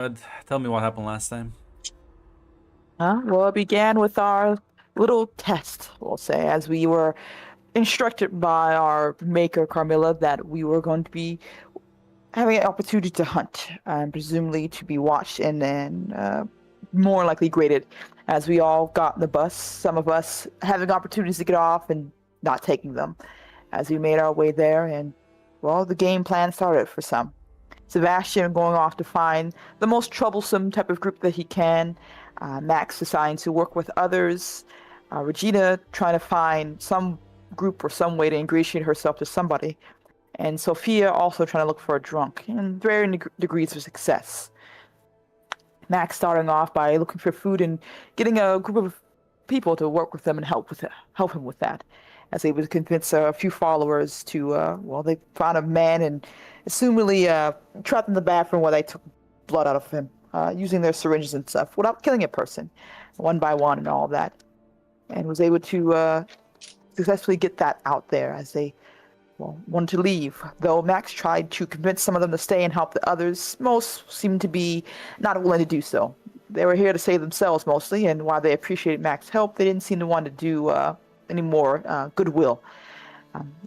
But tell me what happened last time. Well, it began with our little test, we'll say, as we were instructed by our maker, Carmilla, that we were going to be having an opportunity to hunt, and presumably to be watched and then more likely graded as we all got in the bus, some of us having opportunities to get off and not taking them. As we made our way there, and, well, the game plan started for some. Sebastian going off to find the most troublesome type of group that he can. Max deciding to work with others. Regina trying to find some group or some way to ingratiate herself to somebody. And Sophia also trying to look for a drunk, in varying degrees of success. Max starting off by looking for food and getting a group of people to work with them and help him with that, as they would convince a few followers to, they found a man and assumedly trapped in the bathroom where they took blood out of him, using their syringes and stuff, without killing a person, one by one and all of that, and was able to successfully get that out there as they wanted to leave. Though Max tried to convince some of them to stay and help the others, most seemed to be not willing to do so. They were here to save themselves mostly, and while they appreciated Max's help, they didn't seem to want to do any more goodwill.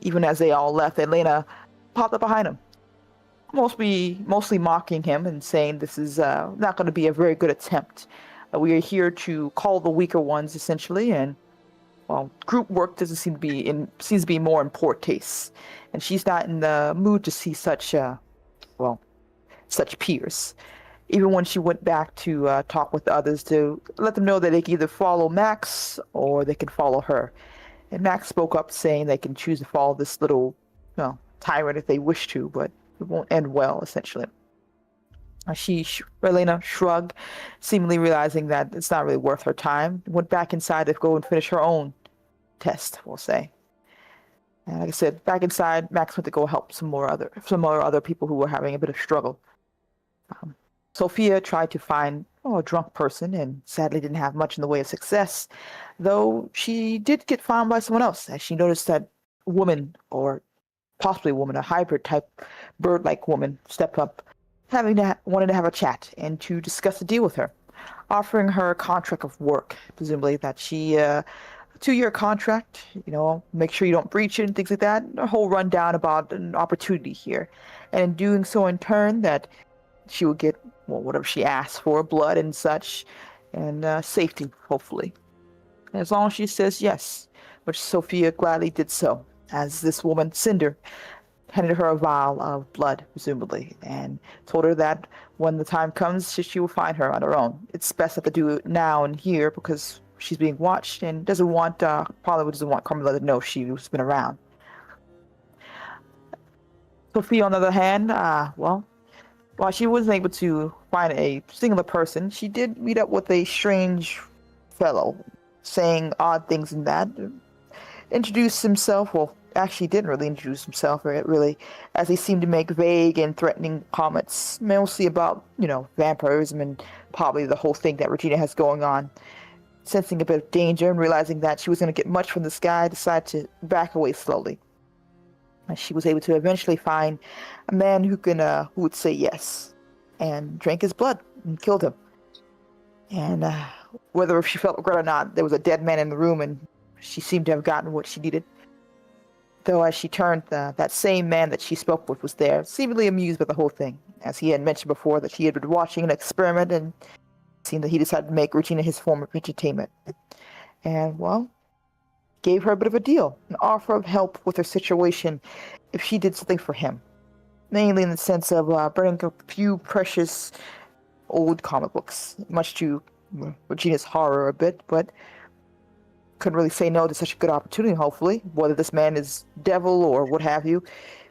Even as they all left, Elena popped up behind him, mostly mocking him and saying this is not going to be a very good attempt. We are here to call the weaker ones, essentially, and group work doesn't seems to be more in poor taste, and she's not in the mood to see such peers. Even when she went back to talk with the others to let them know that they can either follow Max or they can follow her. And Max spoke up saying they can choose to follow this little, tyrant if they wish to, but it won't end well, essentially. Elena shrugged, seemingly realizing that it's not really worth her time, went back inside to go and finish her own test, we'll say. And like I said, back inside, Max went to go help some more other people who were having a bit of struggle. Sophia tried to find a drunk person and sadly didn't have much in the way of success, though she did get found by someone else as she noticed that woman, or possibly a woman, a hybrid type bird-like woman, stepped up, wanted to have a chat and to discuss the deal with her, offering her a contract of work, presumably that she, a 2-year contract, make sure you don't breach it and things like that, a whole rundown about an opportunity here. And in doing so in turn, that she would get, whatever she asked for, blood and such, and safety, hopefully. And as long as she says yes, which Sophia gladly did so, as this woman, Cinder, handed her a vial of blood, presumably, and told her that when the time comes, she will find her on her own. It's best to do it now and here because she's being watched and probably doesn't want Carmilla to know she's been around. Sophia, on the other hand, while she wasn't able to find a singular person, she did meet up with a strange fellow, saying odd things in that. Introduced himself, actually didn't really introduce himself, really, as he seemed to make vague and threatening comments, mostly about, vampirism and probably the whole thing that Regina has going on. Sensing a bit of danger and realizing that she was going to get much from this guy, decided to back away slowly. And she was able to eventually find a man who would say yes, and drank his blood and killed him. And whether she felt regret or not, there was a dead man in the room, and she seemed to have gotten what she needed. Though as she turned, that same man that she spoke with was there, seemingly amused by the whole thing, as he had mentioned before that he had been watching an experiment and seen that he decided to make Regina his form of entertainment. And, gave her a bit of a deal, an offer of help with her situation if she did something for him. Mainly in the sense of bringing a few precious old comic books, much to Regina's horror a bit, but couldn't really say no to such a good opportunity, hopefully. Whether this man is devil or what have you,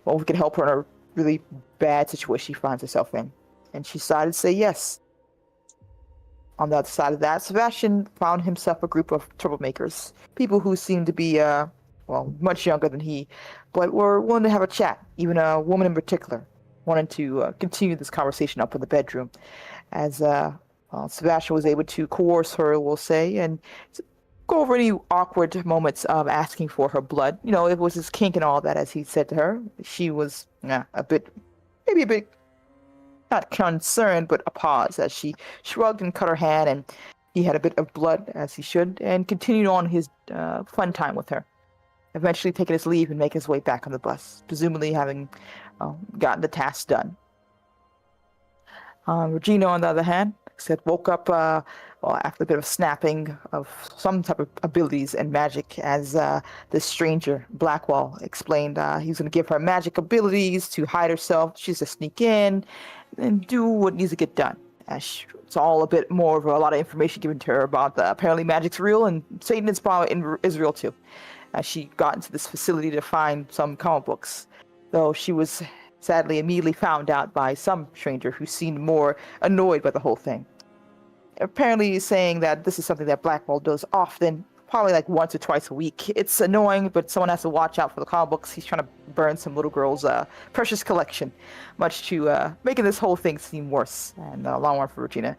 we can help her in a really bad situation she finds herself in. And she decided to say yes. On the other side of that, Sebastian found himself a group of troublemakers, people who seemed to be, much younger than he, but were willing to have a chat, even a woman in particular, wanted to continue this conversation up in the bedroom, as Sebastian was able to coerce her, we'll say, and go over any awkward moments of asking for her blood. It was his kink and all that, as he said to her. She was maybe a bit not concerned, but a pause as she shrugged and cut her hand, and he had a bit of blood, as he should, and continued on his fun time with her, eventually taking his leave and making his way back on the bus, presumably having gotten the task done. Regina, on the other hand, said woke up after a bit of snapping of some type of abilities and magic, as this stranger, Blackwall, explained he was going to give her magic abilities to hide herself. She's to sneak in and do what needs to get done. It's all a bit more of a lot of information given to her about apparently magic's real and Satan is real too. As she got into this facility to find some comic books, though she was sadly immediately found out by some stranger who seemed more annoyed by the whole thing. Apparently saying that this is something that Blackwall does often, probably like once or twice a week. It's annoying, but someone has to watch out for the comic books. He's trying to burn some little girl's precious collection, much to making this whole thing seem worse. And a long one for Regina,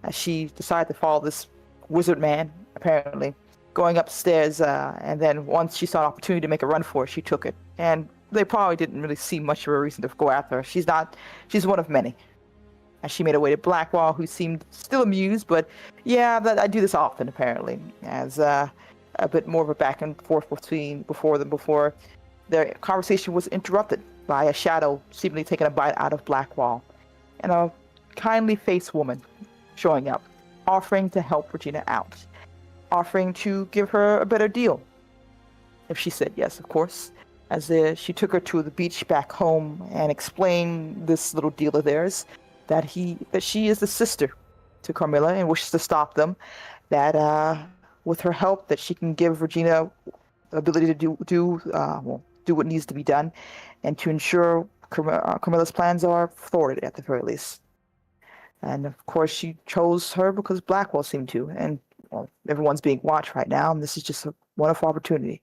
as she decided to follow this wizard man, apparently, going upstairs, and then once she saw an opportunity to make a run for it, she took it. And they probably didn't really see much of a reason to go after her. She's one of many. As she made her way to Blackwall, who seemed still amused, but yeah, I do this often, apparently, as a bit more of a back and forth before their conversation was interrupted by a shadow seemingly taking a bite out of Blackwall, and a kindly faced woman showing up, offering to help Regina out, offering to give her a better deal, if she said yes, of course, as she took her to the beach back home and explained this little deal of theirs, that she is the sister to Carmilla and wishes to stop them, that with her help that she can give Regina the ability to do what needs to be done, and to ensure Carmilla's plans are thwarted at the very least. And of course she chose her because Blackwall seemed to, and everyone's being watched right now, and this is just a wonderful opportunity.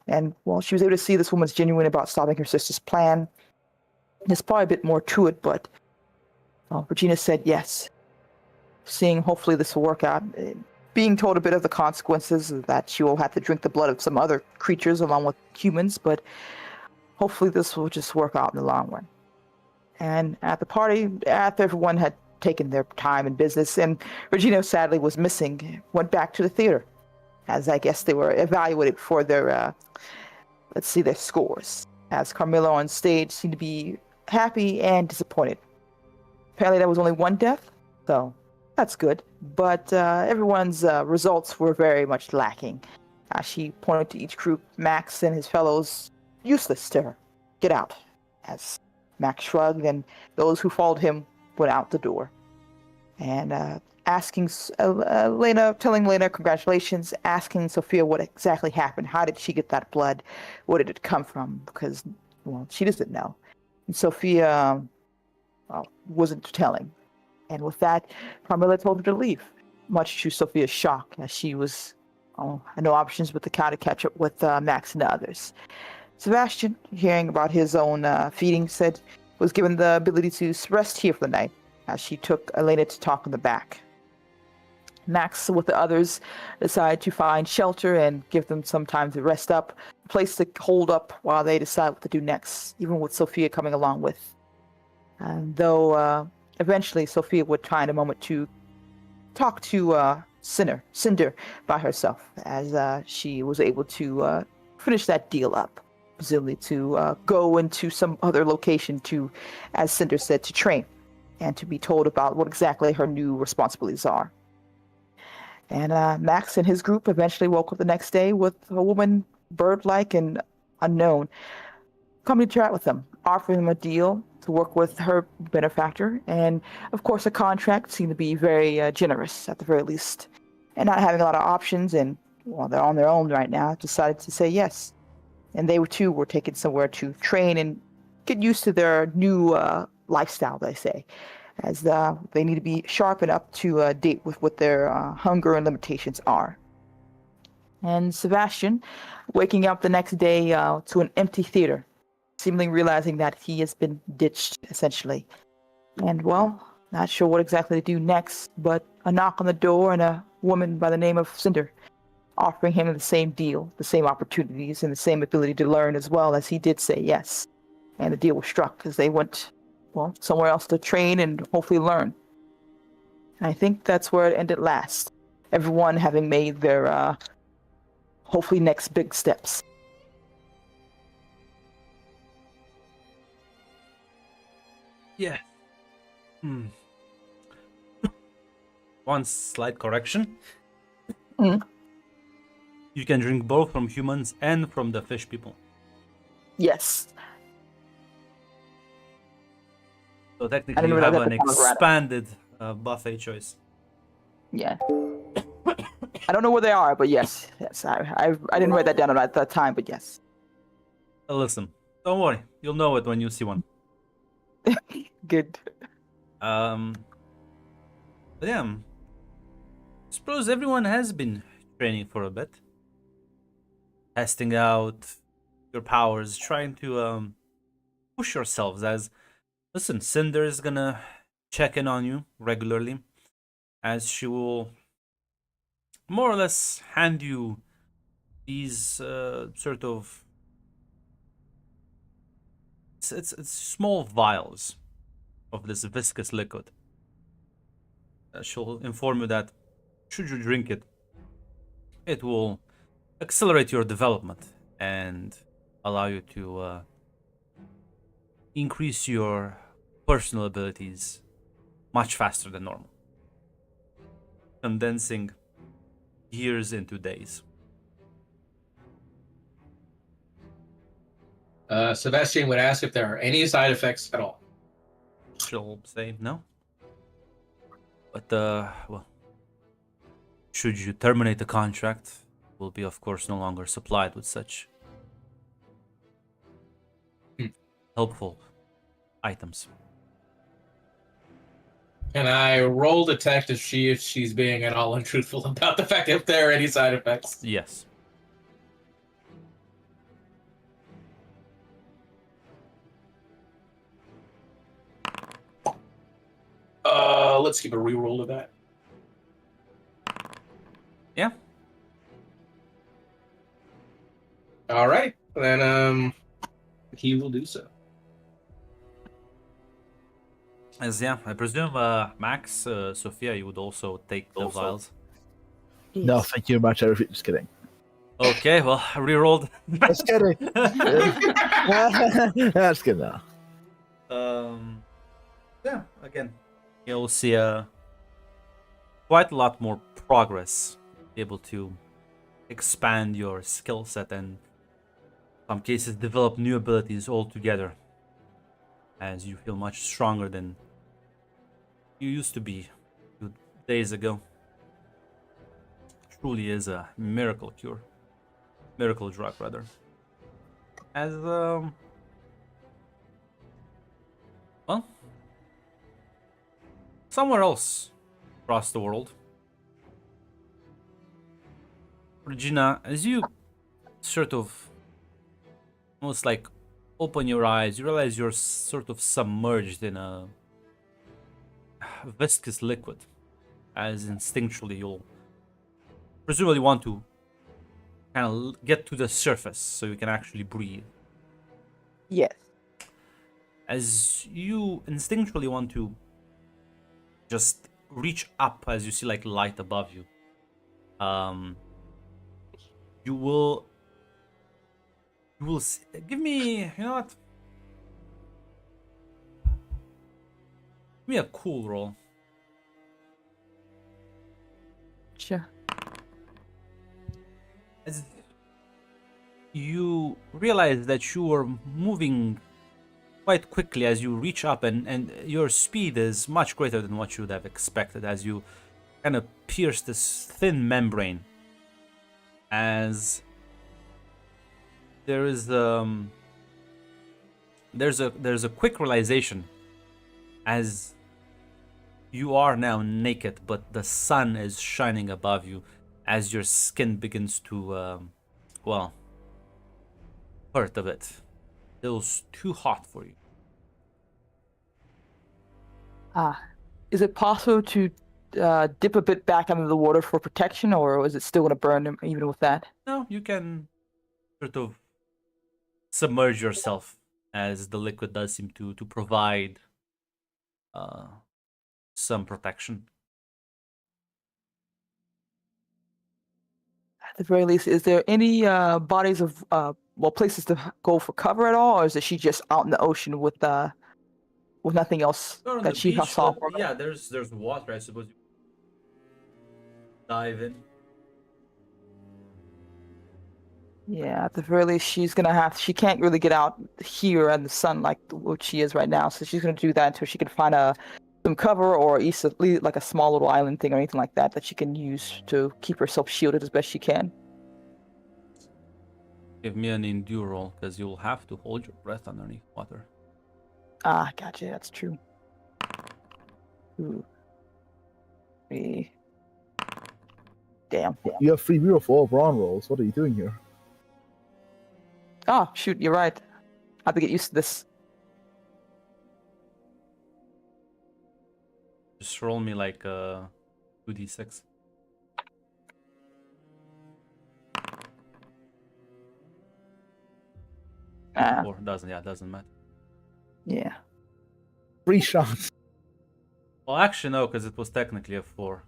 And she was able to see this woman's genuine about stopping her sister's plan. There's probably a bit more to it, but Regina said yes, seeing hopefully this will work out, being told a bit of the consequences, that she will have to drink the blood of some other creatures along with humans, but hopefully this will just work out in the long run. And at the party, after everyone had taken their time and business, and Regina sadly was missing, went back to the theater, as I guess they were evaluated for their, their scores, as Carmilla on stage seemed to be happy and disappointed. Apparently there was only one death, so that's good. But everyone's results were very much lacking. She pointed to each group, Max and his fellows, useless to her. Get out. As Max shrugged, and those who followed him went out the door. And asking Lena, telling Lena congratulations, asking Sophia what exactly happened. How did she get that blood? Where did it come from? Because, she doesn't know. And Sophia wasn't telling. And with that, Carmilla told her to leave, much to Sophia's shock, as she was had no options but to kind of catch up with Max and the others. Sebastian, hearing about his own feeding, was given the ability to rest here for the night, as she took Elena to talk in the back. Max, with the others, decided to find shelter and give them some time to rest up, a place to hold up while they decide what to do next, even with Sophia coming along with. And though eventually Sophia would find a moment to talk to Cinder by herself, as she was able to finish that deal up, presumably to go into some other location to, as Cinder said, to train and to be told about what exactly her new responsibilities are. And Max and his group eventually woke up the next day with a woman, bird-like and unknown, coming to chat with them, offering them a deal to work with her benefactor, and of course a contract seemed to be very generous at the very least. And not having a lot of options, and they're on their own right now, decided to say yes. And they too were taken somewhere to train and get used to their new lifestyle, they say, as they need to be sharp enough to date with what their hunger and limitations are. And Sebastian, waking up the next day to an empty theater, seemingly realizing that he has been ditched, essentially. And, not sure what exactly to do next, but a knock on the door and a woman by the name of Cinder offering him the same deal, the same opportunities, and the same ability to learn as well, as he did say yes. And the deal was struck as they went well, somewhere else to train and hopefully learn. And I think that's where it ended last. Everyone having made their hopefully next big steps. Yeah. One slight correction. Mhm. You can drink both from humans and from the fish people. Yes. So I technically didn't you realize have that an the pomegranate. expanded buffet choice. Yeah. I don't know where they are, but yes, yes. I didn't write that down at that time, but yes. Listen, don't worry. You'll know it when you see one. Good. But yeah, suppose everyone has been training for a bit, testing out your powers, trying to push yourselves. As listen, Cinder is gonna check in on you regularly, as she will more or less hand you these sort of it's small vials of this viscous liquid. She'll inform you that should you drink it, it will accelerate your development and allow you to increase your personal abilities much faster than normal, condensing years into days. Sebastian would ask if there are any side effects at all. She'll say no. But, well, should you terminate the contract, will be, of course, no longer supplied with such helpful items. And I roll detect if she's being at all untruthful about the fact if there are any side effects. Yes. Let's give a reroll to that. Yeah. All right, then he will do so. As yeah, I presume Max, Sophia, you would also take the vials. No, thank you very much. I refuse. Just kidding. Okay, well, I rerolled. Just kidding. That's good now. Yeah, again, you'll see quite a lot more progress. Be able to expand your skill set and, in some cases, develop new abilities altogether, as you feel much stronger than you used to be 2 days ago. Truly is a miracle cure, miracle drug rather. As well, somewhere else across the world, Regina, as you sort of almost like open your eyes, you realize you're sort of submerged in a viscous liquid, as instinctually you'll presumably want to kind of get to the surface so you can actually breathe. Yes. As you instinctually want to just reach up as you see like light above you, you will give me, you know what, give me a cool roll. Sure. As you realize that you are moving quite quickly as you reach up, and your speed is much greater than what you would have expected as you kind of pierce this thin membrane, as there's a quick realization as you are now naked, but the sun is shining above you as your skin begins to well, hurt a bit. Feels too hot for you. Is it possible to dip a bit back under the water for protection, or is it still going to burn him even with that? No, you can sort of submerge yourself, as the liquid does seem to provide some protection. At the very least, is there any bodies of places to go for cover at all, or is she just out in the ocean with nothing else You're on that the she beach, saw? but yeah, there's water. I suppose you dive in. Yeah, at the very least, she's gonna have. She can't really get out here in the sun like what she is right now, so she's gonna do that until she can find some cover or easily like a small little island thing or anything like that that she can use to keep herself shielded as best she can. Give me an endure roll, because you'll have to hold your breath underneath water. Ah, gotcha. That's true. Ooh. Three. Damn. You have free reroll for all brawn rolls. What are you doing here? Oh, shoot, you're right. I have to get used to this. Just roll me like 2d6. Ah, Or doesn't matter. yeah. 3 shots. Well, actually no, because it was technically a 4.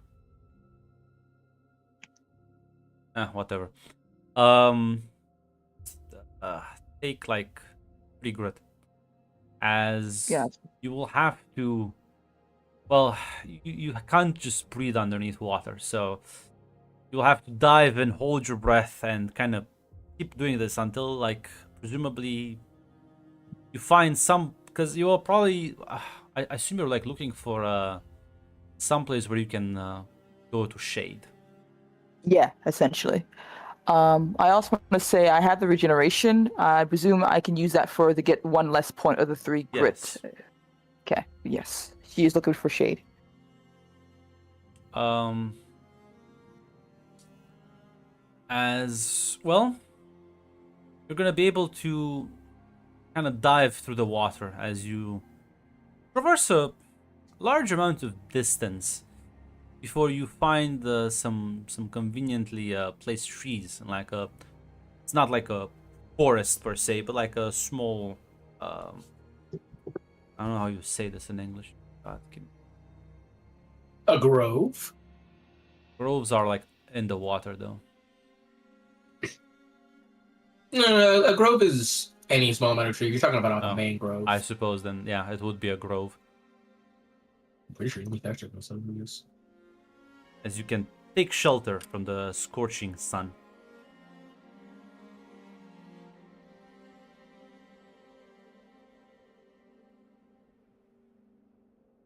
Whatever. Take like 3 grit, as Yeah. you will have to. Well, you can't just breathe underneath water, so you'll have to dive and hold your breath and kind of keep doing this until, like, presumably you find some, because you will probably I assume you're like looking for some place where you can go to shade. Yeah, essentially. I also want to say I have the regeneration. I presume I can use that to get 1 less point of the 3 grit. Yes. Okay, yes. She is looking for shade. As well, you're gonna be able to kind of dive through the water as you traverse a large amount of distance before you find some conveniently placed trees, like it's not like a forest per se, but like a small I don't know how you say this in English. A grove? Groves are like in the water though. No, a grove is any small amount of tree. You're talking about a mangrove. I suppose then, yeah, it would be a grove. I'm pretty sure you need actually some use. As you can take shelter from the scorching sun.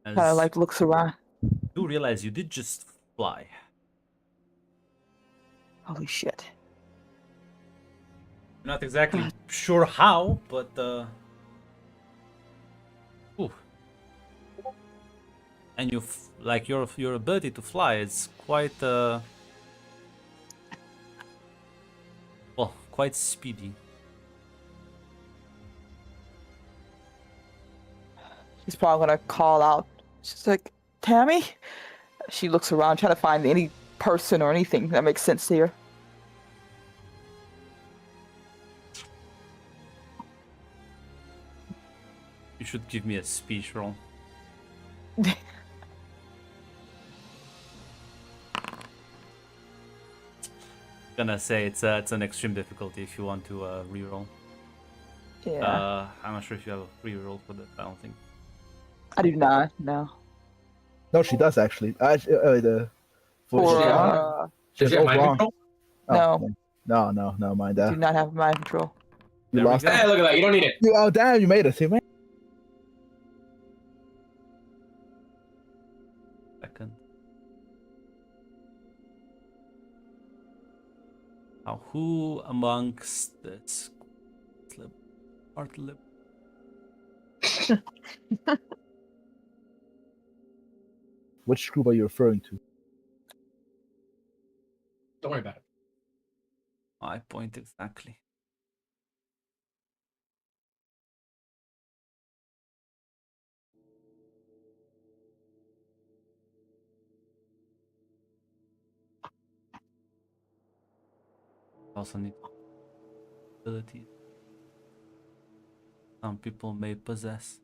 As Kind of like looks around. you realize you did just fly. Holy shit. Not exactly sure how, but ooh. And you like your ability to fly is quite well, quite speedy. She's probably gonna call out. She's like, Tammy? She looks around trying to find any person or anything that makes sense to her. You should give me a speech roll. Gonna say it's an extreme difficulty if you want to reroll. Yeah. I'm not sure if you have a free roll for that. I don't think. I do not, no. No, she does actually. For, she Does has she have mind brawn. control? No, mind do that. not have mind control. You There we lost go. it. Hey, look at that. You don't need it. Oh, damn, you made it, man. Second. Now, who amongst this art lip? Which group are you referring to? Don't worry about it. My point exactly. Also need abilities some people may possess.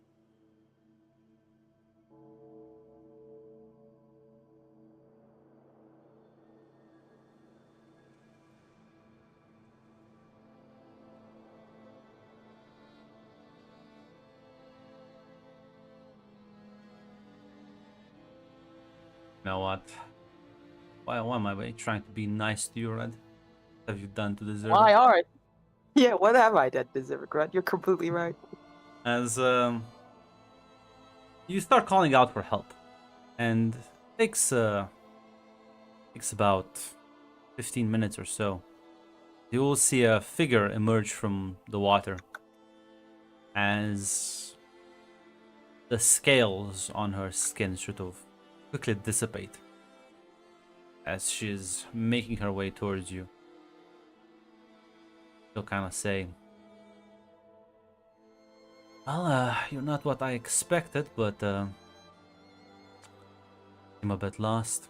You know what? Why am I trying to be nice to you, Red? What have you done to deserve Why it? aren't? Yeah, what have I done to deserve it, Grunt? You're completely right. As you start calling out for help, and it takes about 15 minutes or so. You will see a figure emerge from the water as the scales on her skin sort of quickly dissipate as she's making her way towards you. She'll kind of say, well, you're not what I expected, but I'm a bit lost.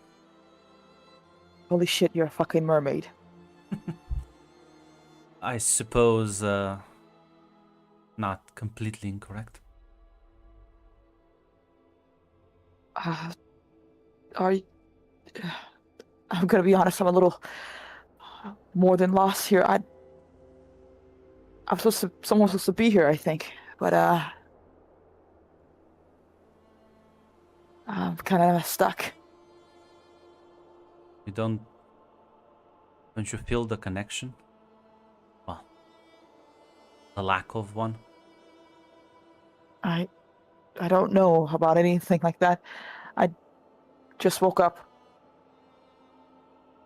Holy shit, you're a fucking mermaid. I suppose not completely incorrect. Are you... I'm gonna be honest, I'm a little more than lost here. Someone's supposed to be here, I think. But I'm kinda stuck. You don't you feel the connection? Well, the lack of one. I don't know about anything like that. I just woke up.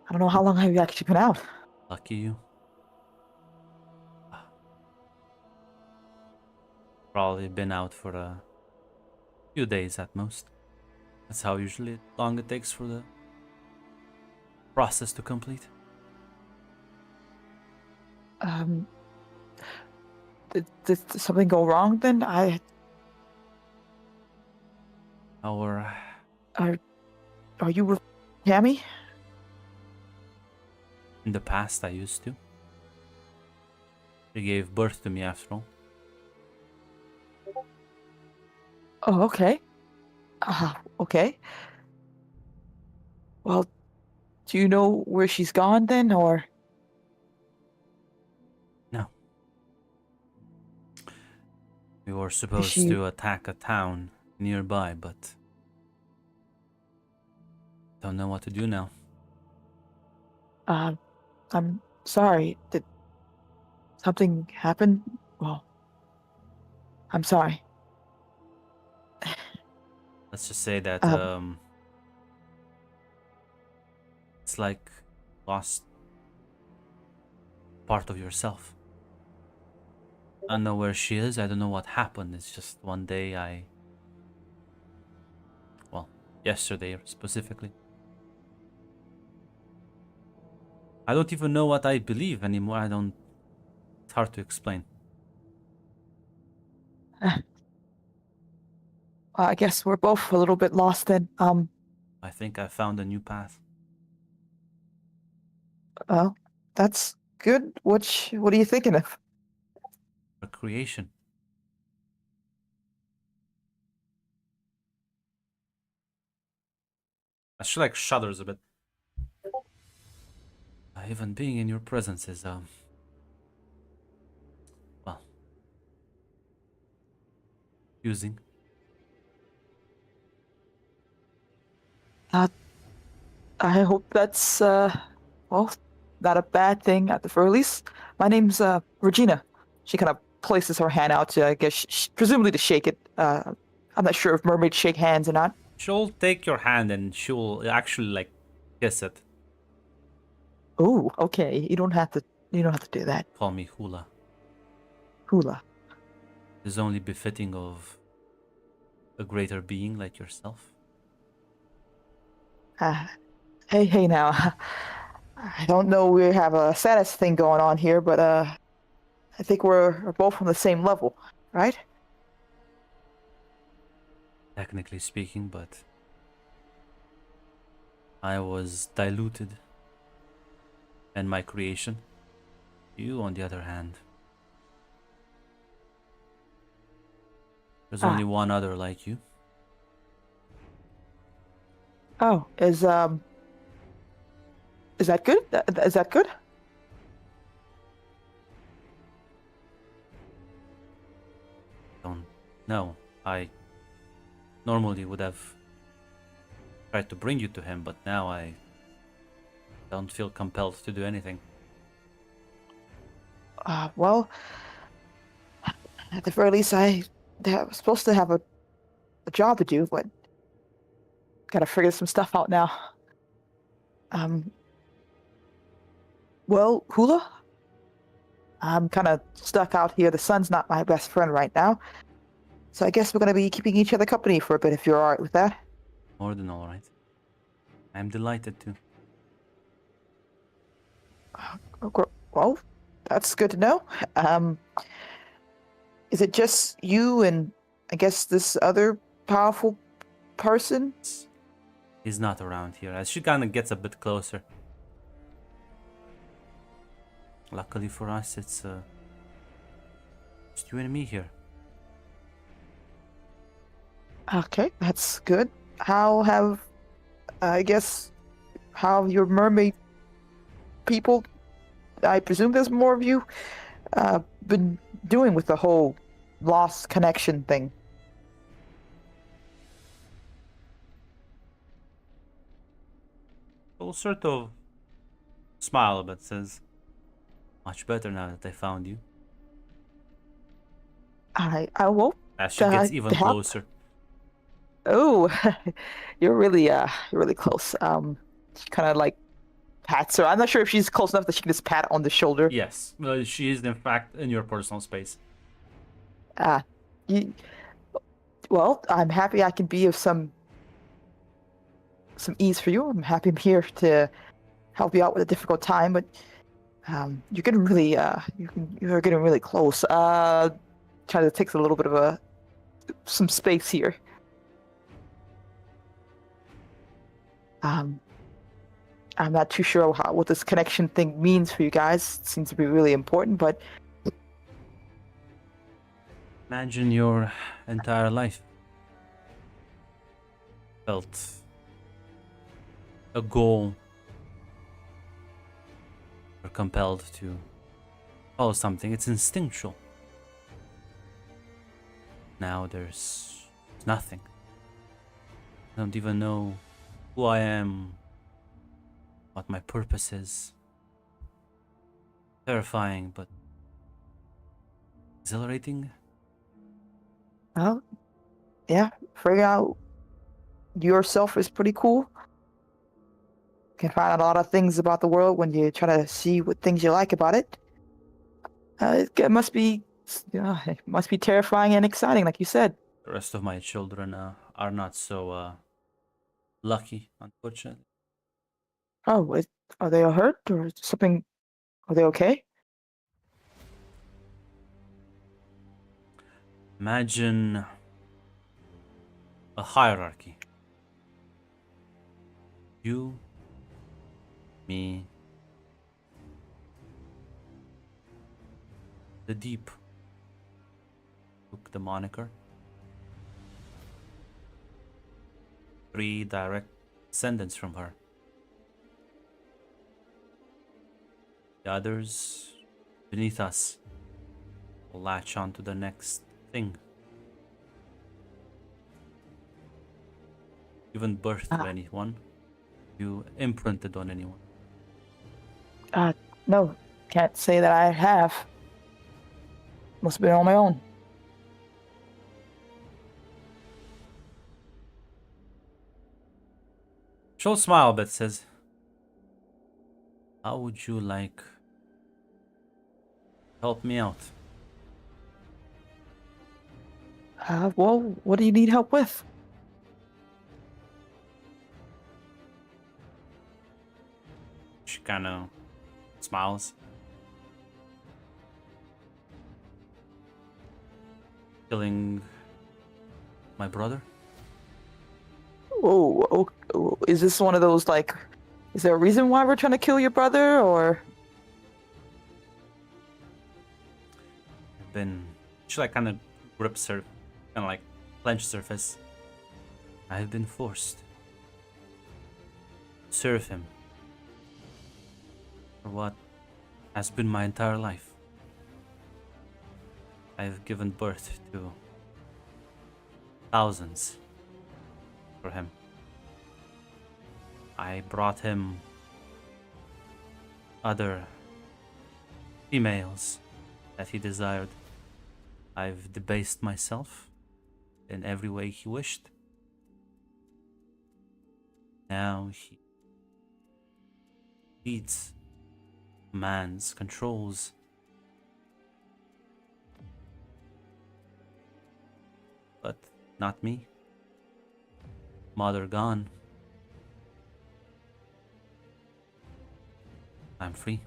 I don't know how long have you actually been out. Lucky you. Probably been out for a few days at most. That's how usually long it takes for the process to complete. Did something go wrong then? Our Are you with Tammy? in the past I used to. She gave birth to me after all. Oh, okay. Okay. Well, do you know where she's gone then, or? No. We were supposed she- to attack a town nearby, but don't know what to do now. I'm sorry. Did something happen? Well, I'm sorry. Let's just say that it's like lost part of yourself. I don't know where she is. I don't know what happened. It's just one day yesterday specifically. I don't even know what I believe anymore. It's hard to explain. I guess we're both a little bit lost then. I think I found a new path. Well, that's good. What are you thinking of? Recreation. She like shudders a bit. Even being in your presence is well, using. I hope that's well, not a bad thing at the very least. My name's Regina. She kind of places her hand out to, I guess, presumably to shake it. I'm not sure if mermaids shake hands or not. She'll take your hand and she'll actually like kiss it. Oh, okay. You don't have to. You don't have to do that. Call me Hula. Hula. It is only befitting of a greater being like yourself. Hey now. I don't know we have a status thing going on here, but I think we're both on the same level, right? Technically speaking, but I was diluted. And my creation. You, on the other hand. There's only one other like you. Oh, is that good? Is that good? Don't know. I normally would have tried to bring you to him, but now I don't feel compelled to do anything. Well, at the very least, I was supposed to have a job to do, but gotta figure some stuff out now. Well, Hula, I'm kind of stuck out here. The sun's not my best friend right now, so I guess we're gonna be keeping each other company for a bit if you're alright with that. More than all right. I'm delighted to. Well, that's good to know. Is it just you and I guess this other powerful person? He's not around here, as she kind of gets a bit closer. Luckily for us, it's just you and me here. Okay, that's good. How have how have your mermaid people, I presume there's more of you, been doing with the whole lost connection thing? She'll sort of smile, but says, "Much better now that I found you." I won't. As she gets even help. closer. Oh, you're really close. She kind of like pats her. I'm not sure if she's close enough that she can just pat on the shoulder. Yes, she is in fact in your personal space. You, well, I'm happy I can be of some ease for you. I'm happy I'm here to help you out with a difficult time, but you're getting really you're getting really close. Kind of takes a little bit of some space here. I'm not too sure what this connection thing means for you guys. It seems to be really important, but Imagine your entire life felt a goal or compelled to follow something. It's instinctual. Now there's nothing. I don't even know who I am, what my purpose is. Terrifying, but exhilarating. well, yeah, figuring out yourself is pretty cool. You can find out a lot of things about the world when you try to see what things you like about it. It must be, it must be terrifying and exciting, like you said. The rest of my children are not so lucky, unfortunately. Oh, are they hurt or something? Are they okay? Imagine a hierarchy. You, me, the deep took the moniker. 3 direct descendants from her. The others beneath us will latch on to the next thing. Given birth to anyone, you imprinted on anyone. No, can't say that I have. Must have been on my own. She'll smile but says, "How would you like help me out?" Well, what do you need help with? She kind of smiles. Killing my brother? Oh, is this one of those, like, is there a reason why we're trying to kill your brother, or? She like kind of grips her, kind of like clenches her fist. I have been forced to serve him for what has been my entire life. I have given birth to thousands for him. I brought him other females that he desired. I've debased myself in every way he wished. Now he leads, commands, controls. But not me. Mother gone. I'm free.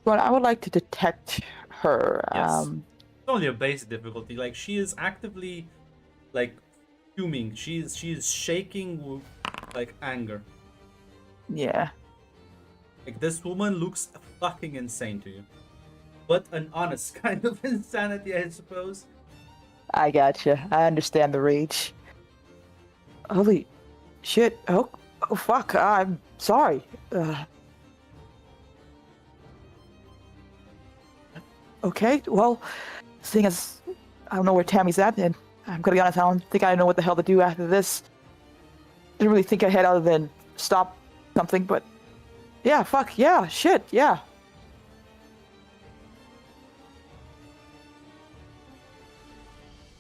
But I would like to detect her. Yes. It's only a basic difficulty. Like, she is actively, like, fuming. She is shaking with, like, anger. Yeah. Like, this woman looks fucking insane to you. But an honest kind of insanity, I suppose. I gotcha. I understand the rage. Holy shit. Oh fuck. I'm sorry. Okay, well, seeing as I don't know where Tammy's at, and I'm gonna be honest, I don't think I know what the hell to do after this. Didn't really think ahead other than stop something, but yeah, fuck, yeah, shit, yeah.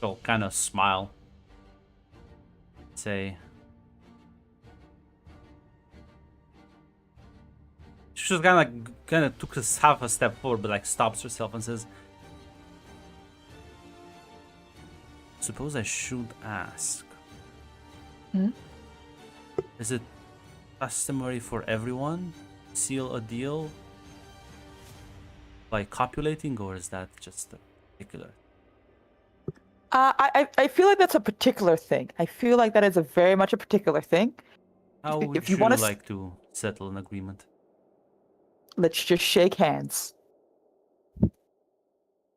She'll kind of smile. Say, she just kind of took half a step forward, but like stops herself and says, "Suppose I should ask. Hmm? Is it customary for everyone to seal a deal by copulating, or is that just a particular?" I feel like that's a particular thing. I feel like that is a very much a particular thing. How would If you you wanna like to settle an agreement? Let's just shake hands.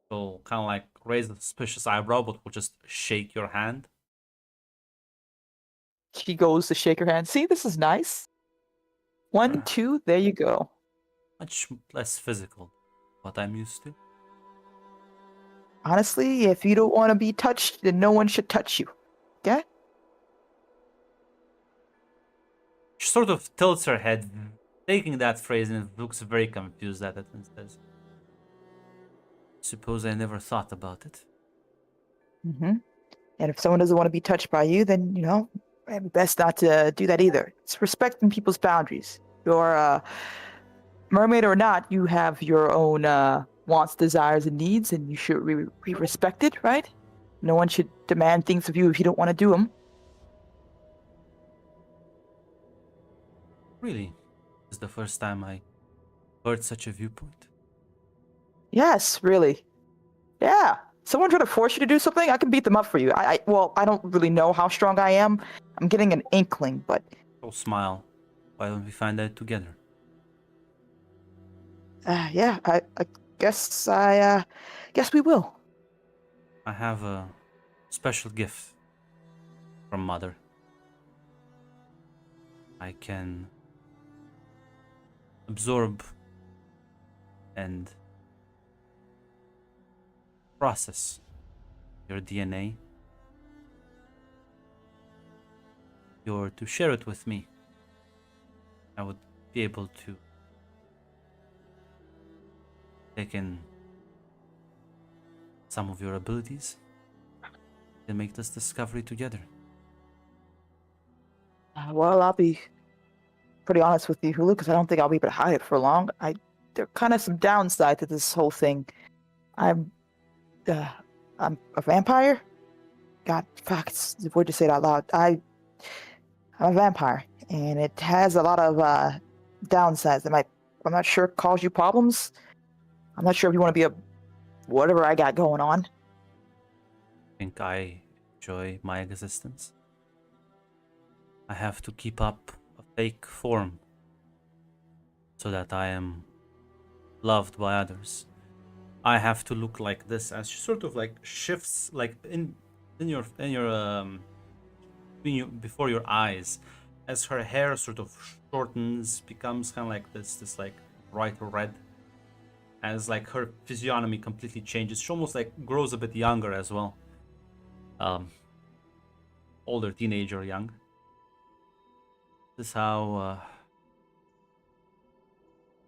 She'll kind of like raise a suspicious eyebrow, but will just shake your hand. She goes to shake her hand. See, this is nice. 1, 2, there you go. Much less physical, what I'm used to. Honestly, if you don't want to be touched, then no one should touch you. Okay? She sort of tilts her head, taking that phrase, and looks very confused at it and says, "Suppose I never thought about it." Mm-hmm. And if someone doesn't want to be touched by you, then, you know, maybe best not to do that either. It's respecting people's boundaries. You're a mermaid or not, you have your own wants, desires, and needs, and you should be respected, right? No one should demand things of you if you don't want to do them. Really? This is the first time I heard such a viewpoint. Yes, really. Yeah. Someone try to force you to do something, I can beat them up for you. Well, I don't really know how strong I am. I'm getting an inkling, but She'll smile. Why don't we find out together? yeah, I guess guess we will. I have a special gift from Mother. I can absorb and process your DNA. If you were to share it with me, I would be able to take in some of your abilities and make this discovery together. Well, I'll be pretty honest with you, Hulu, because I don't think I'll be able to hide it for long. There are kind of some downside to this whole thing. I'm a vampire. God, fuck, it's weird to say it out loud. I'm a vampire, and it has a lot of downsides that might, I'm not sure, cause you problems. I'm not sure if you want to be a whatever I got going on. Think I enjoy my existence? I have to keep up a fake form so that I am loved by others. I have to look like this, as she sort of like shifts like in your before your eyes, as her hair sort of shortens, becomes kind of like this like bright red, as like her physiognomy completely changes. She almost like grows a bit younger as well. older, teenager, young. This is how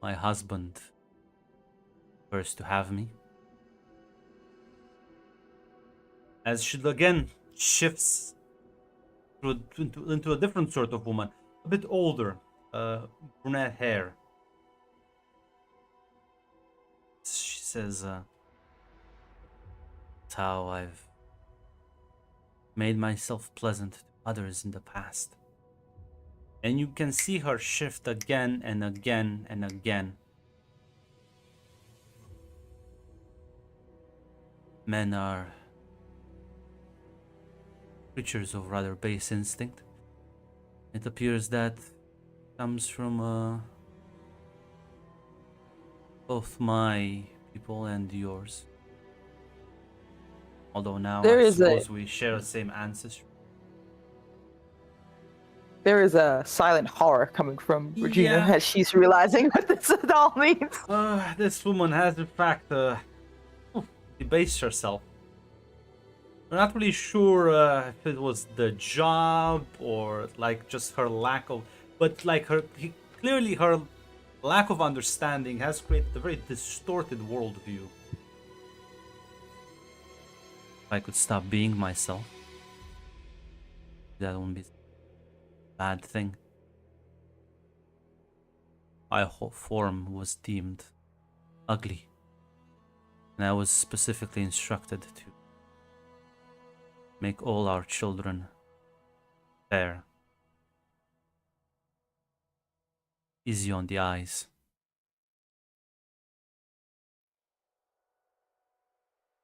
my husband first to have me. As she again shifts into a different sort of woman, a bit older, brunette hair. She says, "That's how I've made myself pleasant to others in the past." And you can see her shift again and again and again. Men are creatures of rather base instinct. It appears that comes from both my people and yours. Although now There I is suppose we share the same ancestry. There is a silent horror coming from Regina Yeah. as she's realizing what this all means. This woman has in fact debased herself. We're not really sure if it was the job or like just her lack of, but like clearly her lack of understanding has created a very distorted worldview. If I could stop being myself, that wouldn't be a bad thing. My whole form was deemed ugly, and I was specifically instructed to make all our children fair, easy on the eyes.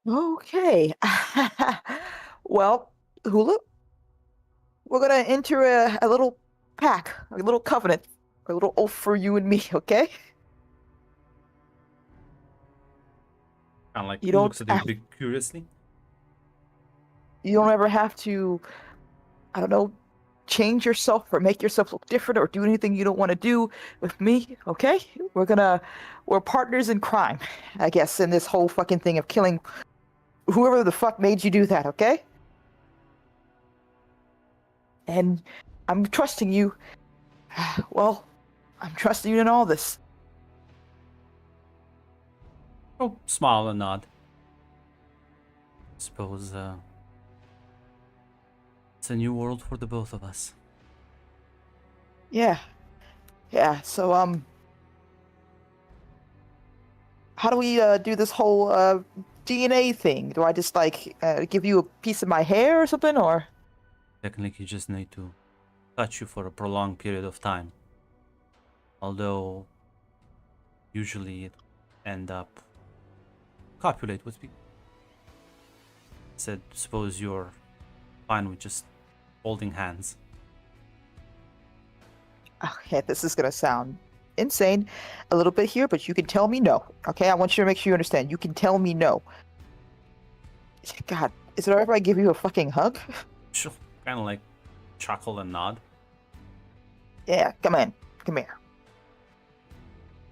Okay. Well, Hula, we're gonna enter a little pact, a little covenant, a little oath for you and me, okay? Kind of like You don't looks at you a bit curiously. You don't ever have to, I don't know, change yourself or make yourself look different or do anything you don't want to do with me, okay? We're partners in crime, I guess, in this whole fucking thing of killing whoever the fuck made you do that, okay? And I'm trusting you. Well, I'm trusting you in all this. Oh, smile and nod. Suppose it's a new world for the both of us. Yeah. Yeah, so, how do we do this whole DNA thing? Do I just like give you a piece of my hair or something, or? Technically, you just need to touch you for a prolonged period of time. Although, usually it end up copulate with people. Said, suppose you're fine with just holding hands. Okay, this is gonna sound insane a little bit here, but you can tell me no. Okay, I want you to make sure you understand. You can tell me no. God, is it alright if I give you a fucking hug? She'll kind of like chuckle and nod. Yeah, come here.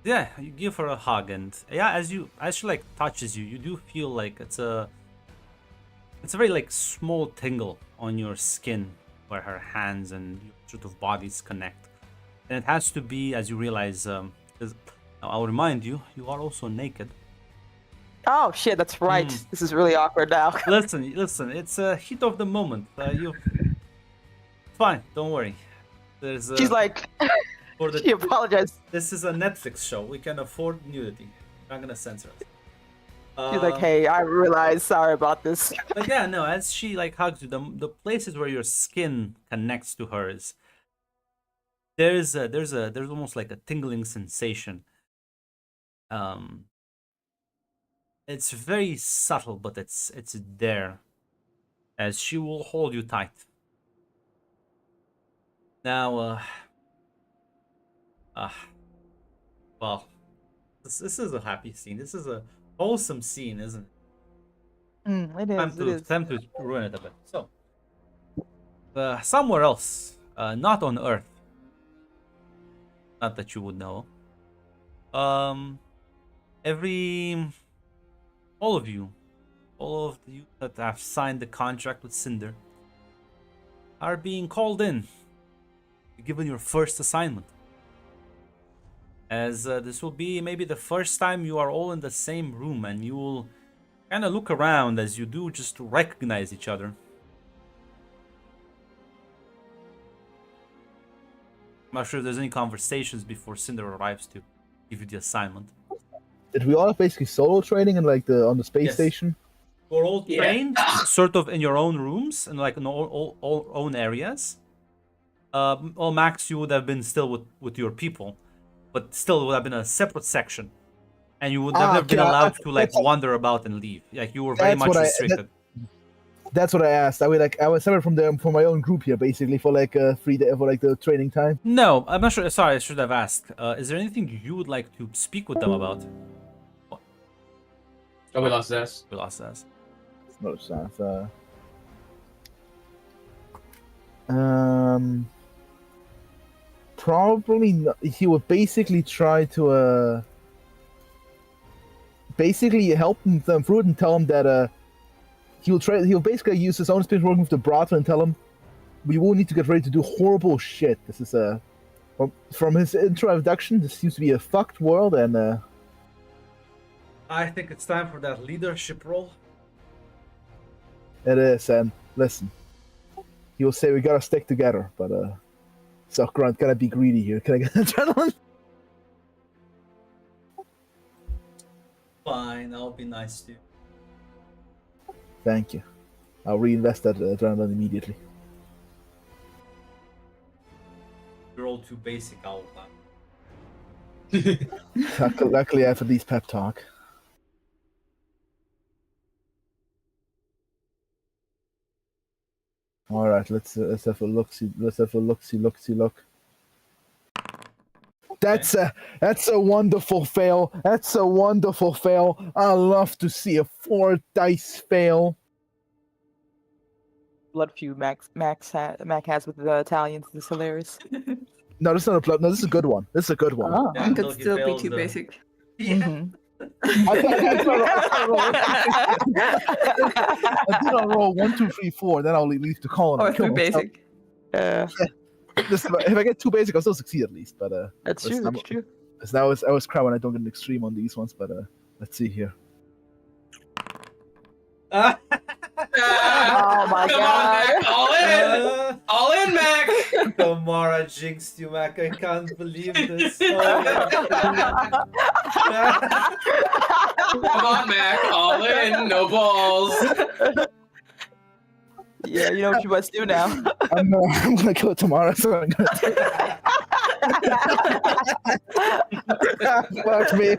Yeah, you give her a hug, and yeah, as she like touches you, you do feel like it's a very like small tingle on your skin where her hands and your sort of bodies connect. And it has to be, as you realize, because I'll remind you, you are also naked. Oh shit, that's right. This is really awkward now. Listen, it's a heat of the moment. Fine, don't worry. There's She's like, for the, she apologized. This is a Netflix show. We can afford nudity. We're not gonna censor it. She's like, hey, I realize, sorry about this. But yeah, no, as she like hugs you, the places where your skin connects to hers, there's almost like a tingling sensation. It's very subtle, but it's there, as she will hold you tight. Now, well, this is a happy scene. This is a wholesome scene, isn't it? It is. Time to ruin it a bit. So, somewhere else, not on Earth. Not that you would know. All of you that have signed the contract with Cinder, are being called in, given your first assignment. As this will be maybe the first time you are all in the same room, and you will kind of look around as you do just to recognize each other. I'm not sure if there's any conversations before Cinder arrives to give you the assignment. Did we all have basically solo training in like on the space Yes. station? We're all Yeah. trained sort of in your own rooms and like in all own areas. Well, Max, you would have been still with your people, but still it would have been a separate section. And you would never have been okay, allowed to like that's- wander about and leave. Like you were very That's much what restricted. That's what I asked. I was separate from my own group here, basically for like 3 days for like the training time. No, I'm not sure. Sorry, I should have asked. Is there anything you would like to speak with them about? Oh, we lost this. We lost that. It's not a chance. Probably not. He would basically try to basically help them through it and tell him that he'll basically use his own experience working with the Brothel and tell him we will need to get ready to do horrible shit. This is from his introduction, this seems to be a fucked world, and I think it's time for that leadership role. it is. And listen, he will say we gotta stick together, but so Grunt, gotta be greedy here. Can I get adrenaline? Fine, I'll be nice to you. Thank you. I'll reinvest that adrenaline immediately. You're all too basic, I'll Luckily, I have at least pep talk. All right, let's have a look. Let's have a look. That's a wonderful fail. That's a wonderful fail. I love to see a 4 dice fail. Blood feud Mac has with the Italians is hilarious. No, this is not a blood. No, this is a good one. This is a good one. Oh. Yeah, It until could he still be fails too the- basic. Mhm. I did on roll 1, 2, 3, 4. Then I'll leave the column. Or and kill too myself. basic. If I get 2 basic, I'll still succeed at least. But That's true. Listen, That's true. I always cry when I don't get an extreme on these ones. But let's see here. Oh my Come God. on, Mac. All in, Mac. Tamara jinxed you, Mac. I can't believe this. Oh, Come on, Mac. All in. No balls. Yeah, you know what you must do now. I'm gonna kill it tomorrow. So I'm gonna fuck me.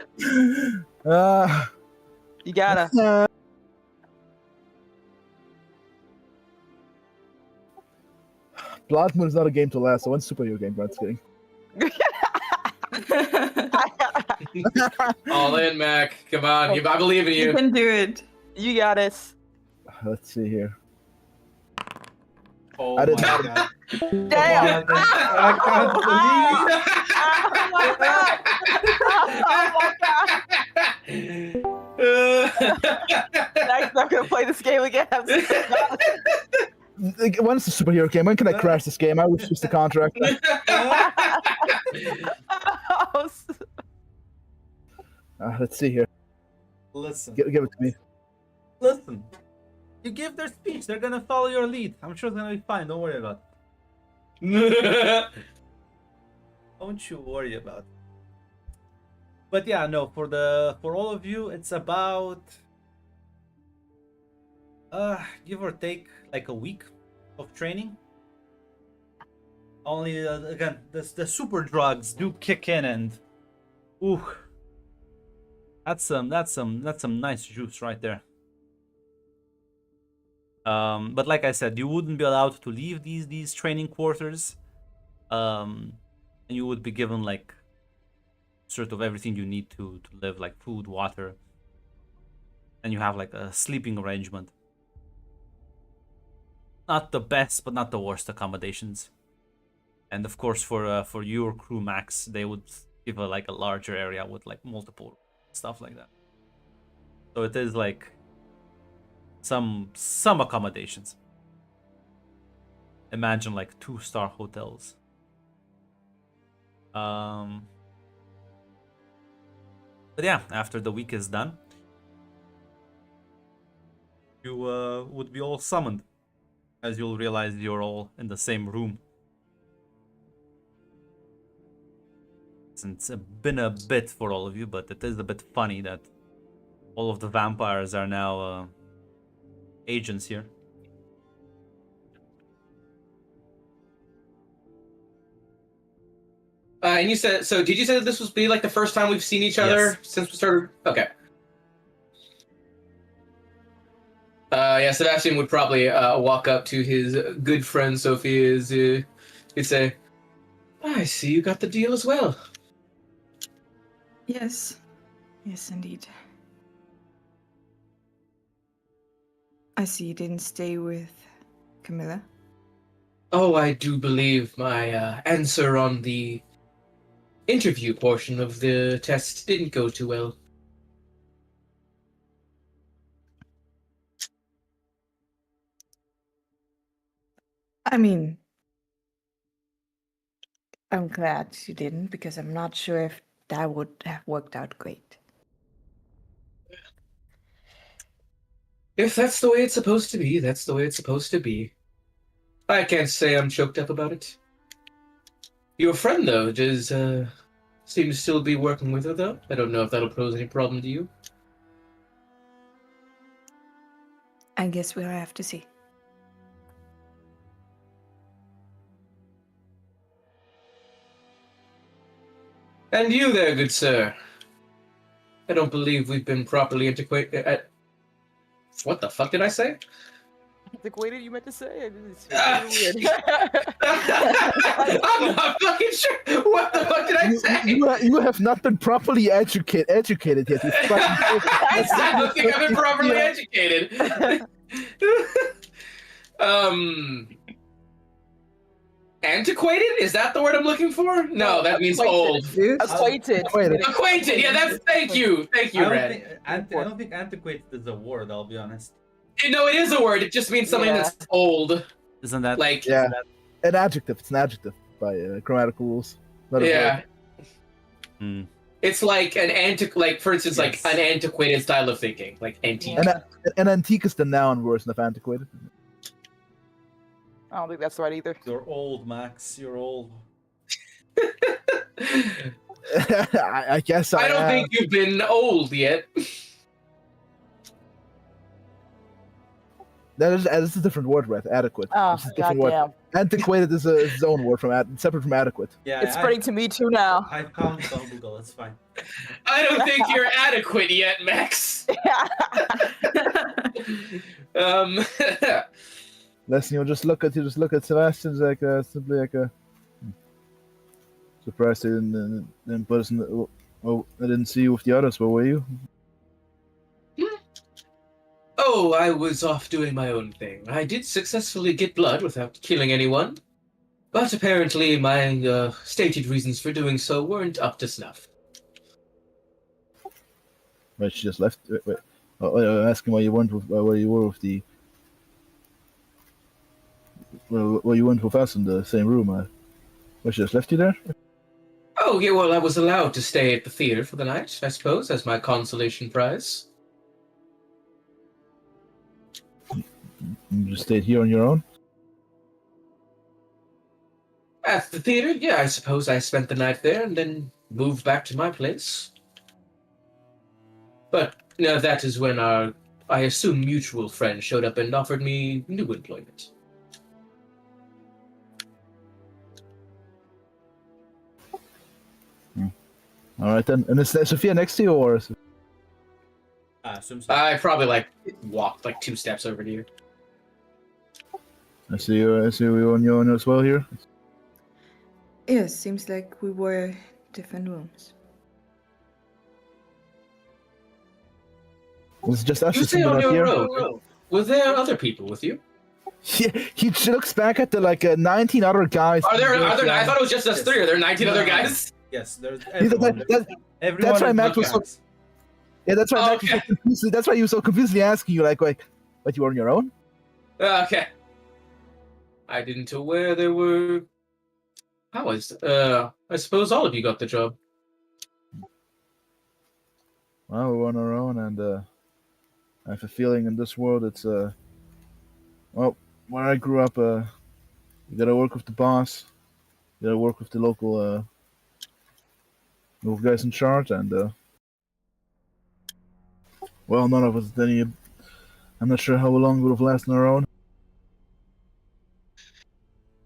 You gotta. Blood Moon is not a game to last. So one superhero game. But kidding. All in, Mac. Come on. I believe in You you. can do it. You got this. Let's see here. oh I did my not- God. Damn. I can't believe. Oh my god! Oh my god! Mac's not gonna play this game again. I'm so sorry. Like, when's the superhero game? When can I crash this game? I was just a contract. Let's see here. Listen. Give it to me. Listen. You give their speech, they're gonna follow your lead. I'm sure it's gonna be fine. Don't worry about it. Don't you worry about it. But yeah, no, for all of you, it's about give or take like a week of training. Only again, the super drugs do kick in, and ooh, that's some nice juice right there. But like I said, you wouldn't be allowed to leave these training quarters, and you would be given like sort of everything you need to live, like food, water, and you have like a sleeping arrangement. Not the best, but not the worst accommodations. And of course, for your crew, Max, they would give a larger area with like multiple stuff like that. So it is like some accommodations. imagine like 2-star hotels. But yeah, after the week is done, you would be all summoned, as you'll realize you're all in the same room. It's been a bit for all of you, but it is a bit funny that all of the vampires are now agents here. And you said, so did you say that this was be like the first time we've seen each other Yes. since we started? Okay. Yeah, Sebastian would probably walk up to his good friend Sophia's. He'd say, I see you got the deal as well. Yes. Yes, indeed. I see you didn't stay with Camilla. Oh, I do believe my answer on the interview portion of the test didn't go too well. I mean, I'm glad you didn't, because I'm not sure if that would have worked out great. If that's the way it's supposed to be, that's the way it's supposed to be. I can't say I'm choked up about it. Your friend, though, does seem to still be working with her, though. I don't know if that'll pose any problem to you. I guess we'll have to see. And you there, good sir. I don't believe we've been properly integrated. What the fuck did I say? Antiquated, you meant to say? It's really weird. I'm not fucking sure. What the fuck did I say? You have not been properly educated yet. You fucking- I don't think I've been properly educated. Antiquated? Is that the word I'm looking for? No, that means old. Acquainted. Acquainted. Yeah, that's. Thank you, Red. I don't think antiquated is a word. I'll be honest. No, it is a word. It just means something Yeah. that's old. Isn't that Like, Yeah, an adjective. It's an adjective by grammatical rules. Not a yeah. verb. Hmm. It's like like for instance, Yes. like an antiquated style of thinking, like antique. An antique is the noun version of antiquated. I don't think that's right either. You're old, Max. You're old. I guess I I don't am. think you've been old yet. That is a different word, Red. Adequate. Oh, It's a different word. goddamn. Antiquated is its own word separate from adequate. Yeah, It's spreading to me too now. I found it on Google. It's fine. I don't think you're adequate yet, Max. um, Listen, you just look at Sebastian's like simply like a surprised they didn't put us in the, oh, I didn't see you with the others. Where were you? oh, I was off doing my own thing. I did successfully get blood without killing anyone, but apparently my stated reasons for doing so weren't up to snuff. Wait, she just left. Wait. Oh, I'm asking why you weren't where you were with the. Well, you weren't with us in the same room. Why she just left you there? Oh, yeah, well, I was allowed to stay at the theater for the night, I suppose, as my consolation prize. You just stayed here on your own. At the theater, yeah, I suppose I spent the night there and then moved back to my place. But that is when our, I assume, mutual friend showed up and offered me new employment. All right then. And is Sophia next to you, or? I assume so. I probably walked 2 steps over to you. I see you on your own as well here. Yes, seems like we were different rooms. It's just us. You just stay on up your here. own. Were there other people with you? He looks back at the 19 other guys. Are there? I thought it was just us Yes. 3. Are there 19 other No. guys? Yes, there's That- everyone. that- Everyone that's why is Max was Max. Yeah, that's why Oh, Max was so confused. That's why he was so confusedly asking you, what, you were on your own? Okay. I didn't aware there were powers. I suppose all of you got the job. Well, we're on our own, and I have a feeling in this world it's well, where I grew up, you gotta work with the boss, you gotta work with the local guys in charge, and well, none of us did any. I'm not sure how long we would have lasted on our own.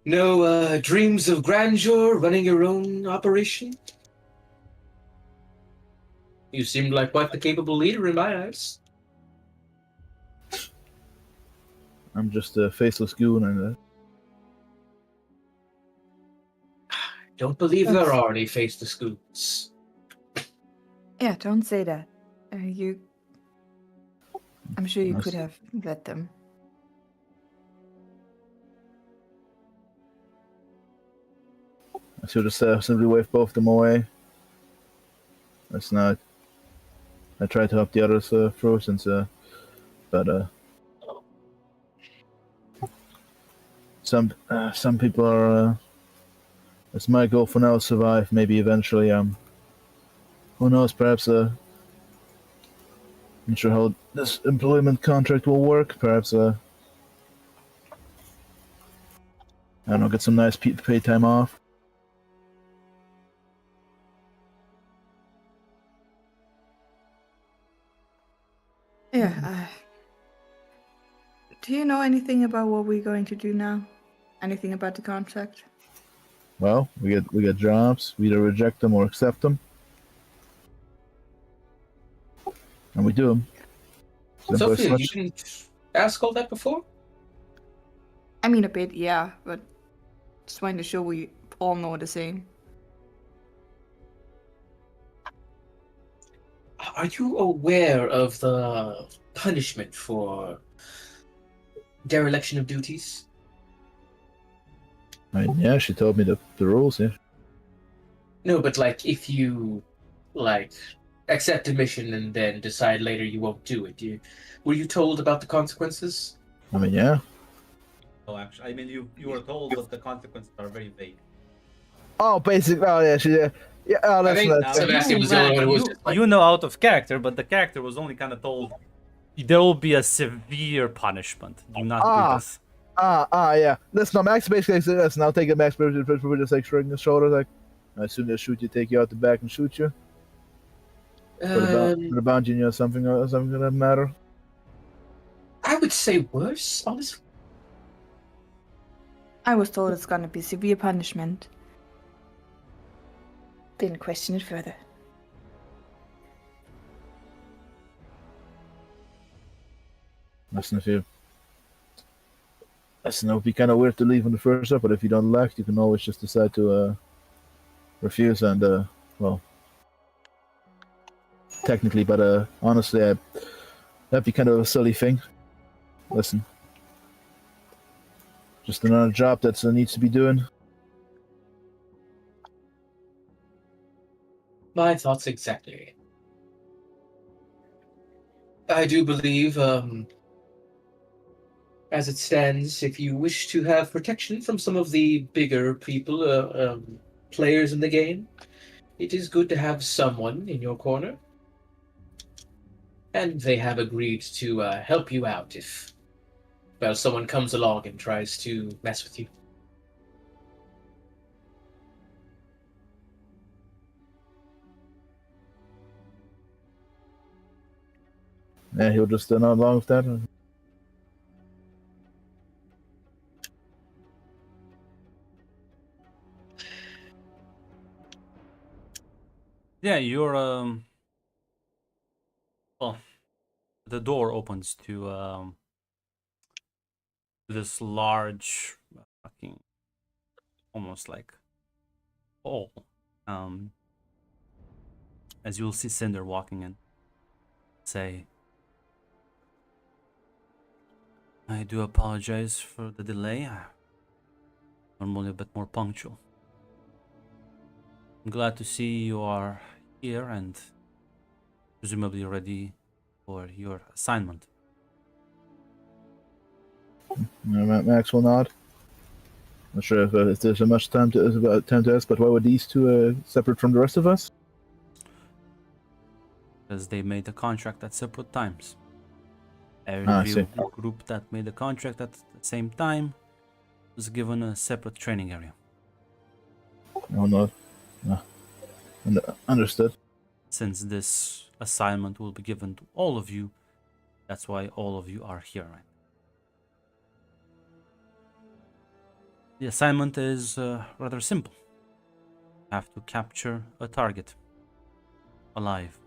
No dreams of grandeur running your own operation? You seemed like quite the capable leader in my eyes. I'm just a faceless goon, and Don't believe there are any faceless goons. Yeah, don't say that. I'm sure you Nice. could have let them. I should just simply wave both of them away. That's not. I tried to help the others through since, but some people are. It's my goal for now to survive. Maybe eventually, who knows? Perhaps I'm not sure how this employment contract will work. Perhaps I don't know, get some nice paid time off. Yeah. Do you know anything about what we're going to do now? Anything about the contract? Well, we get jobs. We either reject them or accept them, and we do them. Simple as Sophia, you such. didn't ask all that before? I mean, a bit, yeah, but just wanting to show we all know the same. Are you aware of the punishment for dereliction of duties? I mean, yeah, she told me the rules. Yeah. No, but like if you accept a mission and then decide later you won't do it, were you told about the consequences? I mean, yeah. Oh, actually, I mean, you were told, but the consequences are very vague. Oh, basically. Oh, yeah. Yeah. Oh, that's think not. Sebastian was the only one who was just like- You know out of character, but the character was only kind of told there will be a severe punishment. Do not do this. Yeah. Listen, no, Max basically said, listen, I'll take it, Max, but we're just like shrugging his shoulders, like, as soon as they shoot you, take you out the back and shoot you. Put a bounty on you or something of that matter. I would say worse, honestly. I was told it's gonna be severe punishment. Didn't question it further. Listen, it would be kind of weird to leave on the first up, but if you don't like, you can always just decide to refuse and, well, technically, but honestly, that'd be kind of a silly thing. Listen, just another job that needs to be doing. My thoughts exactly. I do believe, as it stands, if you wish to have protection from some of the bigger people, players in the game, it is good to have someone in your corner. And they have agreed to help you out if, well, someone comes along and tries to mess with you. Yeah, he'll just not along with that. Yeah, you're well, the door opens to this large fucking almost like hall. As you'll see Cinder walking in. Say, I do apologize for the delay. I'm normally a bit more punctual. I'm glad to see you are here and presumably ready for your assignment. Max will nod. Not sure if there's much time to ask, but why were these two separate from the rest of us? Because they made the contract at separate times. I Every see. group that made the contract at the same time was given a separate training area. No, no. Understood. Since this assignment will be given to all of you, that's why all of you are here, right? The assignment is rather simple. You have to capture a target alive.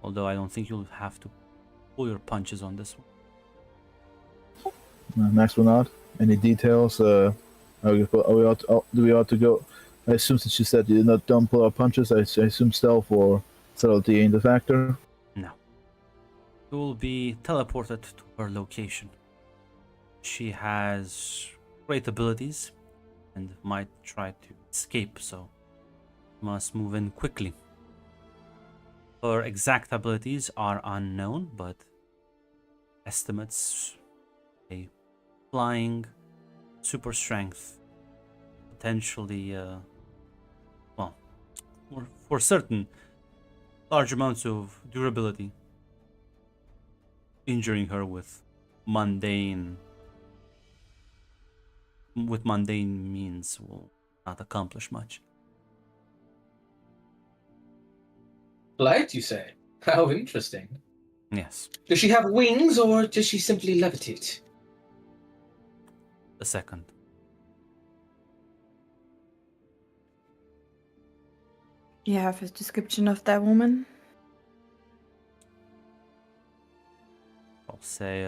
Although I don't think you'll have to pull your punches on this one. Max will not. Any details? Do we ought to go? I assume since you said you don't pull out punches, I assume stealth or subtlety ain't a factor. No. You will be teleported to her location. She has great abilities and might try to escape, so must move in quickly. Her exact abilities are unknown, but estimates a flying, super strength, potentially, for certain, large amounts of durability, injuring her with mundane means will not accomplish much. Light, you say? How interesting. Yes, Does she have wings, or does she simply levitate? the second. You have a description of that woman? I'll say,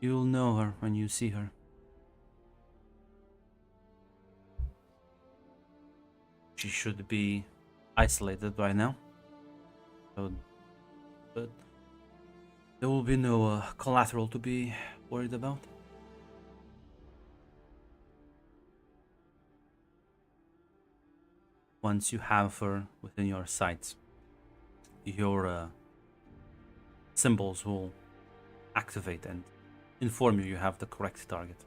you'll know her when you see her. She should be isolated by now. So, but there will be no collateral to be worried about. Once you have her within your sights, your symbols will activate and inform you have the correct target.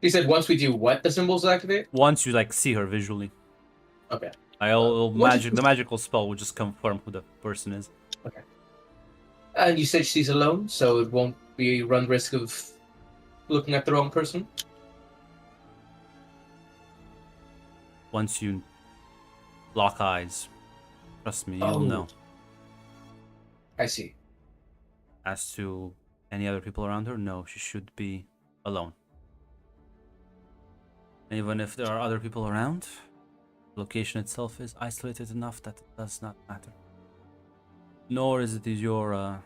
He said once we do what, the symbols activate? Once you see her visually, Okay. the magical spell will just confirm who the person is. Okay. And you said she's alone, so it won't be run risk of looking at the wrong person? Once you lock eyes, trust me, you'll know. I see. As to any other people around her, no, she should be alone. Even if there are other people around, the location itself is isolated enough that it does not matter. Nor is it your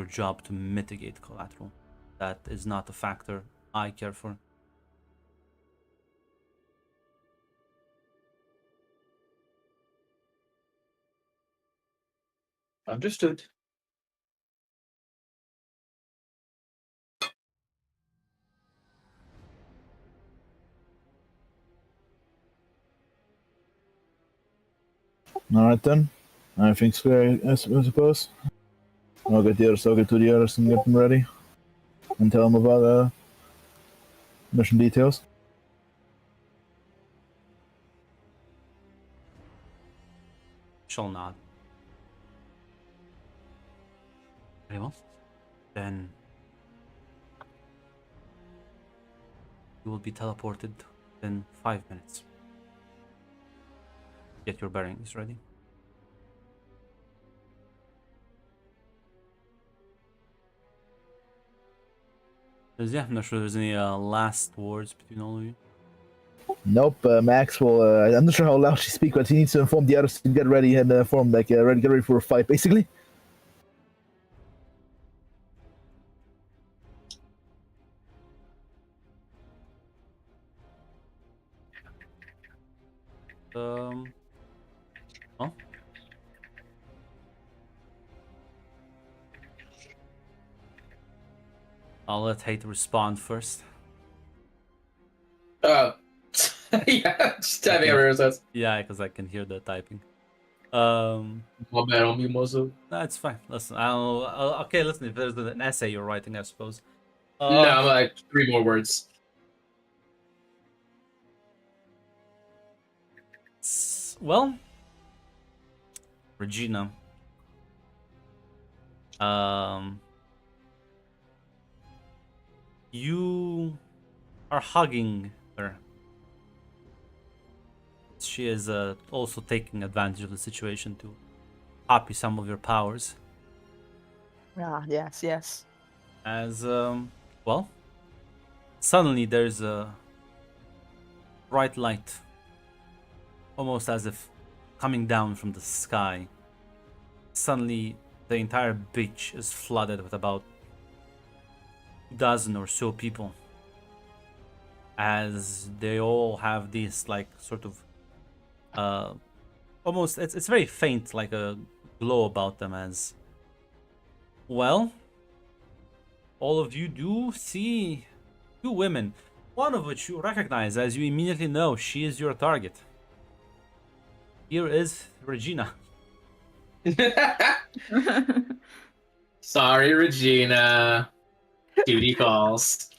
job to mitigate collateral. That is not a factor I care for. Understood. Alright then. Everything's fair, I suppose. I'll get to the others and get them ready. And tell them about mission details. Shall not. Very well. Then you will be teleported in 5 minutes. Get your bearings ready. Yeah, I'm not sure there's any last words between all of you. Nope, Max will. I'm not sure how loud she speaks, but he needs to inform the others to get ready and get ready for a fight, basically. Oh? I'll let Hate respond first. Yeah, just having a rehearsal. Yeah, because I can hear the typing. My bad on me, Mozo. No, it's fine. Listen, okay, listen, if there's an essay you're writing, I suppose. No, I'm like 3 more words. Well, Regina. You are hugging her. She is also taking advantage of the situation to copy some of your powers. Ah, yes, yes. As well, suddenly there's a bright light, almost as if coming down from the sky. Suddenly the entire beach is flooded with about 2 dozen or so people, as they all have this like sort of almost it's very faint, like a glow about them. As well, all of you do see 2 women, one of which you recognize, as you immediately know she is your target. Here is Regina. Sorry, Regina. Duty calls.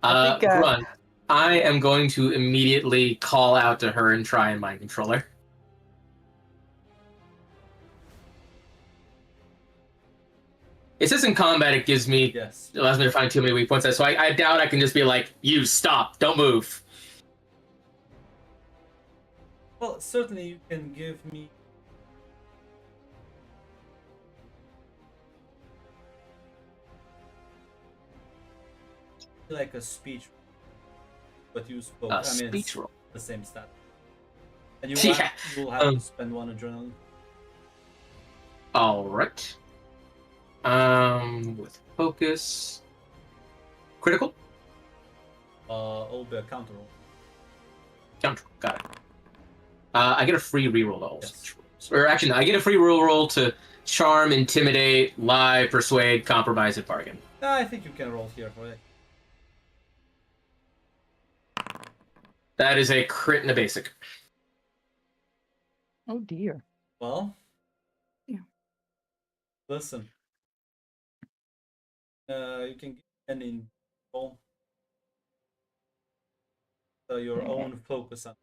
I think, Run. I am going to immediately call out to her and try and mind control her. It says in combat it gives me Yes. it allows me to find too many weak points. So I doubt I can just be like, you stop, don't move. Well, certainly you can give me like a speech, but you spoke. I mean, Speech it's roll. the same stat. And you Yeah. will have to spend 1 adrenaline. All right. With focus, critical, It'll be a counter roll. counter. Got it. I get a free reroll to all Yes. speech rolls. Or actually, no, I get a free roll to charm, intimidate, lie, persuade, compromise, and bargain. I think you can roll here for it. That is a crit and a basic. Oh dear. Well, Yeah. listen. You can get any roll. So your own focus on.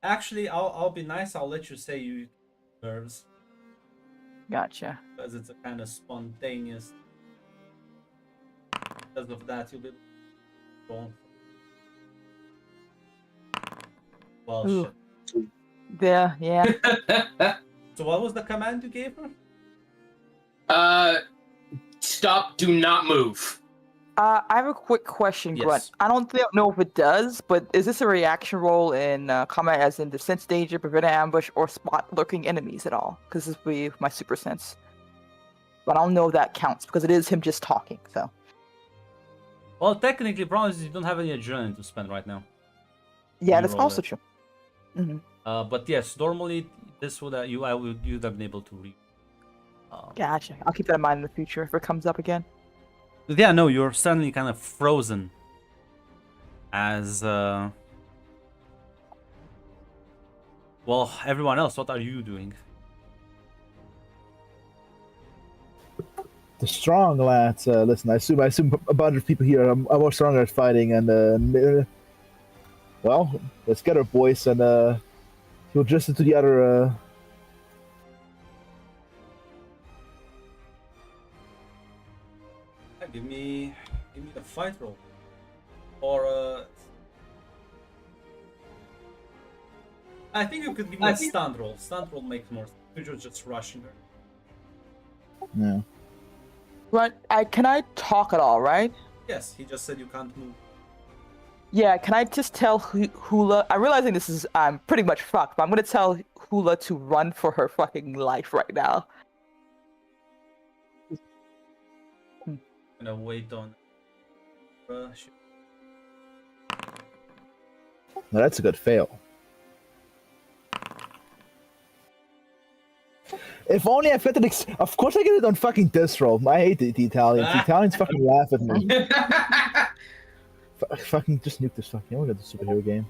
Actually, I'll be nice. I'll let you say you nerves, Gotcha. because it's a kind of spontaneous. Because of that, you'll be roll. Well, Ooh. shit. Yeah. So what was the command you gave her? Stop, do not move. I have a quick question, Grunt. Yes. I don't know if it does, but is this a reaction roll in combat, as in the sense danger, prevent an ambush, or spot lurking enemies at all? Because this would be my super sense. But I don't know if that counts, because it is him just talking, so. Well, technically, problem is you don't have any adrenaline to spend right now. Yeah, You that's roll also it. true. Hmm. But you'd have been able to read. Gotcha. I'll keep that in mind in the future if it comes up again. Yeah, no, you're suddenly kind of frozen. As well, everyone else, what are you doing? The strong lads. Listen, I assume a bunch of people here are more stronger at fighting, and well, let's get our boys, and he'll adjust it to the other. Give me a fight roll, or I think you could give me a stunt roll. Stunt roll makes more sense. You're just rushing her. Yeah. But can I talk at all, right? Yes, he just said you can't move. Yeah, can I just tell Hula? I'm realizing this is I'm pretty much fucked, but I'm gonna tell Hula to run for her fucking life right now. Gonna wait on. No, that's a good fail. If only I fit an of course I get it on fucking this roll. I hate the Italians. The Italians fucking laugh at me. Fucking just nuke this fucking. I want to get the superhero game.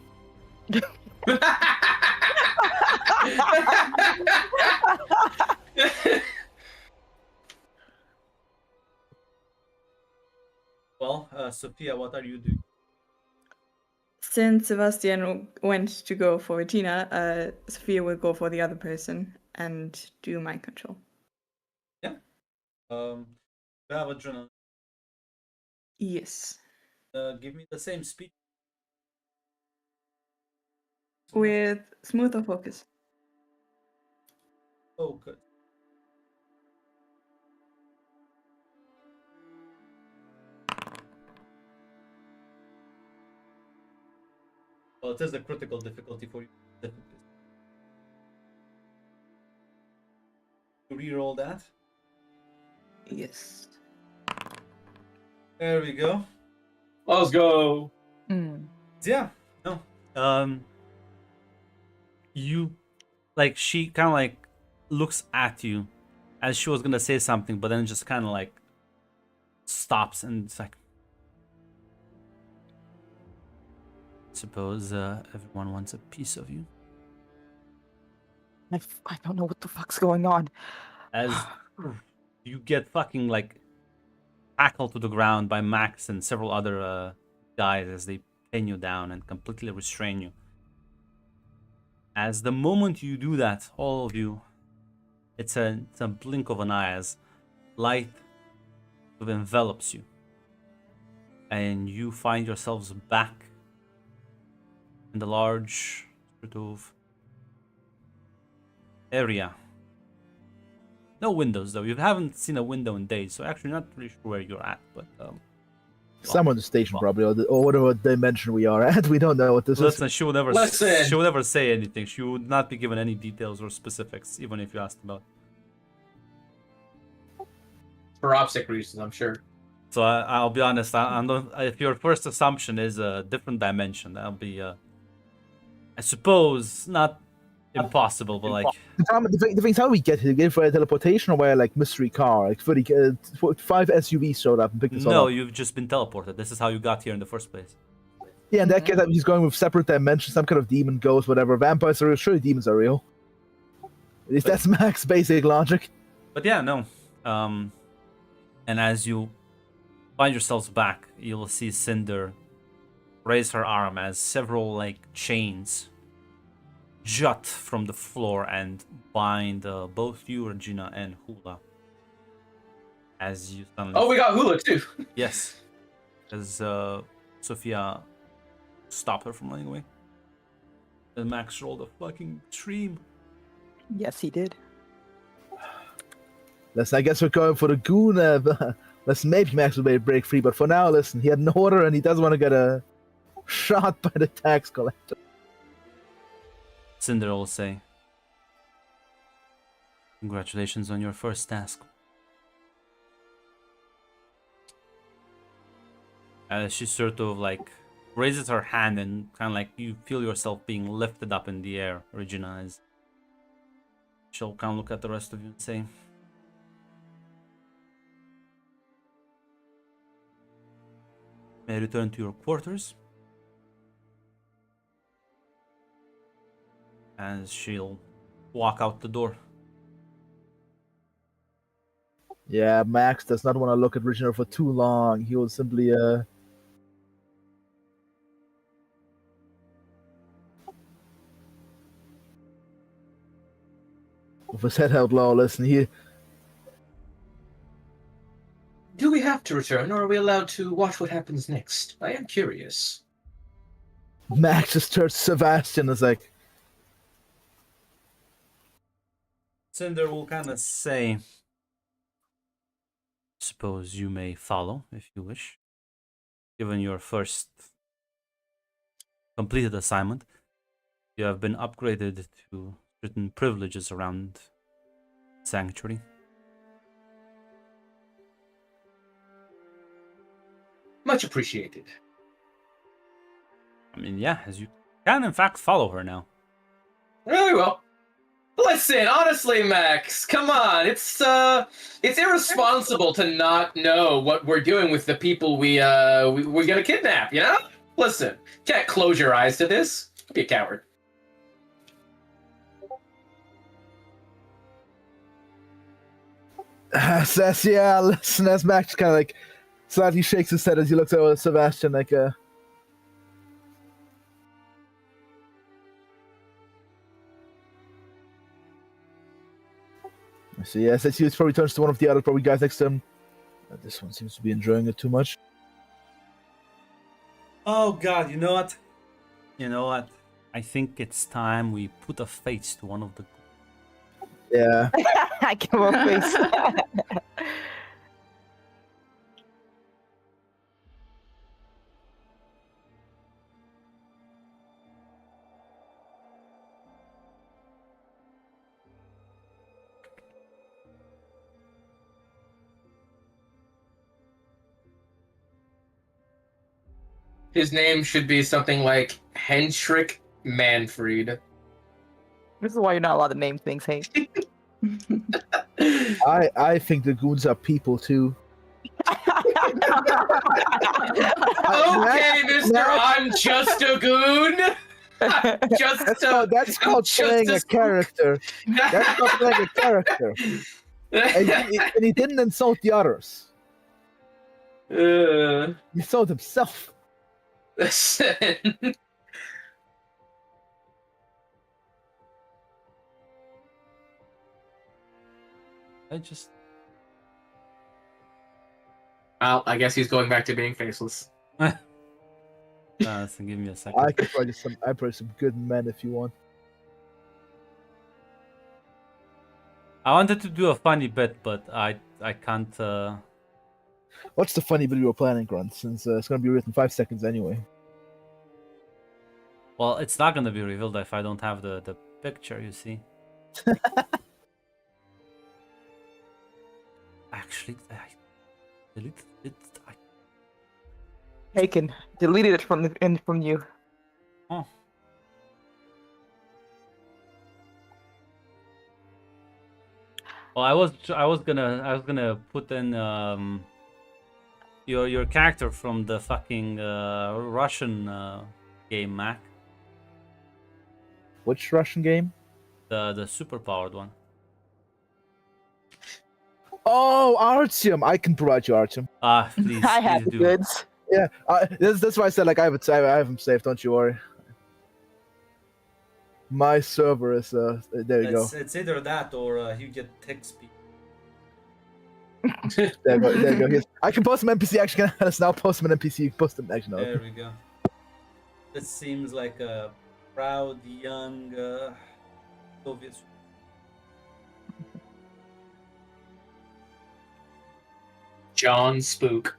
Well, Sophia, what are you doing? Since Sebastian went to go for Regina, Sophia will go for the other person and do mind control. You have adrenaline. Yes. Give me the same speed. With smooth or focus. Oh, good. Well, it is a critical difficulty for you. You reroll that. Yes. There we go. Let's go. Yeah. No. You, like, she kind of like looks at you as she was gonna say something, but then just kind of like stops and it's like, suppose everyone wants a piece of you. I don't know what the fuck's going on. As you get fucking like tackled to the ground by Max and several other guys as they pin you down and completely restrain you. As the moment you do that, all of you, it's a blink of an eye as light sort of envelops you. And you find yourselves back in the large sort of area. No windows though. You haven't seen a window in days, so actually not really sure where you're at, but Somewhere in the station, probably, or whatever dimension we are at. We don't know what this listen, is. she would never Listen. she would never say anything. She would not be given any details or specifics, even if you asked about. For optic reasons, I'm sure. So I'll be honest. If your first assumption is a different dimension, that'll be, I suppose, not impossible, but like The thing's how we get here. Get via teleportation or via like mystery car. Like 5 SUVs showed up and picked us all no, up. you've just been teleported. This is how you got here in the first place. Yeah, in that case, he's going with separate dimensions, some kind of demon, ghost, whatever. Vampires are real. Surely demons are real. At least that's Mac's basic logic. But yeah, no. And as you find yourselves back, you'll see Cinder raise her arm as several like chains jut from the floor and bind both you, Regina, and Hula. As you suddenly... Oh, we got Hula too. Yes. As Sophia stopped her from running away. And Max rolled a fucking stream. Yes, he did. Listen, I guess we're going for the goon. Listen, maybe Max will break free, but for now, listen, he had an order and he doesn't want to get shot by the tax collector. Cinder will say, congratulations on your first task. As she sort of like raises her hand and kind of like you feel yourself being lifted up in the air, Regina, as she'll kind of look at the rest of you and say, may return to your quarters. As she'll walk out the door. Yeah, Max does not want to look at Regina for too long. He will simply, with his head held low, listen, Do we have to return, or are we allowed to watch what happens next? I am curious. Max just turns to Sebastian and is like, Cinder will kind of say, suppose you may follow if you wish. Given your first completed assignment, you have been upgraded to certain privileges around Sanctuary. Much appreciated. I mean, yeah, as you can in fact follow her now. Very well. Listen, honestly, Max, come on. It's irresponsible to not know what we're doing with the people we're gonna kidnap, you know? Listen, can't close your eyes to this. Be a coward. Says, yeah, listen, as Max kind of like slightly shakes his head as he looks over at Sebastian, like, So yeah, says he probably turns to one of the other probably guys next to him. This one seems to be enjoying it too much. Oh god, you know what? You know what? I think it's time we put a face to one of the. Yeah. I give her a face. His name should be something like Henschrick Manfred. This is why you're not allowed to name things, hey. I think the goons are people too. Okay, Mister, I'm just a goon. That's called playing a character. That's called playing a character. And he didn't insult the others. He insulted himself. Listen. Well, I guess he's going back to being faceless. So give me a second. I could probably some good men if you want. I wanted to do a funny bit, but I can't. What's the funny bit you were planning, Grunt? Since it's gonna be written 5 seconds anyway. Well, it's not gonna be revealed if I don't have the picture. You see. Actually, I deleted it. Taken. Deleted it from you. Oh. Well, I was gonna put in your character from the fucking Russian game, Mac. Which Russian game? The super powered one. Oh, Artyom! I can provide you Artyom. Please, I have please the do. goods. Yeah, that's why I said like I have him saved. Don't you worry. My server is there you go. It's either that or you get tech speed. There you go. I can post him NPC. Actually, let's now post him an NPC. You can post him actually. No. There we go. This seems like a proud young Soviet. John Spook.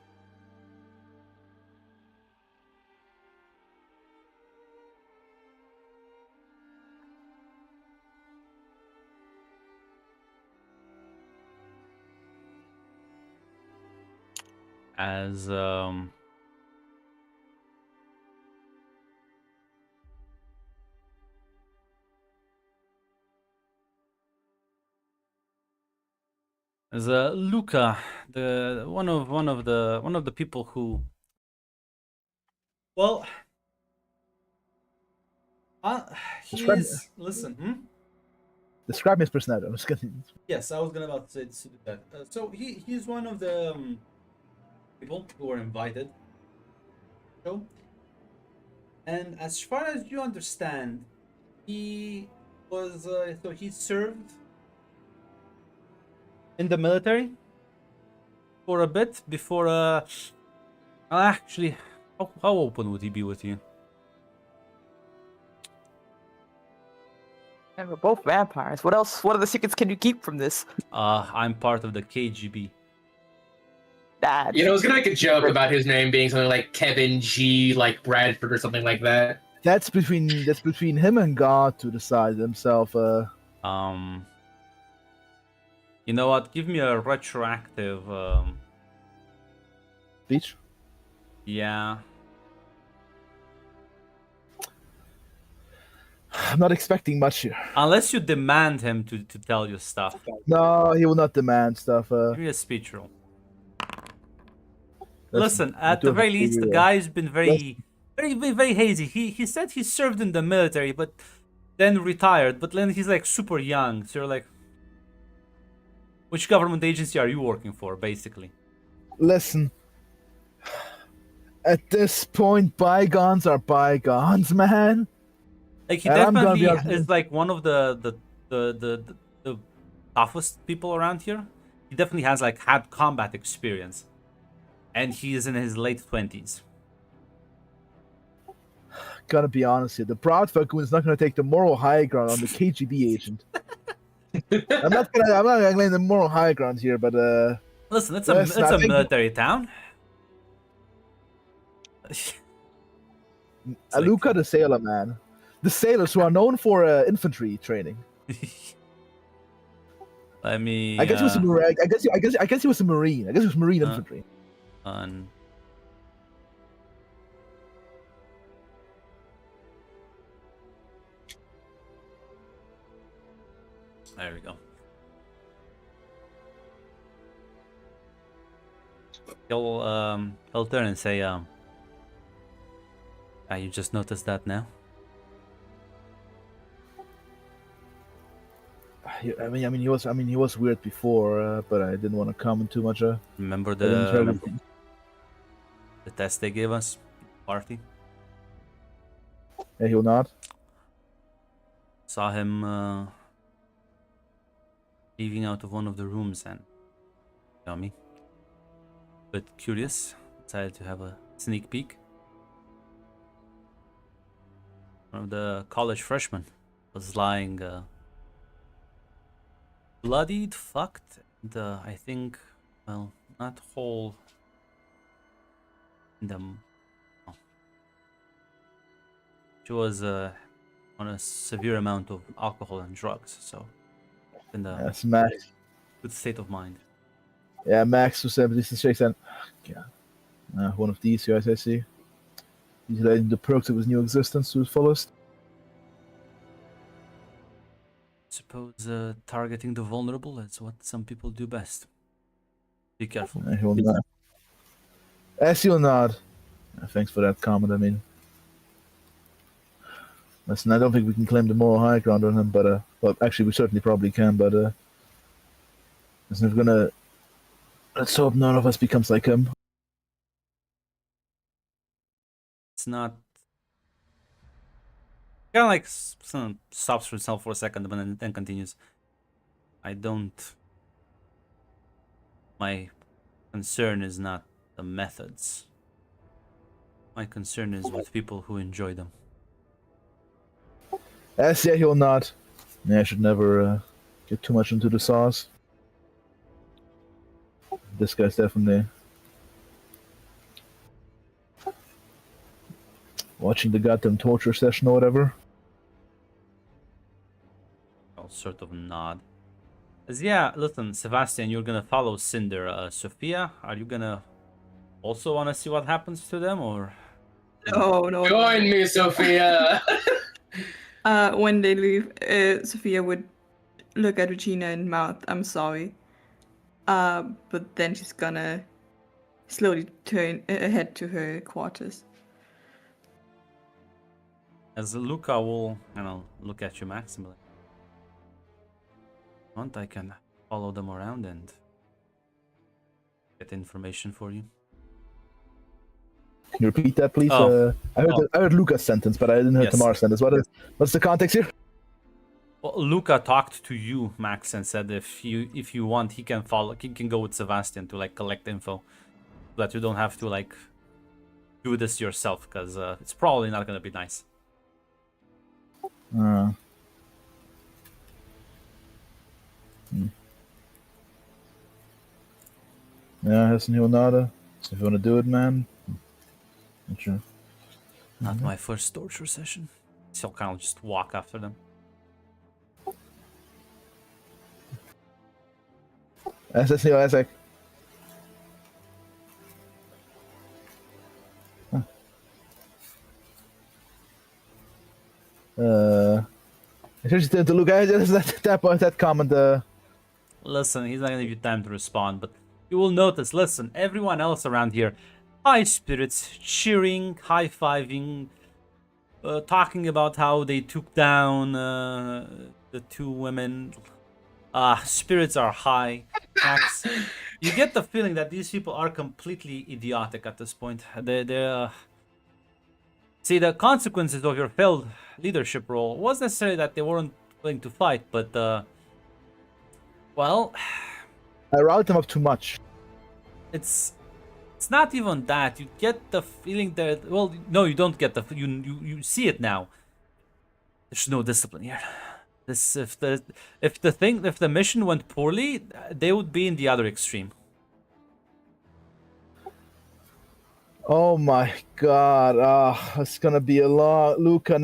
As Luca, the one of the people who, well, Describe- he's listen. Describe me his personality. I'm just kidding. Yes, I was gonna about to do that. So he's one of the people who were invited. So, and as far as you understand, he was so he served in the military for a bit before. Actually, how open would he be with you? And we're both vampires. What else? What other secrets can you keep from this? I'm part of the KGB. Dad. You know, I was gonna make a joke about his name being something like Kevin G, like Bradford or something like that. That's between him and God to decide himself. You know what? Give me a retroactive. Speech. Yeah. I'm not expecting much here. Unless you demand him to tell you stuff. No, he will not demand stuff. Give me a speech roll. Listen, at the very least, the guy. guy's been very very hazy. He said he served in the military, but then retired. But then he's like super young. So you're like, which government agency are you working for, basically? Listen. At this point, bygones are bygones, man. Like he And I'm gonna definitely be honest- is like one of the toughest people around here. He definitely has like had combat experience, and he is in his late 20s. Gotta be honest here. The Broad Falcon is not gonna take the moral high ground on the KGB agent. I'm not gonna claim the moral high ground here, but Listen, it's Listen, I a think- military town. like- Luca the sailor, man. The sailors who are known for infantry training. I mean, I guess he was a marine. I guess he was a marine. I guess he was marine infantry. on. There we go. He'll turn and say, you just noticed that now? I mean, he was weird before, but I didn't want to comment too much. Remember I didn't try to- the test they gave us? Party? Yeah, he'll not. Saw him leaving out of one of the rooms and saw me. But curious, decided to have a sneak peek. One of the college freshmen was lying bloodied, fucked, and I think, well, not whole in the... Oh. She was on a severe amount of alcohol and drugs, so in the That's Max. good state of mind. Yeah, Max was this shakes and yeah, one of these guys I see. He's letting the perks of his new existence to his fullest. Suppose targeting the vulnerable is what some people do best. Be careful. Yeah, he'll not. As he'll nod. Thanks for that comment. I mean, listen, I don't think we can claim the moral high ground on him, but well, actually, we certainly probably can. But listen, if we're gonna, let's hope none of us becomes like him. It's not. Kind of like stops for himself for a second, but then continues. I don't. My concern is not the methods. My concern is with people who enjoy them. As yeah, he'll nod. Yeah, I should never get too much into the sauce. This guy's definitely watching the goddamn torture session or whatever. I'll sort of nod. As yeah, listen, Sebastian, you're gonna follow Cinder. Sophia, are you gonna also want to see what happens to them, or? No. Join me, Sophia. When they leave, Sophia would look at Regina and mouth, "I'm sorry." But then she's gonna slowly turn head to her quarters. As Luca will, look at you, Max, and be like, "Want I can follow them around and get information for you." Can you repeat that, please? Oh. I heard Luca's sentence, but I didn't hear Yes. Tamar's sentence. What's the context here? Well, Luca talked to you, Max, and said if you want, he can follow. He can go with Sebastian to like collect info, so that you don't have to like do this yourself, because it's probably not gonna be nice. Yeah, hasn't he nada? So if you want to do it, man. Sure. Not my first torture session. So I'll kind of just walk after them. That's like. Especially to look at that comment. Listen, he's not gonna give you time to respond, but you will notice. Listen, everyone else around here high spirits, cheering, high-fiving, talking about how they took down the two women. Spirits are high. Max, you get the feeling that these people are completely idiotic at this point. See, the consequences of your failed leadership role wasn't necessarily that they weren't willing to fight, but well, I riled them up too much. it's not even that. You get the feeling that, well, no, you don't get the you see it now. There's no discipline here. This if the mission went poorly, they would be in the other extreme. Oh my god, it's gonna be a long Luca,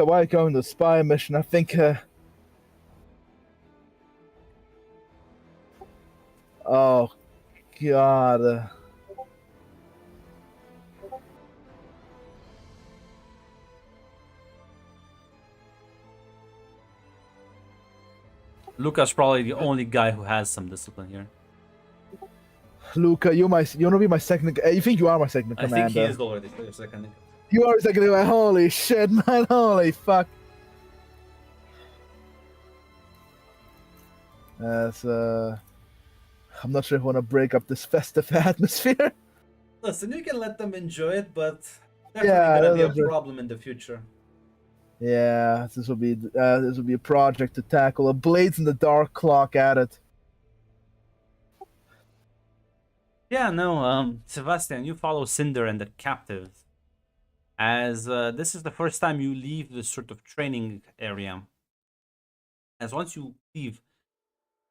why are you going to the spy mission? I think oh god. Luca's probably the only guy who has some discipline here. Luca, you wanna be my second? You think you are my second I commander? think he is already your second. You are second. Holy shit, man! Holy fuck. As I'm not sure if I want to break up this festive atmosphere. Listen, you can let them enjoy it, but Yeah, definitely gonna be that's a a- problem in the future. Yeah, this will be a project to tackle. A Blades in the Dark clock at it. Yeah, no, Sebastian, you follow Cinder and the captives, as this is the first time you leave this sort of training area. As once you leave,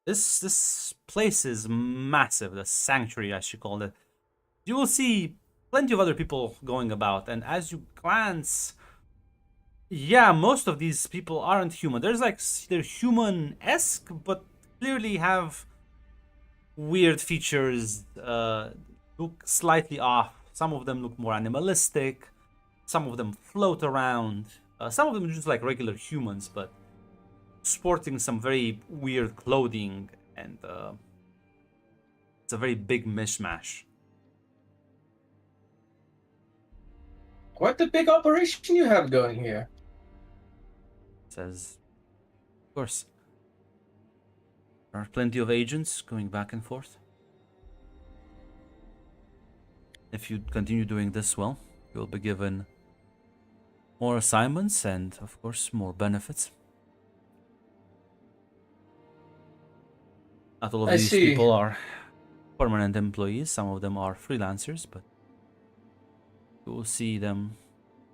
this place is massive, the sanctuary, as she called it. You will see plenty of other people going about, and as you glance, yeah, most of these people aren't human. They're human-esque, but clearly have weird features, look slightly off. Some of them look more animalistic. Some of them float around. Some of them are just like regular humans, but sporting some very weird clothing, and it's a very big mishmash. Quite the big operation you have going here. Says, of course, there are plenty of agents going back and forth. If you continue doing this well, you'll be given more assignments and, of course, more benefits. Not all of I these see. people are permanent employees. Some of them are freelancers, but you will see them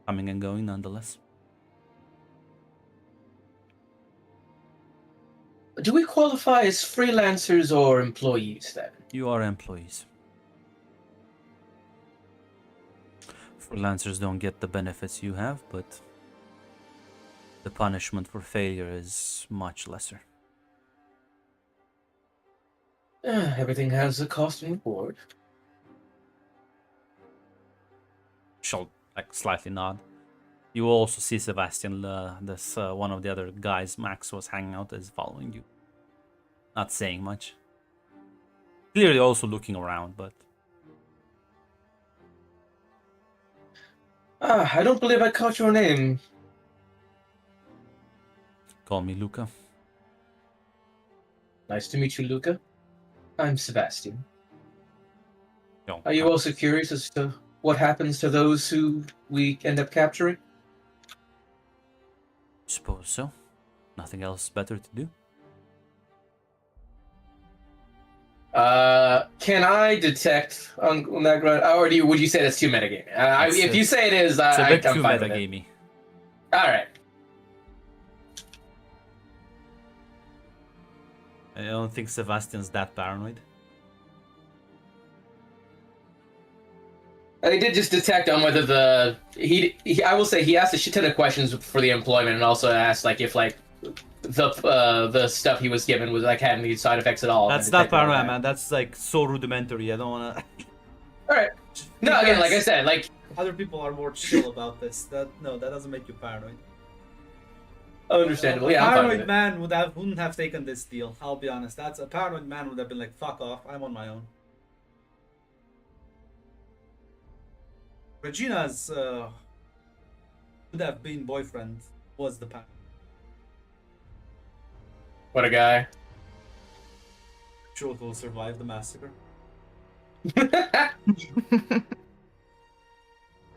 coming and going nonetheless. Do we qualify as freelancers or employees then? You are employees. Freelancers don't get the benefits you have, but the punishment for failure is much lesser. Everything has a cost and reward. She'll like slightly nod. You will also see Sebastian, this one of the other guys Max was hanging out, is following you. Not saying much. Clearly also looking around, but I don't believe I caught your name. call me Luca. Nice to meet you, Luca. I'm Sebastian. No, Are you also curious as to what happens to those who we end up capturing? suppose so. Nothing else better to do. Can I detect on that ground, or would you say that's too metagaming? If you say it is, It's a bit I'm too fine with it. metagamey. All right. I don't think Sebastian's that paranoid. I did just detect on whether I will say he asked a shit ton of questions for the employment, and also asked like if like the stuff he was given was like had any side effects at all. That's and not detected all paranoia, that. man. That's like so rudimentary. I don't wanna. All right. No, again, like I said, like other people are more chill about this. That doesn't make you paranoid. understandable. A Yeah, I'm fine with paranoid it. man wouldn't have taken this deal. I'll be honest. That's a paranoid man would have been like, "Fuck off! I'm on my own." Regina's would have been boyfriend was the pack. What a guy. Sure will survive the massacre.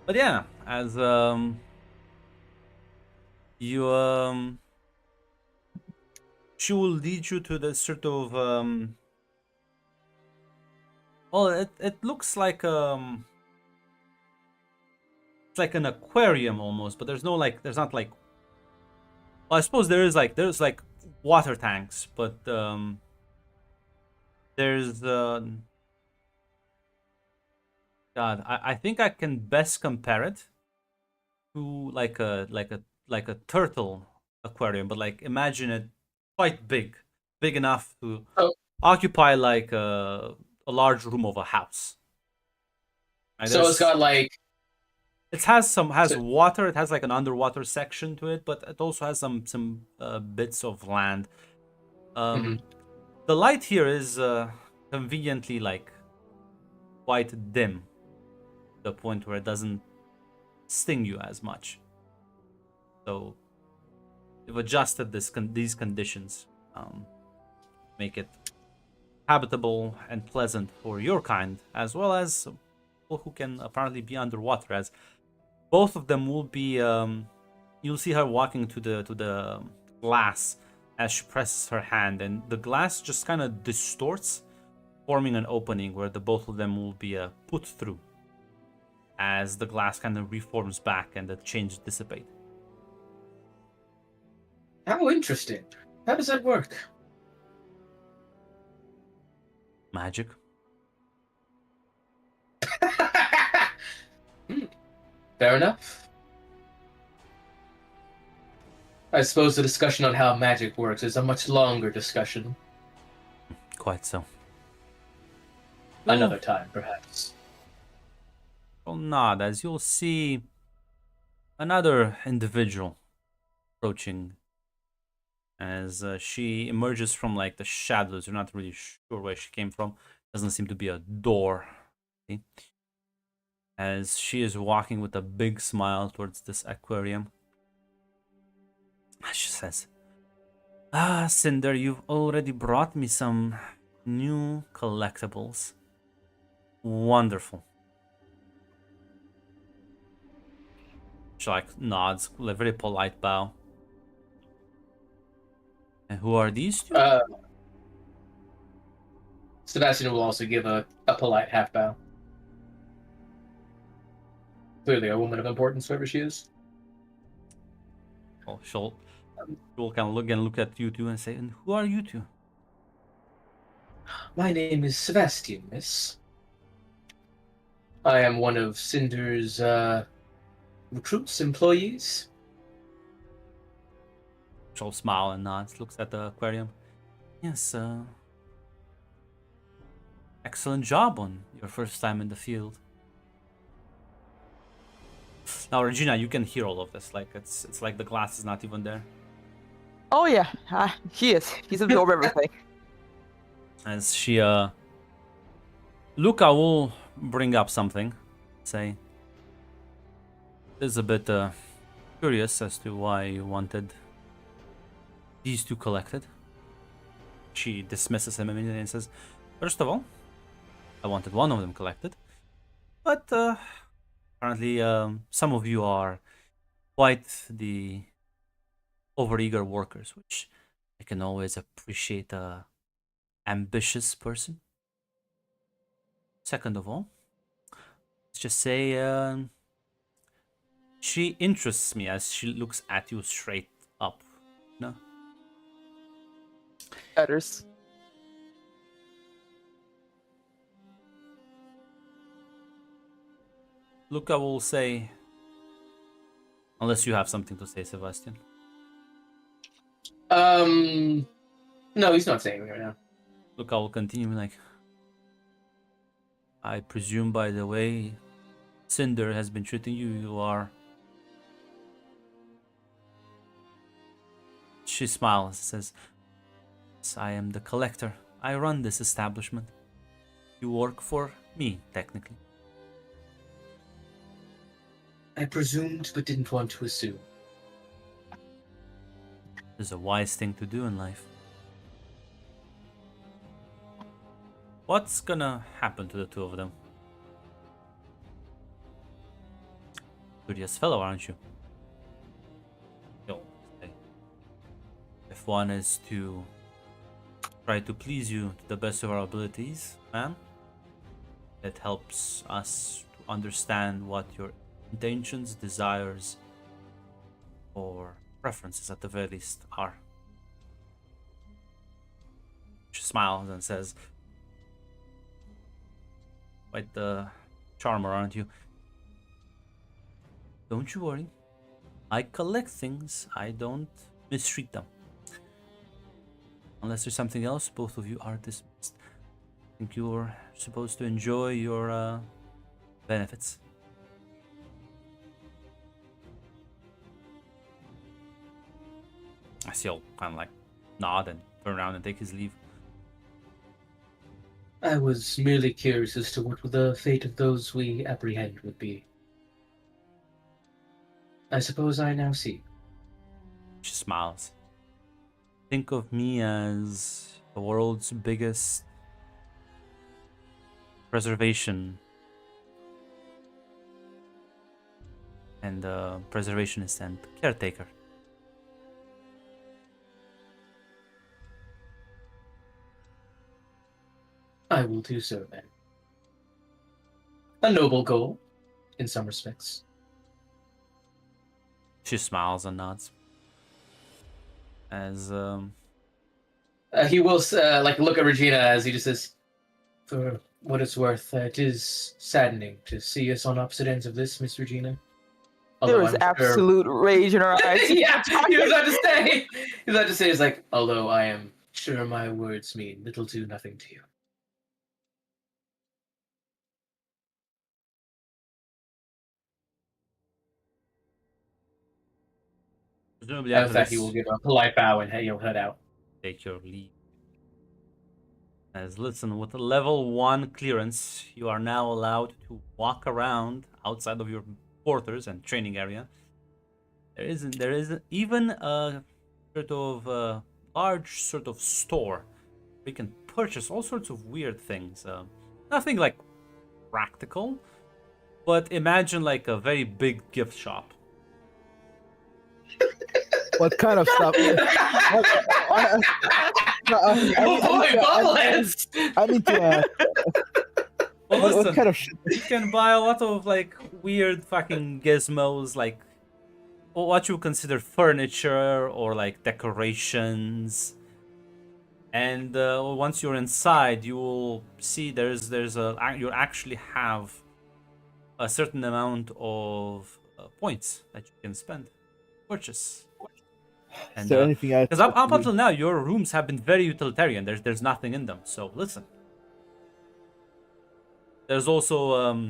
But yeah, as you she will lead you to the sort of well, it looks like it's like an aquarium almost, but there's no like there's not like well, I suppose there's like water tanks, but there's God, I think I can best compare it to like a turtle aquarium, but like imagine it quite big, big enough to Oh. occupy like a large room of a house. Right, So it's got like it has So- water. It has like an underwater section to it, but it also has some bits of land. The light here is conveniently like quite dim, to the point where it doesn't sting you as much. So we've adjusted these conditions, make it habitable and pleasant for your kind, as well as people who can apparently be underwater. As both of them will be, you'll see her walking to the glass as she presses her hand, and the glass just kind of distorts, forming an opening where the both of them will be put through. As the glass kind of reforms back and the changes dissipate. how interesting. How does that work? Magic. Fair enough. I suppose the discussion on how magic works is a much longer discussion. Quite so. Another time, perhaps. Well, nod as you'll see another individual approaching as she emerges from like the shadows. You're not really sure where she came from. Doesn't seem to be a door. Okay? As she is walking with a big smile towards this aquarium. She says, "Ah, Cinder, you've already brought me some new collectibles. Wonderful." She like nods, with a very polite bow. And who are these two? Sebastian will also give a polite half bow. Clearly a woman of importance, whoever she is. Oh, she'll kind of look at you two and say, "And who are you two?" My name is Sebastian, miss. I am one of Cinder's recruits, employees. She'll smile and nods, looks at the aquarium. Yes, excellent job on your first time in the field. Now, Regina, you can hear all of this. Like it's like the glass is not even there. Oh yeah, he is. He's absorbed everything. As she, Luca will bring up something. Say, is a bit curious as to why you wanted these two collected. She dismisses him immediately and says, "First of all, I wanted one of them collected, but apparently some of you are quite the overeager workers, which I can always appreciate a ambitious person. Second of all, let's just say she interests me as she looks at you straight up. No, Utters. Luca will say, unless you have something to say, Sebastian. No, he's not saying anything right now. Luca will continue like, I presume by the way Cinder has been treating you, you are... She smiles and says, "Yes, I am the collector. I run this establishment. You work for me, technically." I presumed but didn't want to assume. This is a wise thing to do in life. What's gonna happen to the two of them? Curious fellow, aren't you? You'll say. If one is to try to please you to the best of our abilities, man, it helps us to understand what your intentions, desires, or preferences at the very least are. She smiles and says, quite the charmer, aren't you? Don't you worry. I collect things. I don't mistreat them. Unless there's something else, both of you are dismissed. I think you're supposed to enjoy your benefits. I see he'll kind of like nod and turn around and take his leave. I was merely curious as to what the fate of those we apprehend would be. I suppose I now see. She smiles. Think of me as the world's biggest preservation and preservationist and caretaker. I will do so then. A noble goal, in some respects. She smiles and nods. As He will look at Regina as he just says, "For what it's worth, it is saddening to see us on opposite ends of this, Miss Regina." There Although was I'm sure- absolute rage in her eyes. Yeah, he was about to say. He was about to say, "Is like, although I am sure my words mean little to nothing to you." presumably And after with that, he this, will give a polite bow and he'll head out. take your leave. As listen, with a level 1 clearance, you are now allowed to walk around outside of your quarters and training area. There is even a sort of large sort of store where you can purchase all sorts of weird things. Nothing like practical, but imagine like a very big gift shop. What kind of stuff? Oh boy, bobbleheads! I need to ask. Well, What listen, kind of shit? you can buy a lot of like weird fucking gizmos, like what you consider furniture or like decorations. And once you're inside, you will see you actually have a certain amount of points that you can spend, purchase. Is there anything I? Because up until now, your rooms have been very utilitarian. There's nothing in them. So listen. There's also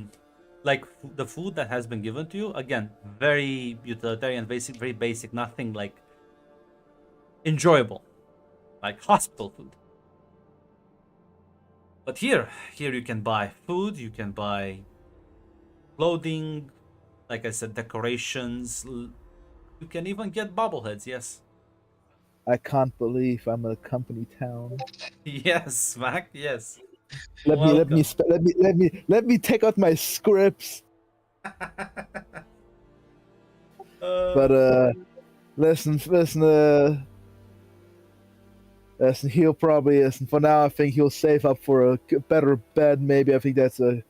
like the food that has been given to you. Again, very utilitarian, basic, very basic. Nothing like enjoyable, like hospital food. But here you can buy food. You can buy clothing. Like I said, decorations. You can even get bobbleheads. Yes. I can't believe I'm a company town. Yes, Mac. Yes. Let me take out my scripts. But listen, he'll probably listen. For now, I think he'll save up for a better bed. Maybe I think that's a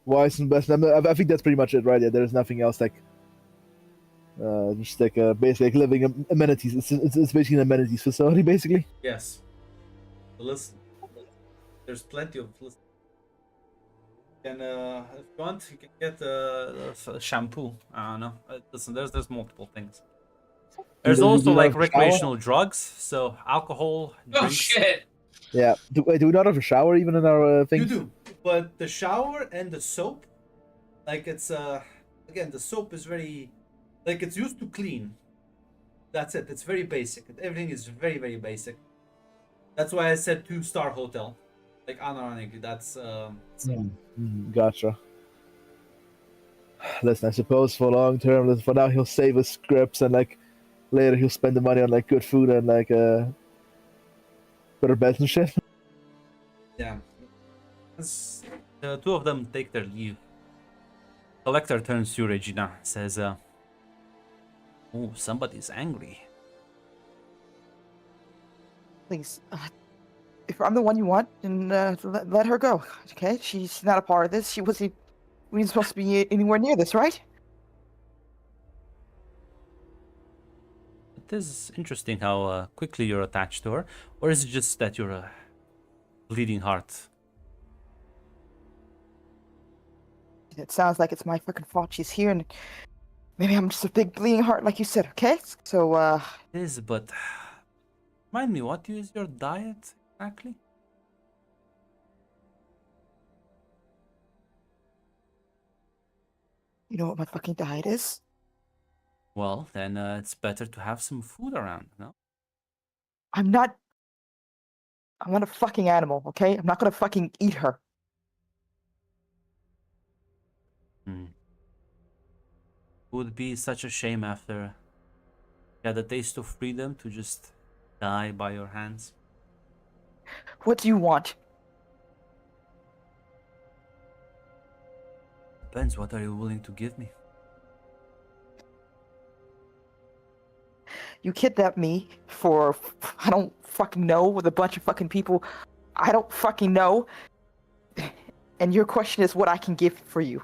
wise investment. I think that's pretty much it right there. There's nothing else like just like basic living amenities. It's basically an amenities facility, basically. Yes. Listen, there's plenty of. And if you want, you can get shampoo. I don't know. Listen, there's multiple things. There's Do also you like have a shower? recreational drugs, so alcohol. Oh drinks. shit! Yeah. Do we not have a shower even in our thing? You do, but the shower and the soap, like it's again the soap is very, like it's used to clean. That's it. It's very basic. Everything is very very basic. That's why I said 2-star hotel. Like unironically, that's Gotcha. Listen, I suppose for long term, listen, for now he'll save his scripts and like later he'll spend the money on like good food and like better beds and shit. Yeah. As the two of them take their leave, Collector turns to Regina, says, "Oh, somebody's angry." Please, if I'm the one you want, then let her go. Okay, she's not a part of this. She wasn't even supposed to be anywhere near this, right? It is interesting how quickly you're attached to her, or is it just that you're a bleeding heart? It sounds like it's my fucking fault she's here, and maybe I'm just a big bleeding heart, like you said. Okay, so It is, but remind me, what is your diet exactly? you know what my fucking diet is? Well, then it's better to have some food around, no? I'm not a fucking animal, okay? I'm not gonna fucking eat her. Hmm. Would be such a shame after you had the taste of freedom to just die by your hands. What do you want? Depends, what are you willing to give me? You kidnapped me for I don't fucking know, with a bunch of fucking people I don't fucking know. And your question is what I can give for you.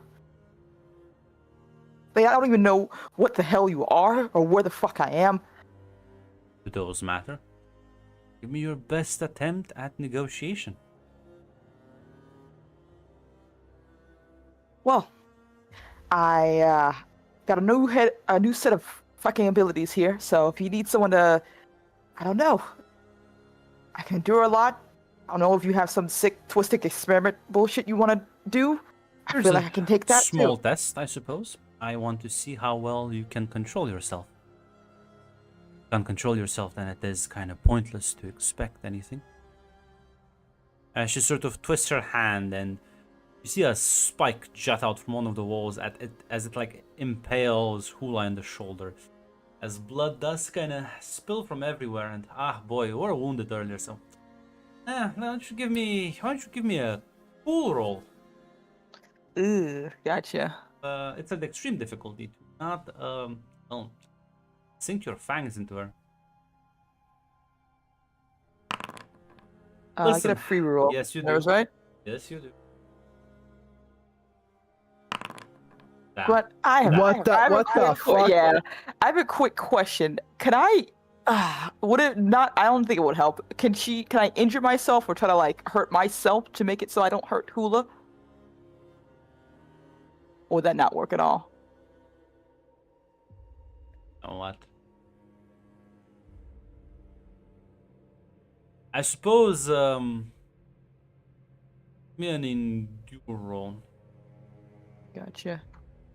Like, I don't even know what the hell you are or where the fuck I am. Do those matter? Give me your best attempt at negotiation. Well, I got a new set of fucking abilities here. So if you need someone to, I don't know, I can endure a lot. I don't know if you have some sick, twisted experiment bullshit you want to do. I Here's feel a like I can take that small too. test, I suppose. I want to see how well you can control yourself. If you can't control yourself, then it is kind of pointless to expect anything. She sort of twists her hand, and you see a spike jut out from one of the walls as it like impales Hula in the shoulder. As blood does kind of spill from everywhere, and boy, you were wounded earlier, so why don't you give me a cool roll? Ugh, gotcha. It's an extreme difficulty to not well, sink your fangs into her. I get a Listen, free roll. yes, you That was do. right. Yes, you do. Damn. But I have, What the- I have a what the quick que- fuck? Yeah, I have a quick question. Can I? Would it not? I don't think it would help. Can I injure myself or try to like hurt myself to make it so I don't hurt Hula? Or would that not work at all? You know what? I suppose me an endure roll. Gotcha.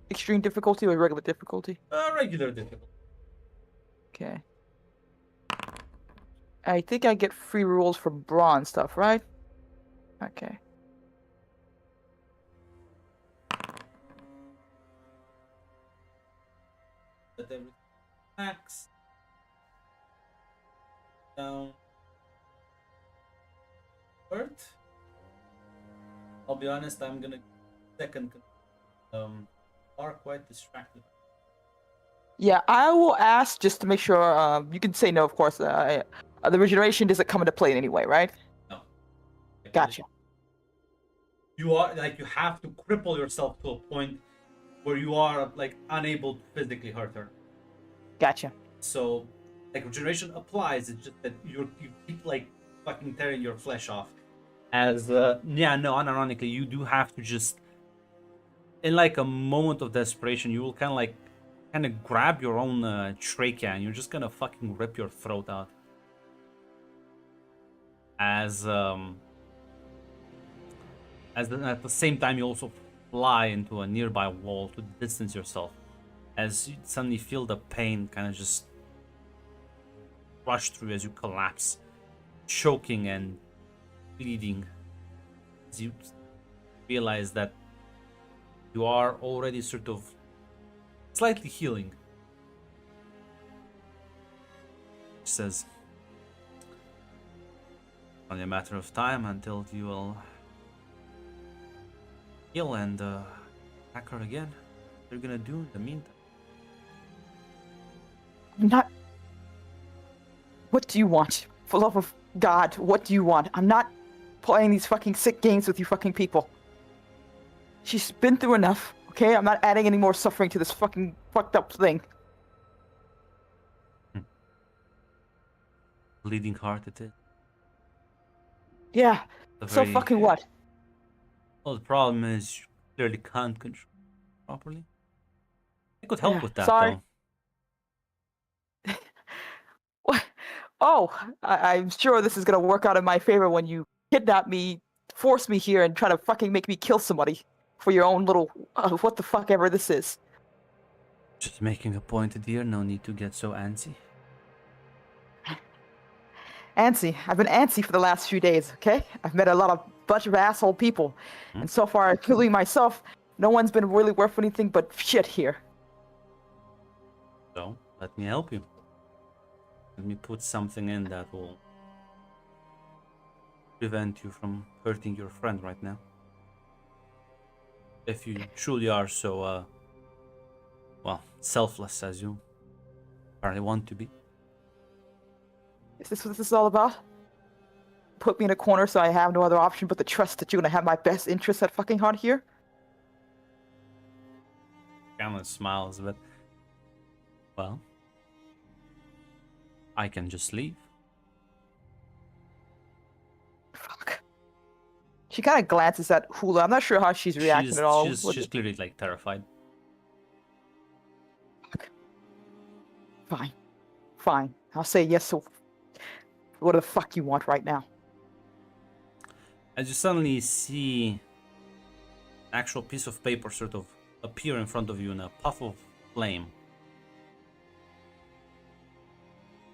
Extreme difficulty or regular difficulty? Regular difficulty. Okay. I think I get free rolls for bronze stuff, right? Okay. Let everything max down. Hurt. I'll be honest. I'm gonna second. Are quite distracted. Yeah, I will ask just to make sure. You can say no, of course. The regeneration doesn't come into play in any way, right? No. Gotcha. You are like you have to cripple yourself to a point where you are like unable to physically hurt her. Gotcha. So like regeneration applies. It's just that you keep like fucking tearing your flesh off. As unironically, you do have to just in like a moment of desperation, you will kind of grab your own trachea and you're just gonna fucking rip your throat out. At the same time, you also fly into a nearby wall to distance yourself, as you suddenly feel the pain kind of just rush through as you collapse, choking and bleeding. As you realize that You are already sort of slightly healing. She says, only a matter of time until you will heal and attack her again. What are you gonna do in the meantime? I'm not. What do you want? For love of God, what do you want? I'm not playing these fucking sick games with you fucking people. She's been through enough, okay? I'm not adding any more suffering to this fucking fucked up thing. Bleeding heart it is. Yeah, A so very- fucking what? Well, the problem is you clearly can't control it properly. I could help Yeah, with that sorry. though. What? Oh, I'm sure this is gonna work out in my favor when you kidnap me, force me here, and try to fucking make me kill somebody for your own little what the fuck ever this is. Just making a point, dear. No need to get so antsy. Antsy. I've been antsy for the last few days, okay? I've met a lot of bunch of asshole people. And so far, including myself, no one's been really worth anything but shit here. So, let me help you. Let me put something in that will prevent you from hurting your friend right now. If you truly are so, well, selfless as you apparently want to be. Is this what this is all about? Put me in a corner so I have no other option but to trust that you're gonna have my best interests at fucking heart here? Cameron smiles, but well, I can just leave. Fuck. She kind of glances at Hula. I'm not sure how she's reacting at all. She's clearly like terrified. Fine. Fine. I'll say yes, so what the fuck you want right now? As you suddenly see an actual piece of paper sort of appear in front of you in a puff of flame.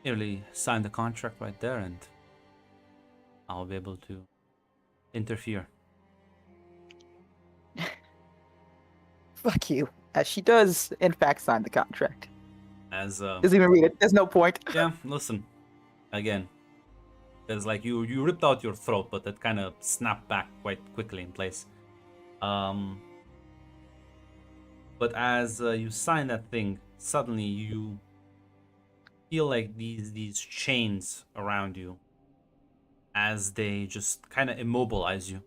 Nearly sign the contract right there and I'll be able to interfere. Fuck you. As she does, in fact, sign the contract. As Doesn't even read it. There's no point. yeah, listen. Again. There's like you ripped out your throat, but it kind of snapped back quite quickly in place. But as you sign that thing, suddenly you feel like these chains around you as they just kind of immobilize you.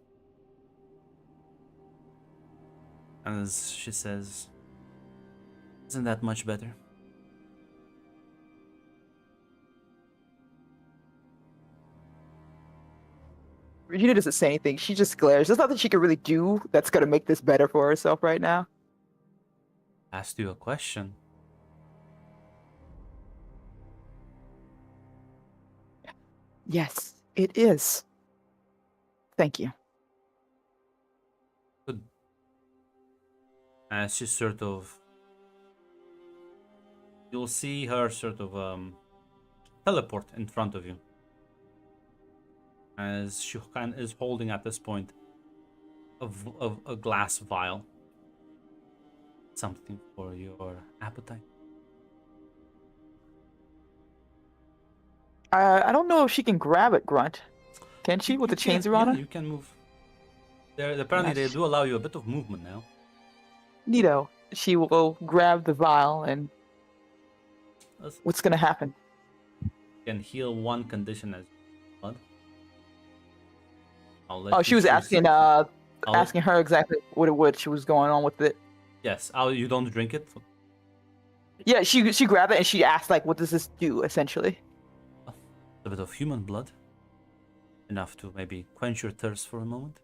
And as she says, isn't that much better? Regina doesn't say anything. She just glares. There's nothing she can really do that's gonna make this better for herself right now. Asked you a question. Yes, it is. Thank you. Good. As she sort of, you'll see her sort of teleport in front of you. As she is holding at this point a glass vial. Something for your appetite. I don't know if she can grab it, Grunt. Can she with the chains around Yeah, her? you can move. Apparently they Yes. do allow you a bit of movement now. Neato. She will grab the vial and Listen, what's gonna happen? you can heal one condition as blood. I'll let Oh, you she was choose. asking I'll- asking her exactly what she was going on with it. Yes, you don't drink it. Yeah, she grabbed it and she asked like, what does this do essentially? A bit of human blood. Enough to maybe quench your thirst for a moment.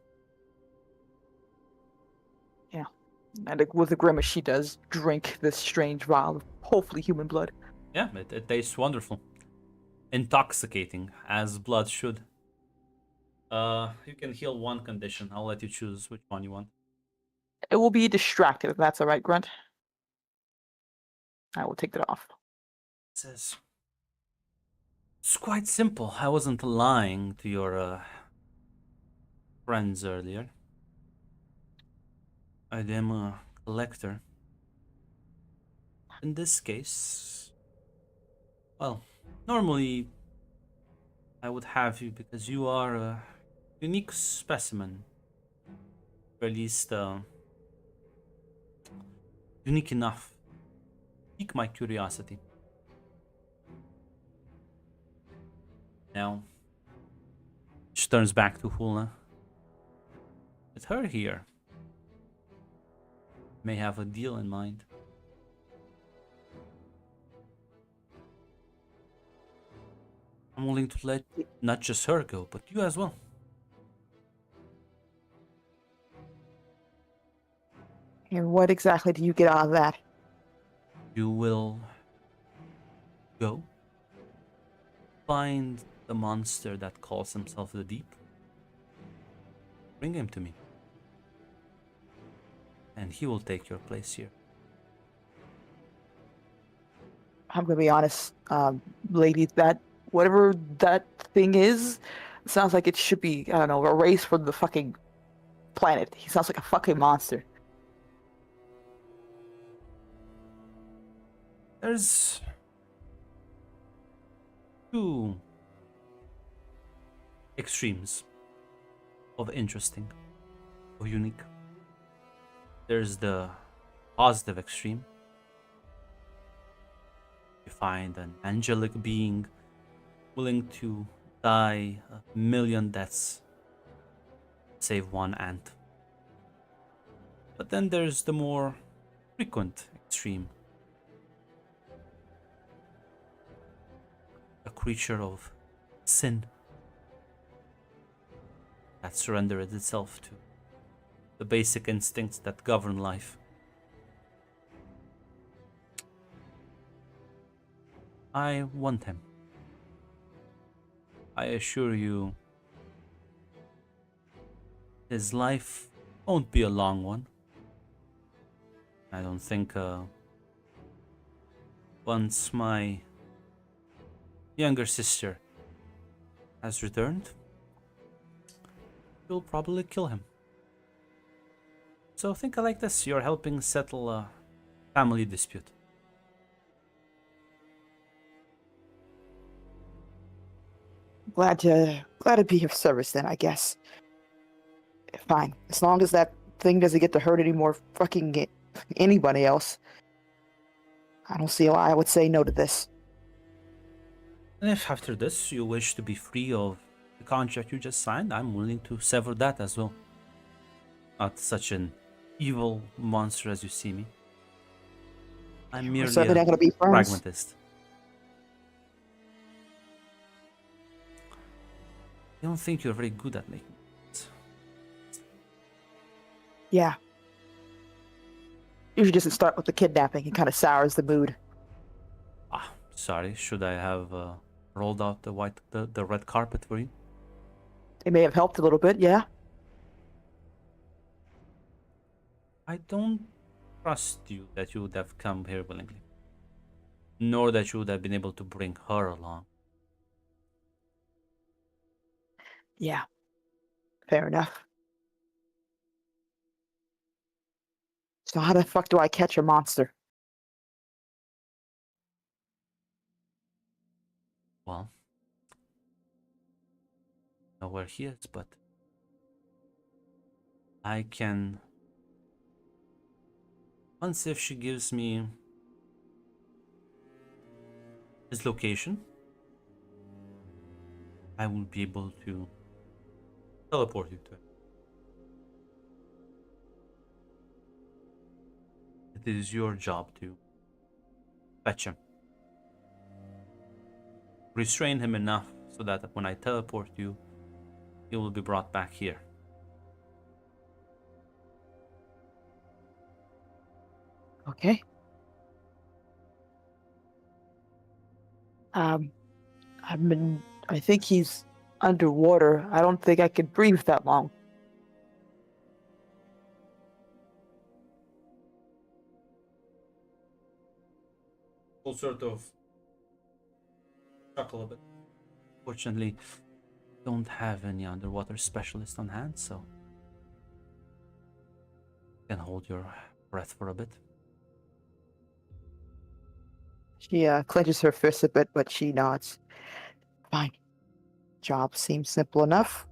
And with a grimace, she does drink this strange vial of hopefully human blood. Yeah, it tastes wonderful. Intoxicating, as blood should. You can heal one condition. I'll let you choose which one you want. It will be distracted if that's all right, Grunt. I will take that off. It says, it's quite simple. I wasn't lying to your friends earlier. I am a collector. In this case, well, normally I would have you because you are a unique specimen, or at least unique enough to pique my curiosity. Now, she turns back to Hulna. With her here, may have a deal in mind. I'm willing to let not just her go, but you as well. And what exactly do you get out of that? You will go find the monster that calls himself the Deep. Bring him to me. And he will take your place here. I'm gonna be honest, lady, that whatever that thing is, sounds like it should be, I don't know, erased from the fucking planet. He sounds like a fucking monster. There's two extremes of interesting, of unique. There's the positive extreme. You find an angelic being willing to die 1,000,000 deaths, save one ant. But then there's the more frequent extreme. A creature of sin that surrendered itself to the basic instincts that govern life. I want him. I assure you, his life won't be a long one. I don't think once my younger sister has returned, you'll probably kill him. So think like this, you're helping settle a family dispute. Glad to be of service then, I guess. Fine. As long as that thing doesn't get to hurt any more fucking anybody else. I don't see why I would say no to this. And if after this you wish to be free of the contract you just signed, I'm willing to sever that as well. Not such an evil monster as you see me. I'm We're merely certainly a not gonna be friends. pragmatist. I don't think you're very good at making it. Yeah. Usually just start with the kidnapping. It kind of sours the mood. Ah, sorry. Should I have rolled out the red carpet for you? It may have helped a little bit, yeah. I don't trust you that you would have come here willingly, nor that you would have been able to bring her along. Yeah. Fair enough. So how the fuck do I catch a monster? Well, know where he is, but I can. Once if she gives me his location, I will be able to teleport you to it. It is your job to fetch him. Restrain him enough so that when I teleport you, he will be brought back here. Okay. I think he's underwater. I don't think I can breathe that long. We'll sort of chuckle a bit. Fortunately, don't have any underwater specialist on hand, so Can hold your breath for a bit. She clenches her fist a bit, but she nods. Fine. Job seems simple enough.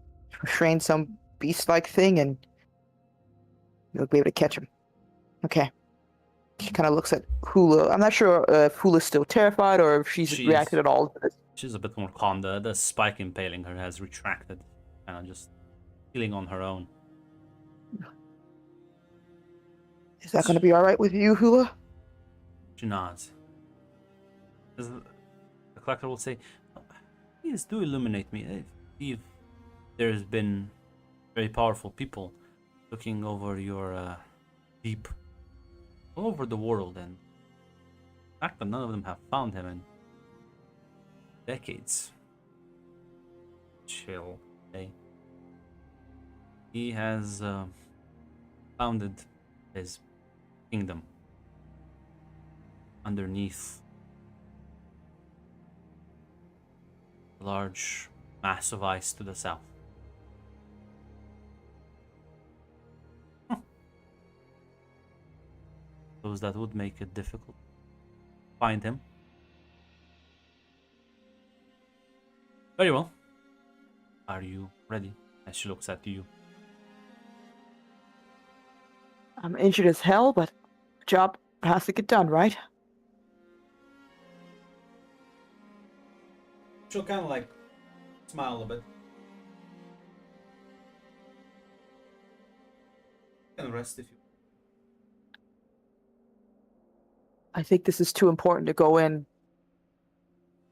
Train some beast-like thing, and you'll be able to catch him. Okay. She kind of looks at Hula. I'm not sure if Hula's still terrified or if she's reacted at all to this. She's a bit more calm. The spike impaling her has retracted, kind of just healing on her own. Is that going to be all right with you, Hula? She nods. The collector will say, please do illuminate me. If there's been very powerful people looking over your deep all over the world, and the fact that none of them have found him in decades. Chill, okay? He has founded his kingdom underneath a large mass of ice to the south. Suppose that would make it difficult to find him. Very well. Are you ready? As she looks at you. I'm injured as hell, but job has to get done, right? She'll kind of like smile a bit. You can rest if you. I think this is too important to go in,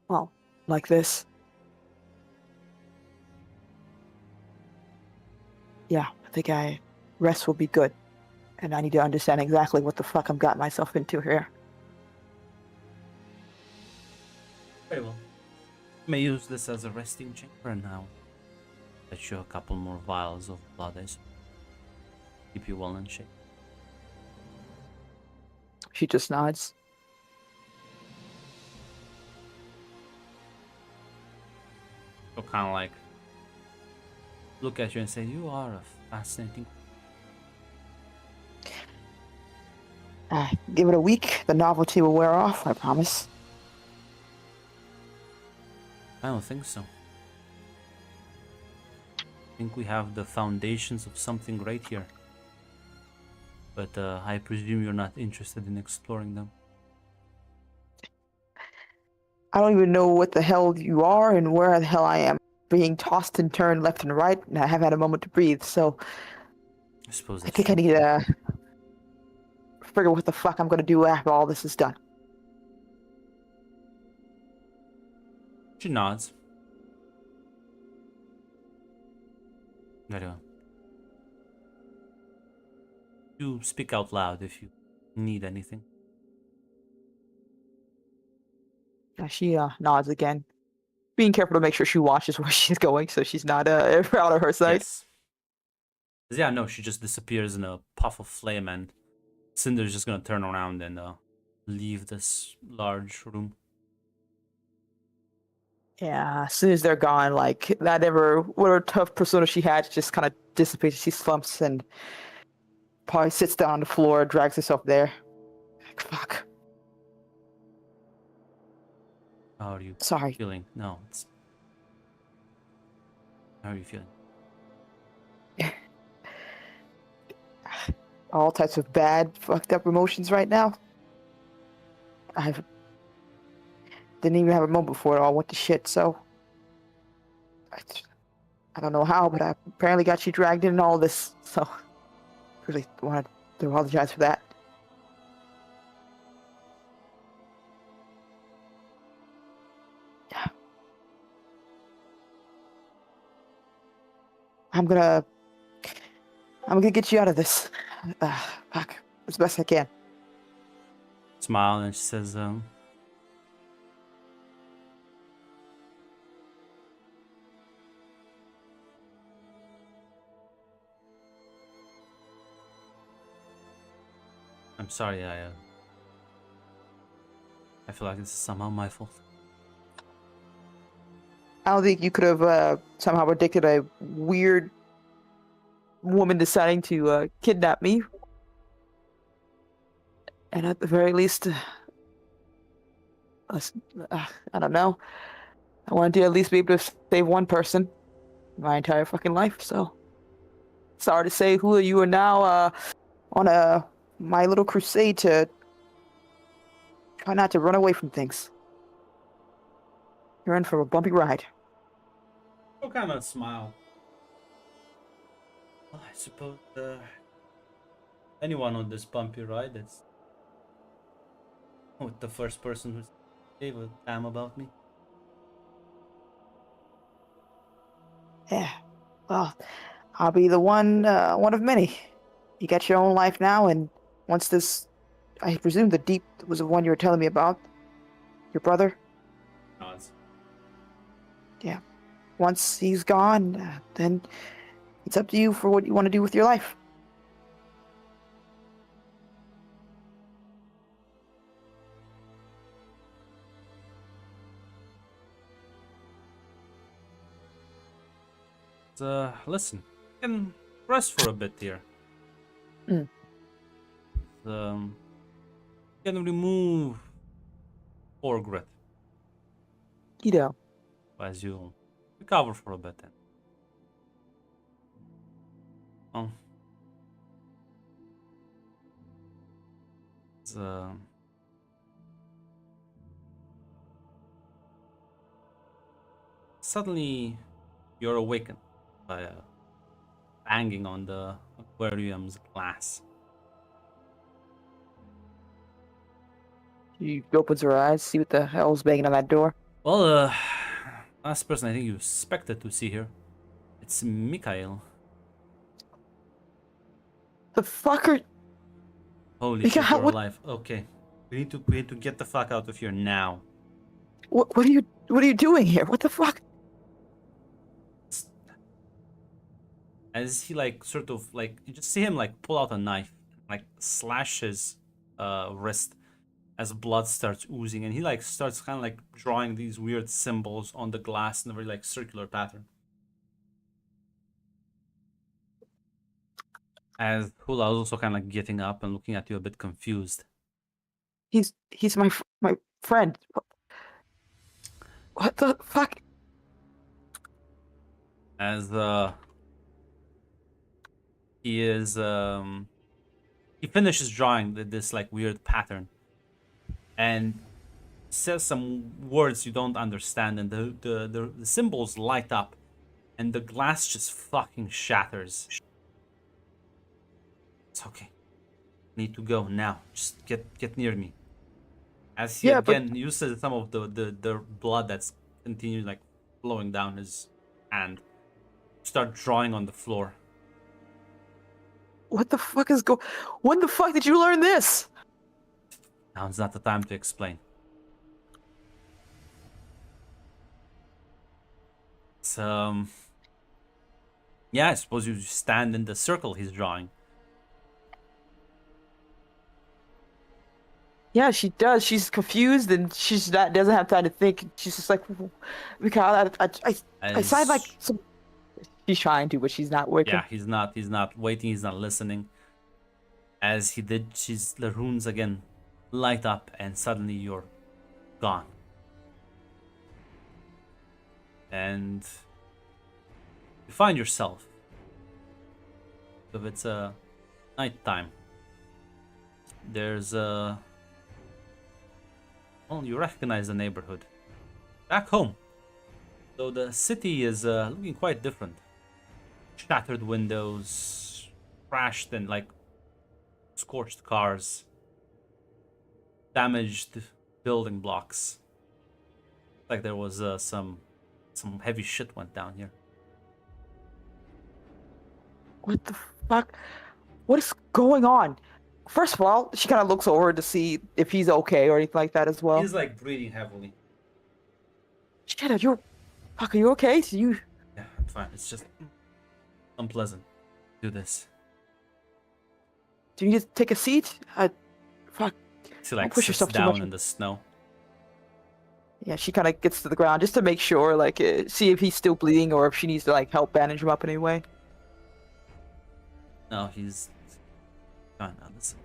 well, like this. Yeah, I think rest will be good. And I need to understand exactly what the fuck I've got myself into here. Very well. You may use this as a resting chamber, and now let you a couple more vials of blood, I suppose. Keep you well in shape. She just nods. She'll kind of like look at you and say, you are a fascinating. Give it a week, the novelty will wear off, I promise. I don't think so. I think we have the foundations of something great here. But I presume you're not interested in exploring them. I don't even know what the hell you are and where the hell I am. Being tossed and turned left and right, and I haven't had a moment to breathe, so I suppose I that's think I true. need to figure what the fuck I'm gonna do after all this is done. She nods. Very well. You speak out loud if you need anything. She nods again, being careful to make sure she watches where she's going so she's not out of her sight. Yes. Yeah, no, she just disappears in a puff of flame, and Cinder's just gonna turn around and leave this large room. Yeah, as soon as they're gone, like that whatever tough persona she had just kind of dissipates. She slumps and probably sits down on the floor, drags herself there. Like, fuck. How are you Sorry. feeling? No, it's. How are you feeling? All types of bad, fucked up emotions right now. I didn't even have a moment before it all went to shit, so I don't know how, but I apparently got you dragged in all this, so really wanted to apologize for that. I'm gonna get you out of this. Fuck, as best I can. Smile, and she says, I'm sorry, I feel like this is somehow my fault. I don't think you could have somehow predicted a weird woman deciding to kidnap me And at the very least, I don't know. I wanted to at least be able to save one person my entire fucking life. So sorry to say, Hula, you are now on my little crusade to try not to run away from things. You're in for a bumpy ride. What kind of smile? Well, I suppose anyone on this bumpy ride that's with the first person who gave a damn about me. Yeah. Well, I'll be the one of many. You got your own life now, and once this, I presume the Deep was the one you were telling me about. Your brother. Nods. Yeah. Once he's gone, then it's up to you for what you want to do with your life. Listen, you can rest for a bit here. Mm. You can remove Orgrit You know. as you recover for a bit then. Oh. Suddenly you're awakened by a banging on the aquarium's glass. She opens her eyes, see what the hell's banging on that door. Well, last person I think you expected to see here. It's Mikhail. The fucker. Holy shit, Mikhail, you're what- alive. Okay. We need to get the fuck out of here now. What are you doing here? What the fuck? As he like sort of like you just see him like pull out a knife, like slash his wrist as blood starts oozing, and he like starts kind of like drawing these weird symbols on the glass in a very like circular pattern. As Hula is also kind of like getting up and looking at you a bit confused. He's my friend. What the fuck? As he finishes drawing this like weird pattern and says some words you don't understand, and the symbols light up and the glass just fucking shatters. It's okay. Need to go now. Just get near me. As he Yeah, but- again uses some of the blood that's continuing like flowing down his hand. Start drawing on the floor. What the fuck is When the fuck did you learn this? Now it's not the time to explain. It's, yeah, I suppose you stand in the circle he's drawing. Yeah, she does. She's confused and doesn't have time to think. She's just like, Mikhail, I signed like some. She's trying to, but she's not working. Yeah, he's not waiting, he's not listening. As he did, the runes again light up and suddenly you're gone. And you find yourself. If it's night time. There's well, you recognize the neighborhood. Back home. Though the city is looking quite different. Shattered windows, crashed and like scorched cars, damaged building blocks. Like there was some heavy shit went down here. What the fuck? What is going on? First of all, she kind of looks over to see if he's okay or anything like that as well. He's like breathing heavily. Shit, are you okay? So you. Yeah, I'm fine. It's just unpleasant. Do this. Do you need to take a seat? Fuck. She like push sits yourself too much. down in the snow. Yeah, she kind of gets to the ground just to make sure, like, see if he's still bleeding or if she needs to, like, help bandage him up in any way. No, he's fine now. Listen.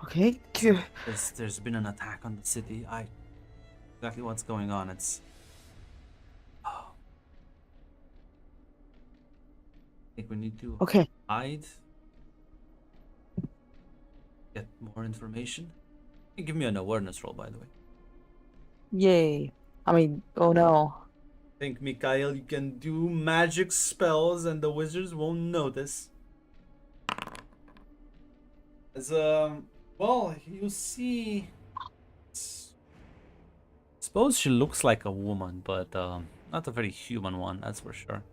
Okay. There's been an attack on the city. Exactly what's going on. It's. Oh. I think we need to Okay. hide. Get more information. You can give me an awareness roll, by the way. Yay. I mean, oh no. I think, Mikhail, you can do magic spells and the wizards won't notice. As well, you see. Suppose she looks like a woman, but not a very human one, that's for sure.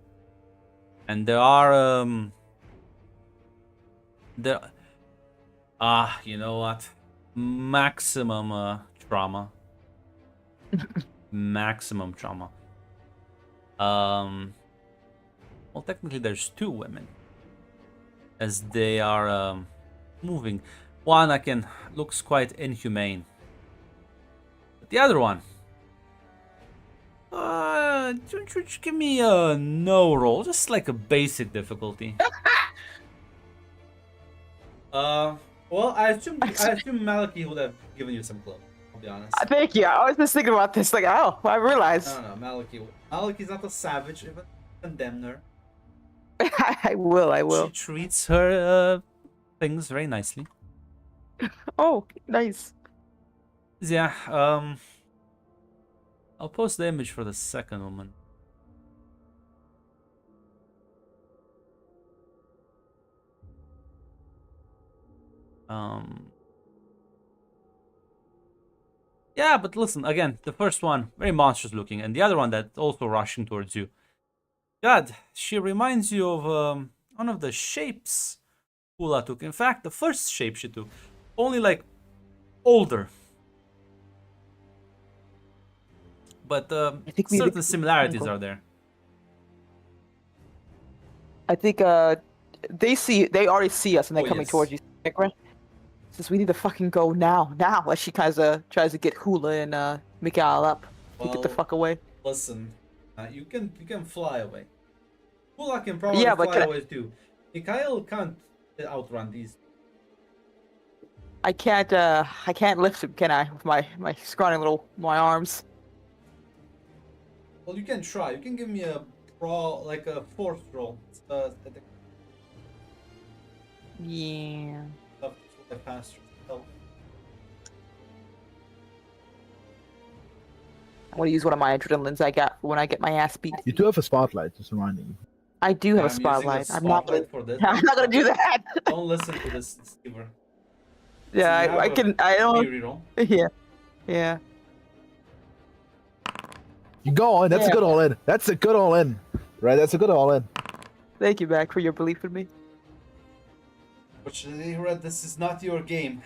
And there are you know what? Maximum trauma. Maximum trauma. Well, technically there's two women, as they are moving. One again looks quite inhumane. But the other one, just give me a no roll, just like a basic difficulty. Well, I assume Maliki would have given you some clue. I'll be honest. Thank you. I was just thinking about this. Like, oh, I realized. No, Maliki's not a savage. Even condemn her. I will. She treats her things very nicely. Oh, nice. Yeah. I'll post the image for the second woman. Yeah, but listen, again, the first one, very monstrous looking, and the other one that's also rushing towards you. God, she reminds you of one of the shapes Hula took. In fact, the first shape she took, only like older. But I think certain similarities are there. I think they already see us and they're coming Yes. towards you. Right? Says we need to fucking go now. As she kind of tries to get Hula and Mikhail up. To get the Well, fuck away. Listen, you can fly away. Hula can probably Yeah, but fly can away too. Mikhail can't outrun these. I can't lift him, can I? With my scrawny little arms. Well, you can try. You can give me a force roll. It's Yeah. the faster. I'm gonna use one of my adrenalines I got when I get my ass beat. You do have a spotlight, just reminding you. I do have a I'm using spotlight. I'm not gonna. for this. I'm not gonna do that. Don't listen to this deceiver. Yeah, So you I have can. a I don't. theory roll. Yeah. Yeah. You go on. That's a Yeah. good all in. That's a good all in. Right? That's a good all in. Thank you, Mac, for your belief in me. Fortunately, Red, this is not your game.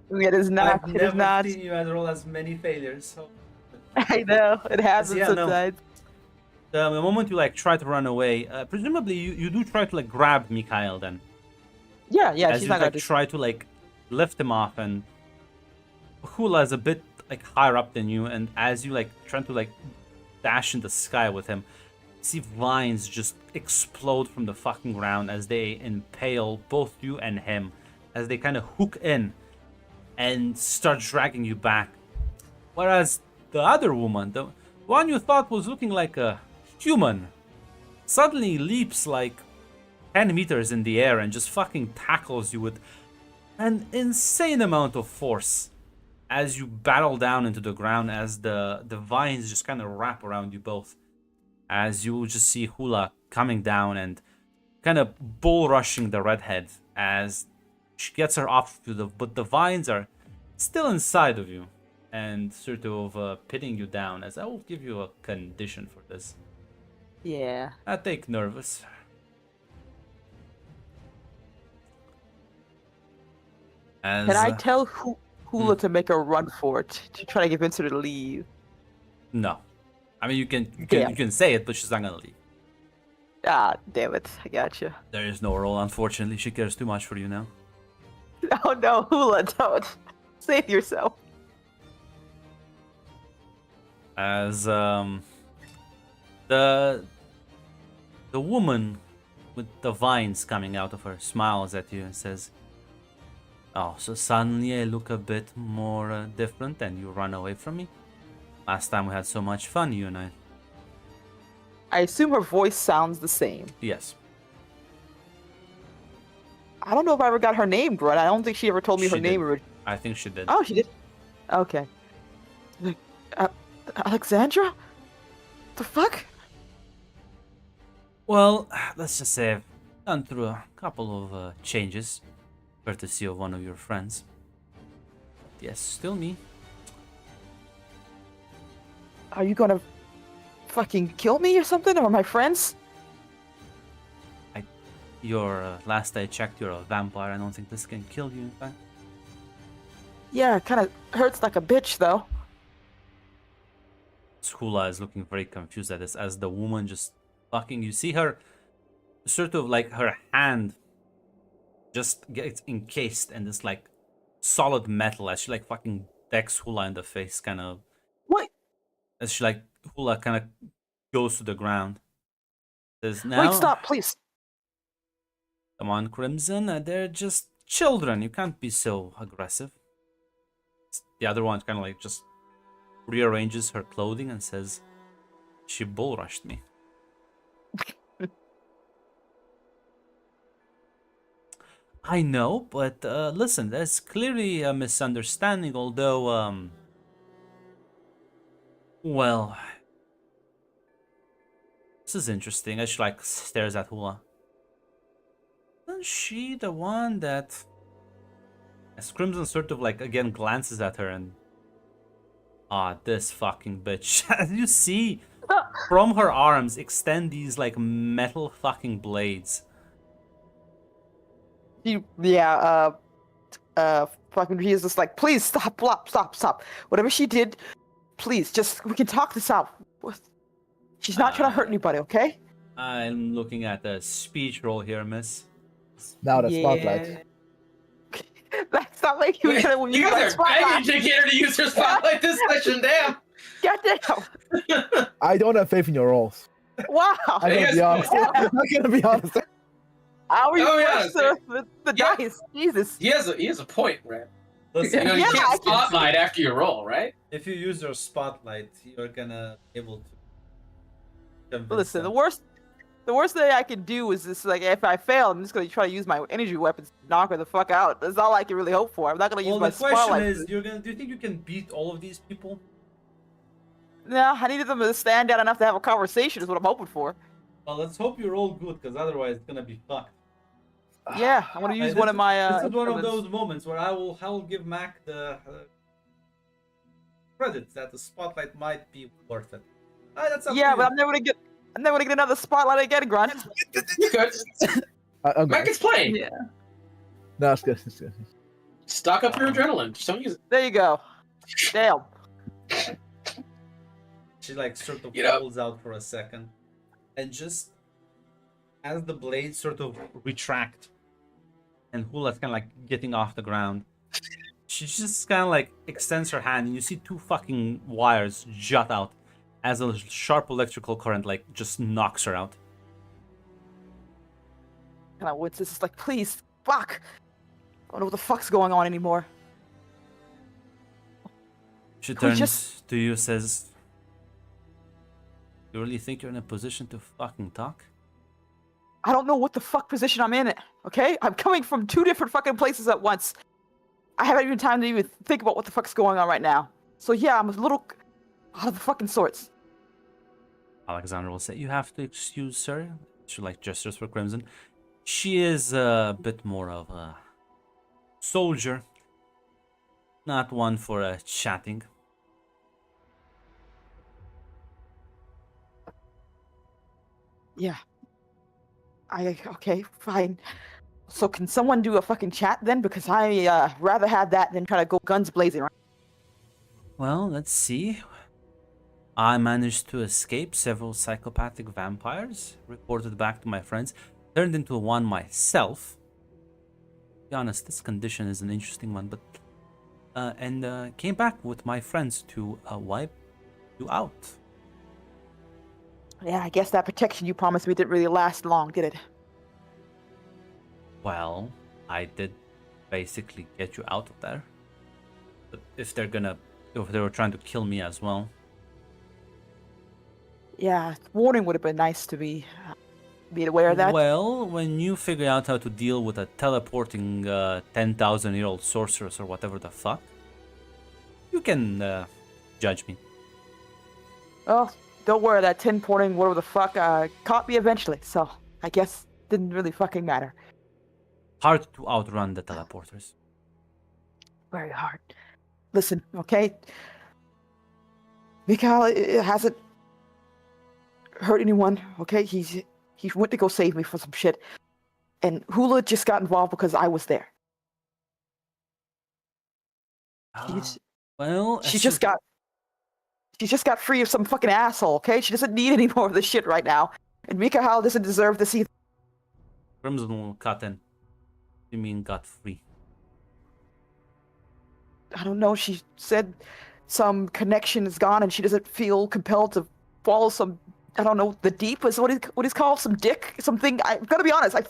It is not. I've It is never not. seen you roll as many failures. So I know it happens Yeah, no. sometimes. the moment you like try to run away, presumably you do try to like grab Mikhail then. Yeah, As she's you not gonna like do. try to like lift him off, and Hula is a bit like higher up than you, and as you like trying to like dash in the sky with him, you see vines just explode from the fucking ground as they impale both you and him, as they kind of hook in and start dragging you back. Whereas the other woman, the one you thought was looking like a human, suddenly leaps like 10 meters in the air and just fucking tackles you with an insane amount of force as you battle down into the ground, as the vines just kind of wrap around you both, as you just see Hula coming down and kind of bull rushing the redhead as she gets her off you, but the vines are still inside of you and sort of pitting you down, as I will give you a condition for this. Yeah. I take nervous. As, Can I tell Hula to make a run for it to try to convince her to leave? No. I mean, you can Yeah. say it, but she's not gonna leave. Ah, damn it! I gotcha. There is no role, unfortunately. She cares too much for you now. Oh no, Hula, don't save yourself. As the woman with the vines coming out of her smiles at you and says, Oh, so suddenly I look a bit more different and you run away from me? Last time we had so much fun, you and I. I assume her voice sounds the same. Yes. I don't know if I ever got her name, Grunt. I don't think she ever told me her She name. did. I think she did. Oh, she did? Okay. Like, Alexandra? The fuck? Well, let's just say I've gone through a couple of changes, courtesy of one of your friends. Yes, still me. Are you gonna fucking kill me or something? Or my friends? Last I checked, you're a vampire. I don't think this can kill you, in fact. Yeah, it kinda hurts like a bitch, though. Skula is looking very confused at this as the woman just fucking. You see her, sort of like her hand just gets encased in this like solid metal as she like fucking decks Hula in the face, kind of. What? As she like Hula kind of goes to the ground. Says, now, Wait, stop, please. come on, Crimson. They're just children. You can't be so aggressive. The other one kind of like just rearranges her clothing and says, she bull rushed me. I know, but listen, there's clearly a misunderstanding, although, well, this is interesting. As she like stares at Hula. Isn't she the one that, as Crimson sort of like again glances at her and, this fucking bitch. As you see, from her arms extend these like metal fucking blades. Fucking, he is just like, please stop. Whatever she did, please, we can talk this out. She's not trying to hurt anybody, okay? I'm looking at the speech roll here, miss. Now the spotlight. That's not like you gonna when You got guys are begging to get her to use her spotlight this session, damn! Goddamn! I don't have faith in your rolls. Wow! I'm gonna Yes. be honest. I'm not gonna be honest. How are you Oh, yeah, first the yeah. dice? Jesus. He has a point, right? Listen, You know, Yeah, you I can't can spotlight after you roll, right? if you use your spotlight, you're gonna be able to convince Listen, them. the worst thing I can do is just like if I fail, I'm just gonna try to use my energy weapons to knock her the fuck out. That's all I can really hope for. I'm not gonna use Well, my the question spotlight. is, do you think you can beat all of these people? No, I needed them to stand down enough to have a conversation. Is what I'm hoping for. Well, let's hope you're all good, because otherwise it's gonna be fucked. Yeah, I'm gonna use This one of my. This is one of instruments. those moments where I will give Mac the credit that the spotlight might be worth it. That's up Yeah, to but you. I'm never gonna get another spotlight again, Grunt. You could. I'm Mac good. is playing. Yeah. No, it's good. It's good. Stock up your adrenaline. Just don't use it. There you go. Damn. She like sort of You know- holds out for a second, and just as the blades sort of retract, and Hula's kind of like getting off the ground, she just kind of like extends her hand, and you see two fucking wires jut out as a sharp electrical current like just knocks her out. And I went just like, please, fuck. I don't know what the fuck's going on anymore. She Can we turns just- to you, says, "You really think you're in a position to fucking talk?" I don't know what the fuck position I'm in. Okay, I'm coming from two different fucking places at once. I haven't even time to even think about what the fuck's going on right now. So yeah, I'm a little out of the fucking sorts. Alexander will say, "You have to excuse her." She like gestures for Crimson. She is a bit more of a soldier, not one for chatting. Yeah. Okay, fine. So can someone do a fucking chat then? Because I rather have that than try to go guns blazing. Right? Well, let's see. I managed to escape several psychopathic vampires, reported back to my friends, turned into one myself. To be honest, this condition is an interesting one, but and came back with my friends to wipe you out. Yeah, I guess that protection you promised me didn't really last long, did it? Well, I did basically get you out of there. But if they were trying to kill me as well, Yeah, warning would have been nice to be made aware of that. well, when you figure out how to deal with a teleporting 10,000-year-old sorceress or whatever the fuck, you can judge me. Oh, don't worry, that tin porting whatever the fuck caught me eventually, so I guess didn't really fucking matter. Hard to outrun the teleporters. Very hard. Listen, okay? Mikhail hasn't hurt anyone, okay? He went to go save me for some shit. And Hula just got involved because I was there. She's- Well, She just got free of some fucking asshole, okay? She doesn't need any more of this shit right now. And Mikhail doesn't deserve this either. Crimson will cut in. You mean got free? I don't know, she said some connection is gone and she doesn't feel compelled to follow some, I don't know, the deep is what he's called, some dick, something. I'm gonna be honest, I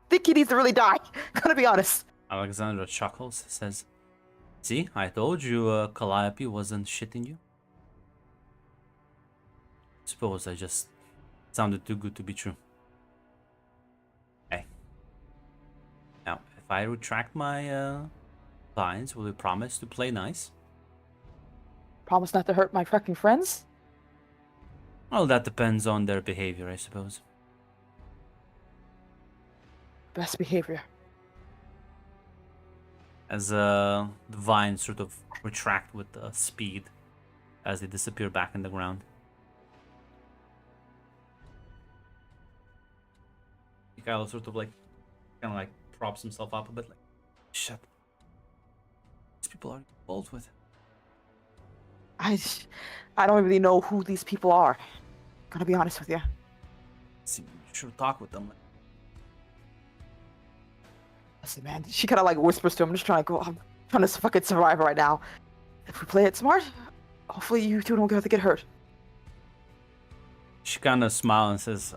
think he needs to really die. I'm gonna be honest. Alexandra chuckles, says, "See, I told you Calliope wasn't shitting you. Suppose I just sounded too good to be true. Hey. Now, if I retract my lines, will you promise to play nice? Promise not to hurt my fucking friends? Well, that depends on their behavior, I suppose. Best behavior. As the vines sort of retract with speed as they disappear back in the ground. Mikhail sort of like, kind of like props himself up a bit, like, shit. These people are involved with. I don't really know who these people are. Gonna be honest with you. See, you should talk with them. Listen, man, she kind of like whispers to him, I'm just trying to fucking survive right now. If we play it smart, hopefully you two don't have to get hurt. She kind of smiles and says,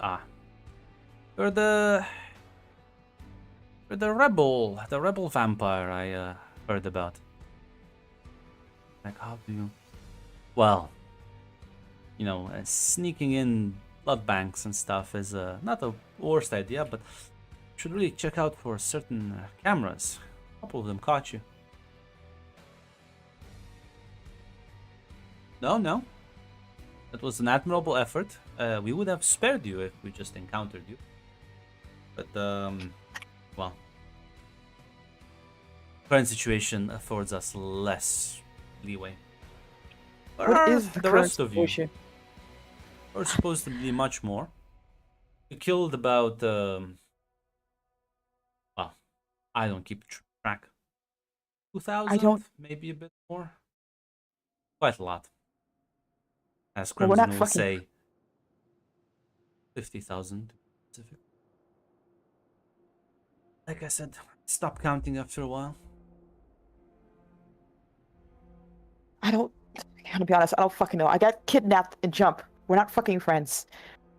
you're the rebel vampire I heard about. Like, how do you? Well, you know, sneaking in blood banks and stuff is not the worst idea, but you should really check out for certain cameras. A couple of them caught you. No. That was an admirable effort. We would have spared you if we just encountered you. But, well, current situation affords us less leeway. What is the rest of you? situation? Are supposed to be much more. You killed about, well, I don't keep track. 2,000? I don't- Maybe a bit more? Quite a lot. As Well, we're Crimson not will fucking- say, 50,000 specific. Like I said, stop counting after a while. I gotta be honest, I don't fucking know. I got kidnapped and jumped. We're not fucking friends.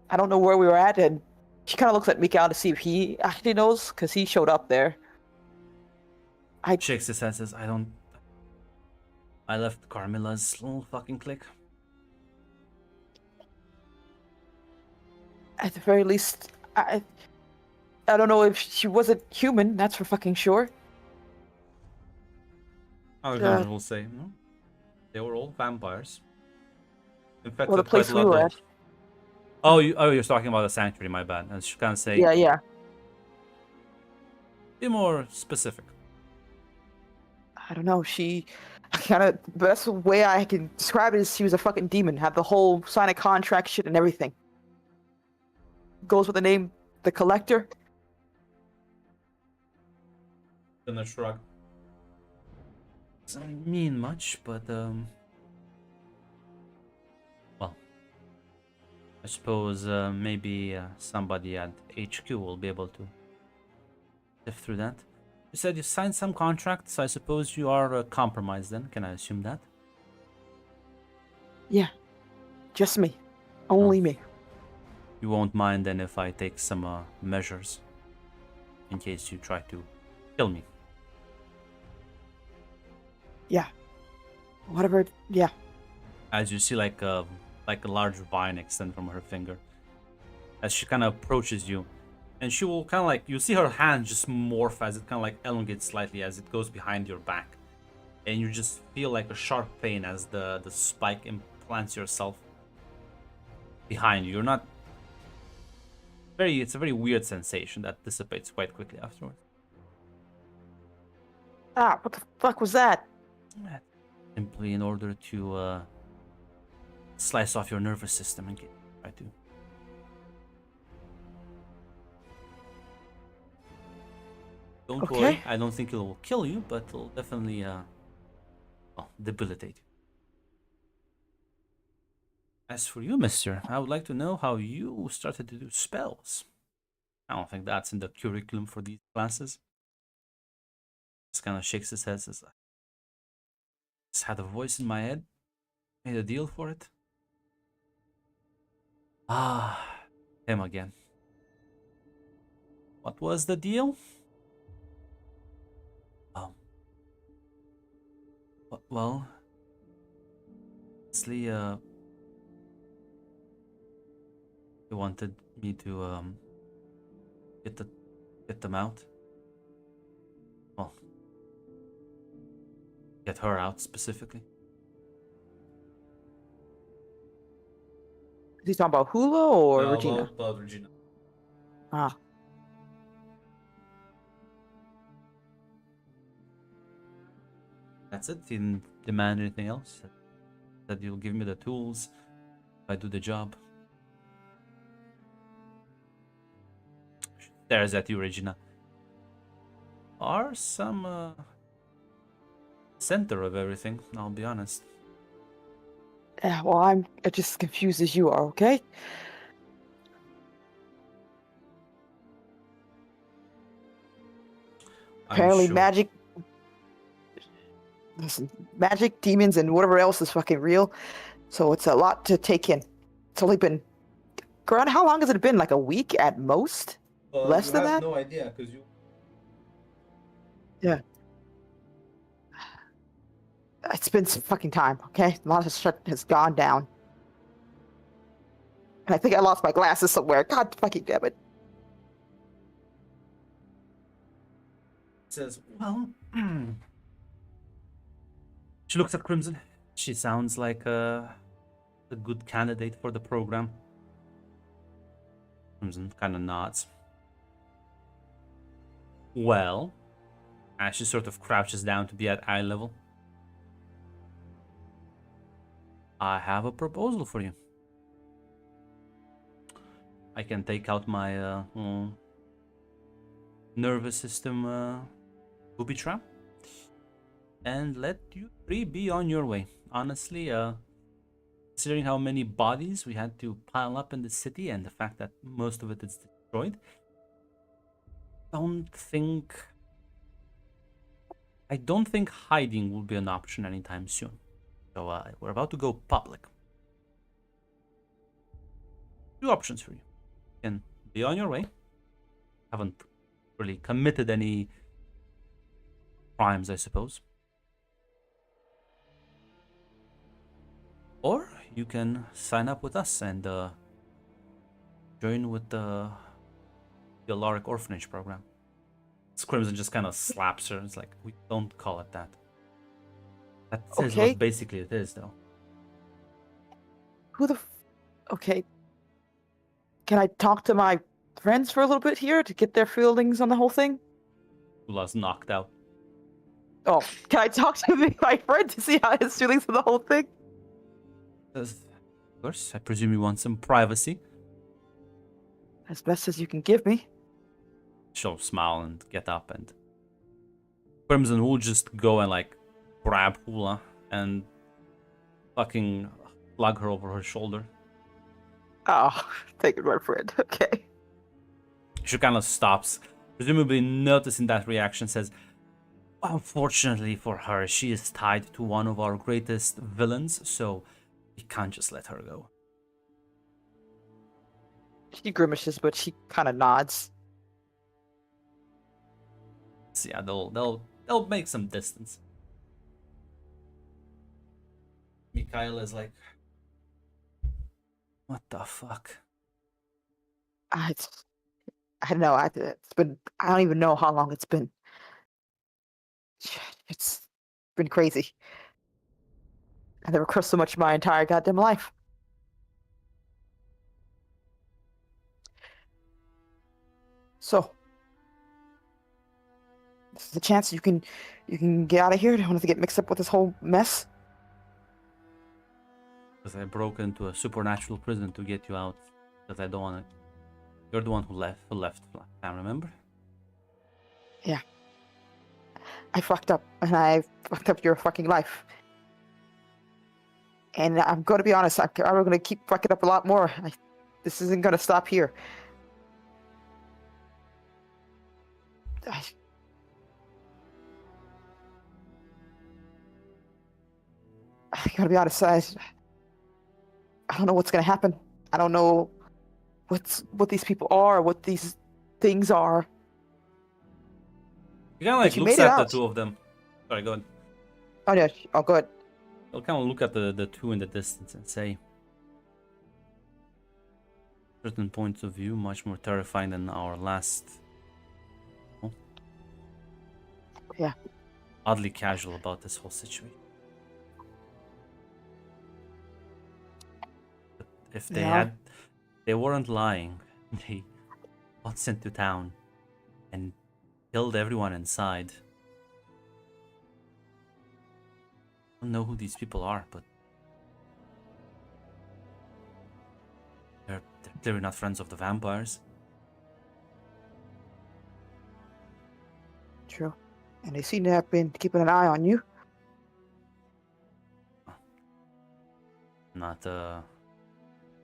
I don't know where we were at, and she kind of looks at Mikhail to see if he actually knows, because he showed up there. Shakes his head, says, I left Carmilla's little fucking clique. At the very least, I don't know if she wasn't human, that's for fucking sure. Alexander will say, no, they were all vampires. In fact, Well, the place we were at. Oh, you're talking about the sanctuary. My bad. I should kind of say. Yeah. Be more specific. I don't know, the best way I can describe it is she was a fucking demon, had the whole sign a contract shit and everything. Goes with the name, the Collector. Then a shrug. Doesn't mean much, but well, I suppose maybe somebody at HQ will be able to sift through that. You said you signed some contracts, so I suppose you are compromised then, can I assume that? Yeah. Just me. Only me. You won't mind then if I take some measures in case you try to kill me. Yeah. Whatever. Yeah. As you see like a large vine extend from her finger as she kind of approaches you, and she will kind of like, you see her hand just morph as it kind of like elongates slightly as it goes behind your back, and you just feel like a sharp pain as the spike implants yourself behind you. You're not it's a very weird sensation that dissipates quite quickly afterwards. Ah, what the fuck was that? Simply in order to slice off your nervous system and get try to. Don't Okay. worry, I don't think it will kill you, but it'll definitely debilitate you. As for you, mister, I would like to know how you started to do spells. I don't think that's in the curriculum for these classes. Just kind of shakes his head, says, just had a voice in my head, made a deal for it. Ah, him again. What was the deal? Well, honestly, he wanted me to get them out. Well, get her out specifically. Is he talking about Hula or No, Regina? about Regina. Ah. That's it. He didn't demand anything else. That you'll give me the tools if I do the job. She stares at you, Regina. Are some center of everything, I'll be honest. Yeah, well, I'm just as confused as you are, okay? Apparently sure. magic... Listen, magic, demons, and whatever else is fucking real. So it's a lot to take in. It's only been... Grant, how long has it been? Like a week at most? Less you than have that? no idea, because you... Yeah. It's been some fucking time, okay? A lot of shit has gone down. And I think I lost my glasses somewhere. God fucking damn it. Says, well... She looks at Crimson. She sounds like a good candidate for the program. Crimson kind of nods. Well, as she sort of crouches down to be at eye level, I have a proposal for you. I can take out my nervous system booby trap and let you three be on your way. Honestly, considering how many bodies we had to pile up in the city and the fact that most of it is destroyed, I don't think hiding will be an option anytime soon. So we're about to go public. Two options for you. You can be on your way. Haven't really committed any crimes, I suppose. Or you can sign up with us and join with the Alaric Orphanage program. Crimson just kind of slaps her. It's like, we don't call it that. That is Okay. what basically it is, though. Who the okay. Can I talk to my friends for a little bit here to get their feelings on the whole thing? Ula's knocked out. Oh, can I talk to my friend to see how his feelings on the whole thing? Of course, I presume you want some privacy. As best as you can give me. She'll smile and get up, and Crimson will just go and like grab Hula and fucking lug her over her shoulder. Oh, take it, my friend. Okay. She kind of stops, presumably noticing that reaction, says, unfortunately for her, she is tied to one of our greatest villains, so we can't just let her go. She grimaces, but she kind of nods. So yeah, they'll make some distance. Mikhail is like, what the fuck? I don't know. It's been. I don't even know how long it's been. It's been crazy. I never cursed so much in my entire goddamn life. So, this is a chance you can get out of here. Don't have to get mixed up with this whole mess. Because I broke into a supernatural prison to get you out. Because I don't want to. You're the one who left last time, remember? I fucked up, and I fucked up your fucking life. And I'm going to be honest, I'm going to keep fucking up a lot more. This isn't going to stop here. I gotta be honest, I don't know what's gonna happen. I don't know what these people are, what these things are. You kind of like you looks made it at the out. two of them. Sorry, go ahead. Oh yeah, oh good. I'll kind of look at the two in the distance and say, certain points of view much more terrifying than our last. Oh. Yeah. Oddly casual about this whole situation. But if they weren't lying, they got sent to town and killed everyone inside. I don't know who these people are, but they're clearly not friends of the vampires. True. And they seem to have been keeping an eye on you. Not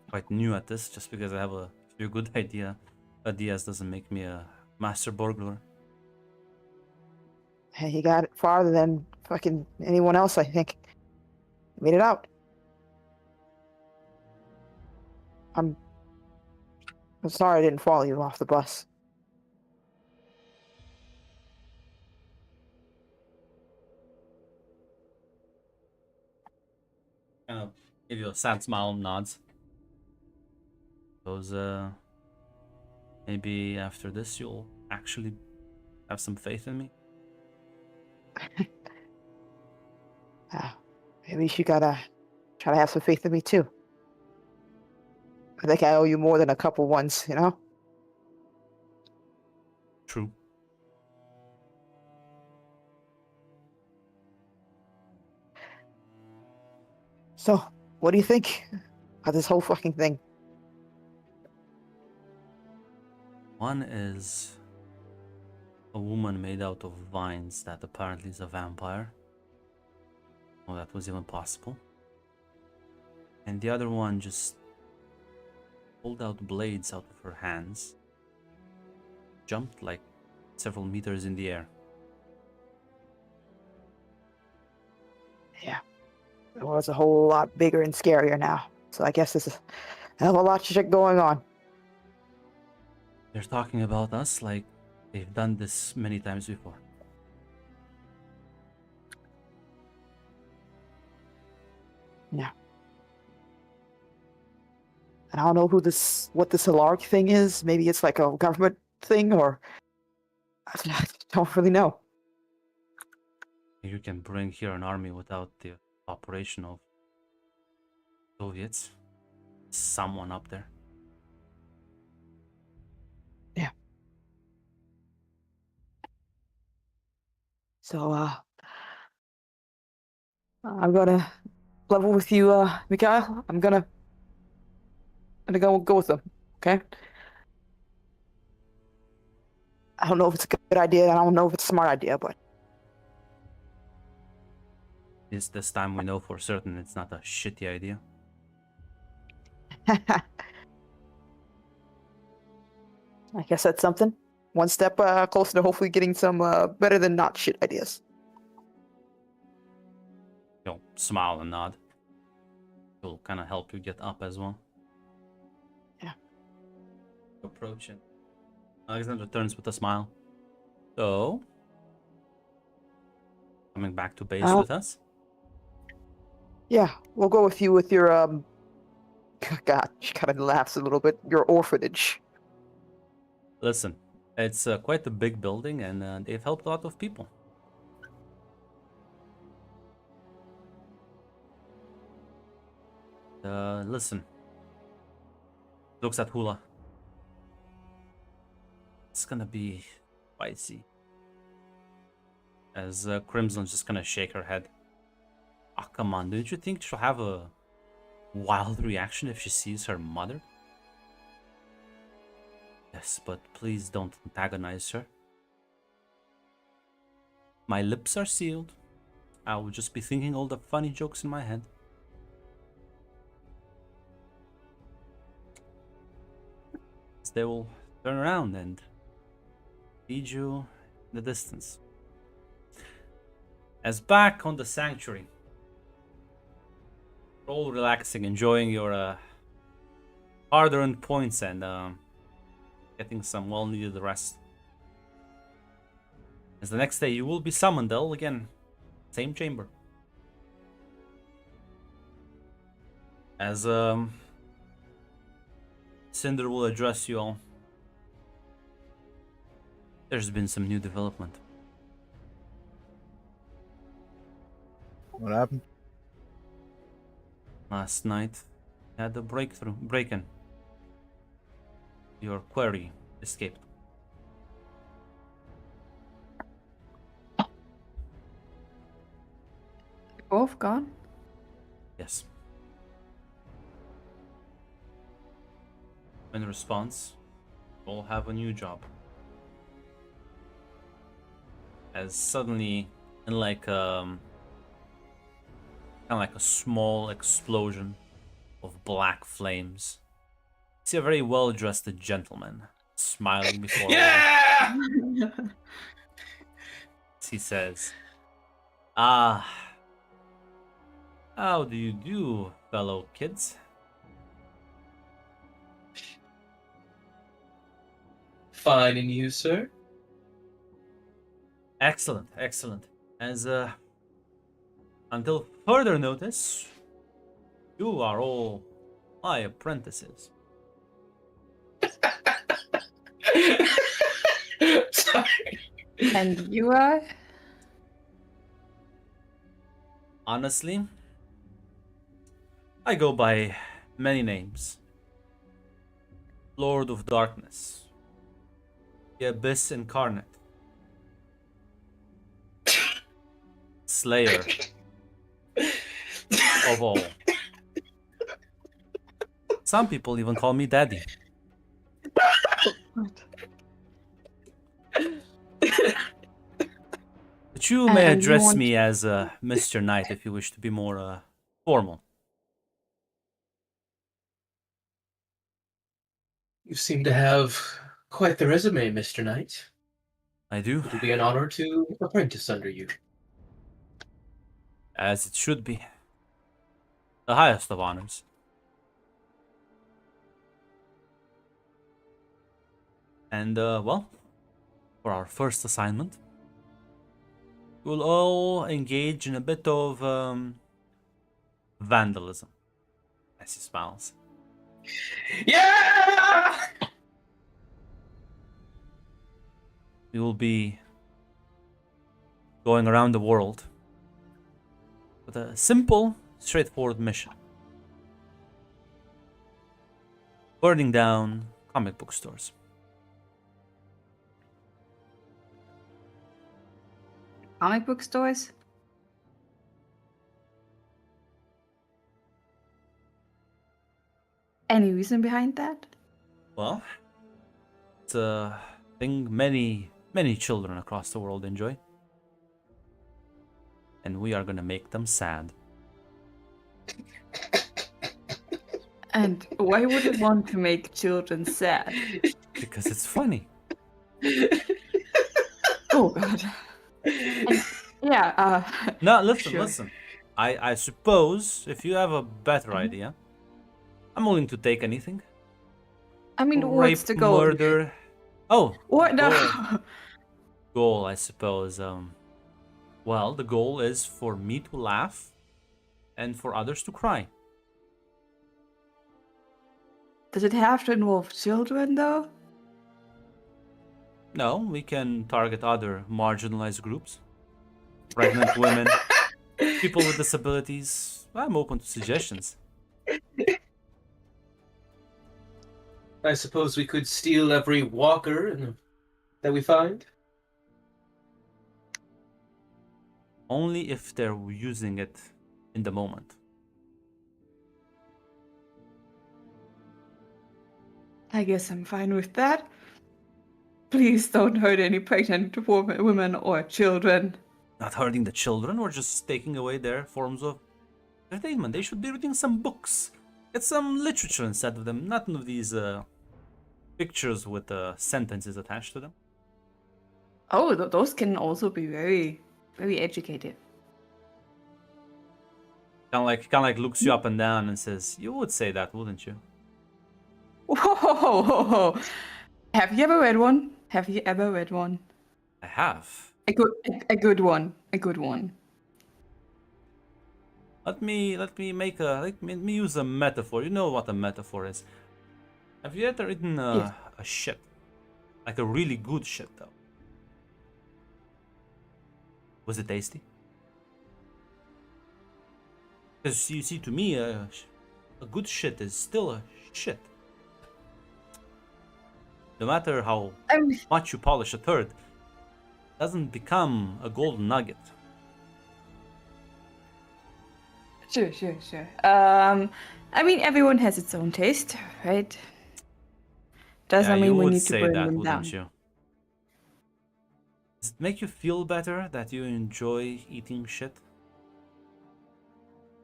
quite new at this. Just because I have a few good ideas doesn't make me a master burglar. Hey, you got it farther than fucking anyone else, I think. You made it out. I'm sorry I didn't follow you off the bus. Kind of give you a sad smile and nods. Those maybe after this you'll actually have some faith in me. At least you gotta try to have some faith in me too. I think I owe you more than a couple ones, you know? True. So, what do you think of this whole fucking thing? One is a woman made out of vines that apparently is a vampire. Oh, that was even possible. And the other one just pulled out blades out of her hands, jumped like several meters in the air. Yeah. Well, it's a whole lot bigger and scarier now. So I guess there's a hell of a lot of shit going on. They're talking about us like they've done this many times before. Yeah. And I don't know what this Alark thing is. Maybe it's like a government thing, or I don't really know. You can bring here an army without the operation of Soviets. Someone up there. Yeah. So, I'm gonna level with you, Mikhail. I'm gonna go with them, okay? I don't know if it's a good idea. I don't know if it's a smart idea, but This time we know for certain it's not a shitty idea. I guess that's something. One step closer to hopefully getting some better than not shit ideas. He'll smile and nod. He'll kind of help you get up as well. Yeah. Approach it. Alexander turns with a smile. So, coming back to base with us? Yeah, we'll go with you with your God, she kind of laughs a little bit. Your orphanage. Listen, it's quite a big building, and they've helped a lot of people. Listen. Looks at Hula. It's gonna be spicy. As Crimson's just gonna shake her head. Ah, come on, don't you think she'll have a wild reaction if she sees her mother? Yes, but please don't antagonize her. My lips are sealed. I will just be thinking all the funny jokes in my head. They will turn around and feed you in the distance. As back on the sanctuary, you're all relaxing, enjoying your hard-earned points and getting some well-needed rest. As the next day you will be summoned, though, again, same chamber. As Cinder will address you all. There's been some new development. What happened? Last night, had a break-in. Your query escaped. Both gone? Yes. In response, you'll have a new job. As suddenly, in like kind of like a small explosion of black flames, you see a very well-dressed gentleman smiling before Yeah! he says, "Ah, how do you do, fellow kids?" Fine, and you, sir? Excellent, excellent. As until further notice, you are all my apprentices. Sorry. And you are? Honestly, I go by many names. Lord of Darkness, the Abyss Incarnate, Slayer of all. Some people even call me Daddy. But you may And you address want- me as Mr. Knight if you wish to be more formal. You seem to have quite the resume, Mr. Knight. I do, It would be an honor to apprentice under you. as it should be. The highest of honors. And, well, for our first assignment, we'll all engage in a bit of vandalism. As he smiles. Yeah! We will be going around the world with a simple, straightforward mission. Burning down comic book stores. Comic book stores? Any reason behind that? Well, it's a thing many children across the world enjoy. And we are gonna make them sad. And why would it want to make children sad? Because it's funny. Oh god. And, yeah, No, listen, Sure. listen. I suppose if you have a better idea, I'm willing to take anything. I mean, Rape, what's the goal? murder. Oh, What? No. goal, I suppose. Well, the goal is for me to laugh and for others to cry. Does it have to involve children, though? No, we can target other marginalized groups. Pregnant women, people with disabilities. I'm open to suggestions. I suppose we could steal every walker that we find. Only if they're using it in the moment. I guess I'm fine with that. Please don't hurt any pregnant women or children. Not hurting the children, we're just taking away their forms of entertainment. They should be reading some books. Get some literature instead of them. None of these pictures with sentences attached to them. Oh, those can also be very, very educative. Kind of like looks you up and down and says, "You would say that, wouldn't you?" Whoa! Have you ever read one? Have you ever read one? I have. A good one. A good one. Let me use a metaphor. You know what a metaphor is. Have you ever eaten Yes. a shit? Like a really good shit though. Was it tasty? Because you see, to me, a good shit is still a shit. No matter how much you polish a turd, it doesn't become a golden nugget. Sure. I mean, everyone has its own taste, right? Doesn't Yeah, you mean we would need to say burn that, them wouldn't down. you? Does it make you feel better that you enjoy eating shit?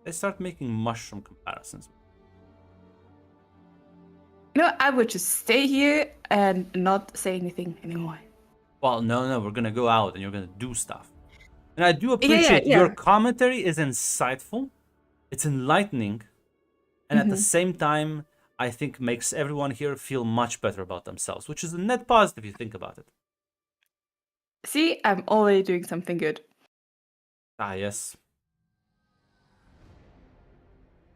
They start making mushroom comparisons. You know, I would just stay here and not say anything anymore. Well, no, we're gonna go out and you're gonna do stuff. And I do appreciate your yeah. commentary is insightful, it's enlightening, and at the Mhm. same time, I think makes everyone here feel much better about themselves, which is a net positive if you think about it. See, I'm already doing something good. Ah, yes.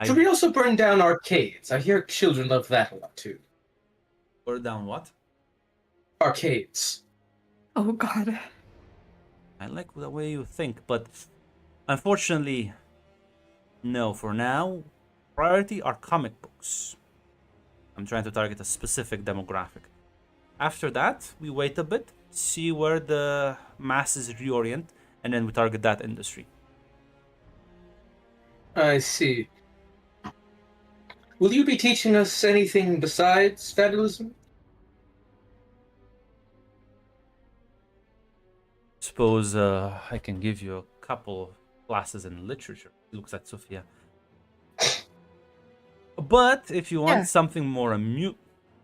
Should we also burn down arcades? I hear children love that a lot too. Burn down what? Arcades. Oh God. I like the way you think, but unfortunately, no. For now, priority are comic books. I'm trying to target a specific demographic. After that, we wait a bit, see where the masses reorient, and then we target that industry. I see. Will you be teaching us anything besides fabulism? Suppose I can give you a couple of classes in literature. He looks at Sophia. But if you want Yeah. something more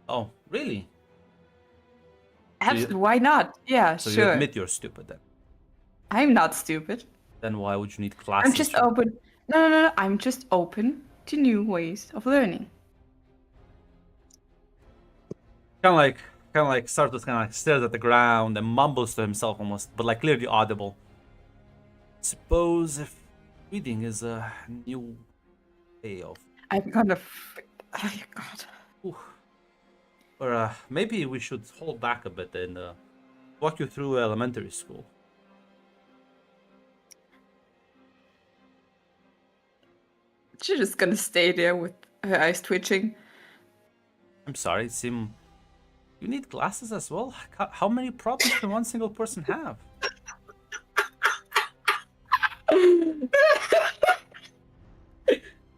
oh, really? Why not? Yeah, So you sure. admit you're stupid then? I'm not stupid. Then why would you need classes? I'm just open. No. I'm just open to new ways of learning. Kind of like Sartos kind of like stares at the ground and mumbles to himself almost, but like clearly audible. Suppose if reading is a new way of. I'm gonna. Oh God. Ooh. Or maybe we should hold back a bit and walk you through elementary school. She's just gonna stay there with her eyes twitching. I'm sorry, it seemed you need glasses as well. How many problems can one single person have?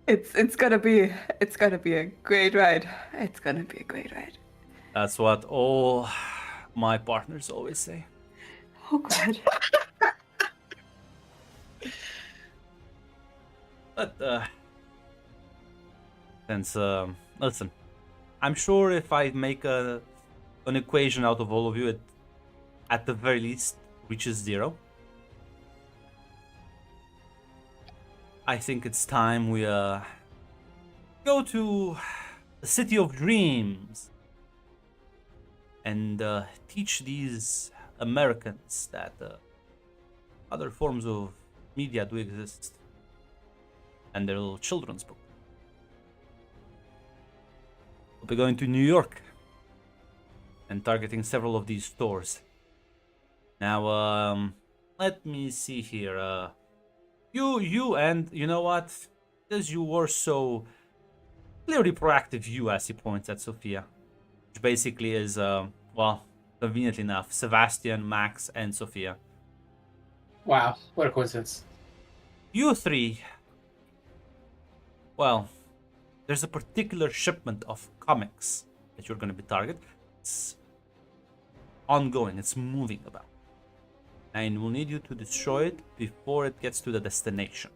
It's gonna be a great ride. It's gonna be a great ride. That's what all my partners always say. Oh God. But since listen, I'm sure if I make an equation out of all of you, it at the very least reaches 0. I think it's time we go to the city of dreams and teach these Americans that other forms of media do exist. and their little children's book. We'll be going to New York and targeting several of these stores. Now, let me see here. And you know what? Because you were so clearly proactive, as he points at Sophia, which basically is, well, conveniently enough, Sebastian, Max, and Sophia. Wow, what a coincidence. You three, well, there's a particular shipment of comics that you're going to be targeted. It's ongoing, it's moving about. And we'll need you to destroy it before it gets to the destination.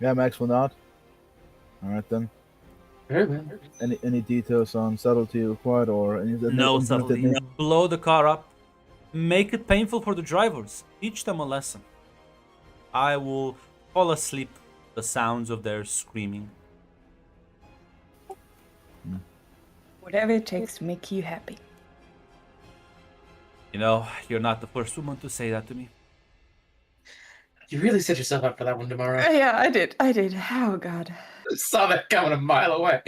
Yeah, Max will not. Alright then. Very well. Any details on subtlety required or any No subtlety. Blow the car up. Make it painful for the drivers. Teach them a lesson. I will fall asleep to the sounds of their screaming. Whatever it takes to make you happy. You know, you're not the first woman to say that to me. You really set yourself up for that one tomorrow. Yeah, I did. Oh god. Saw that coming a mile away.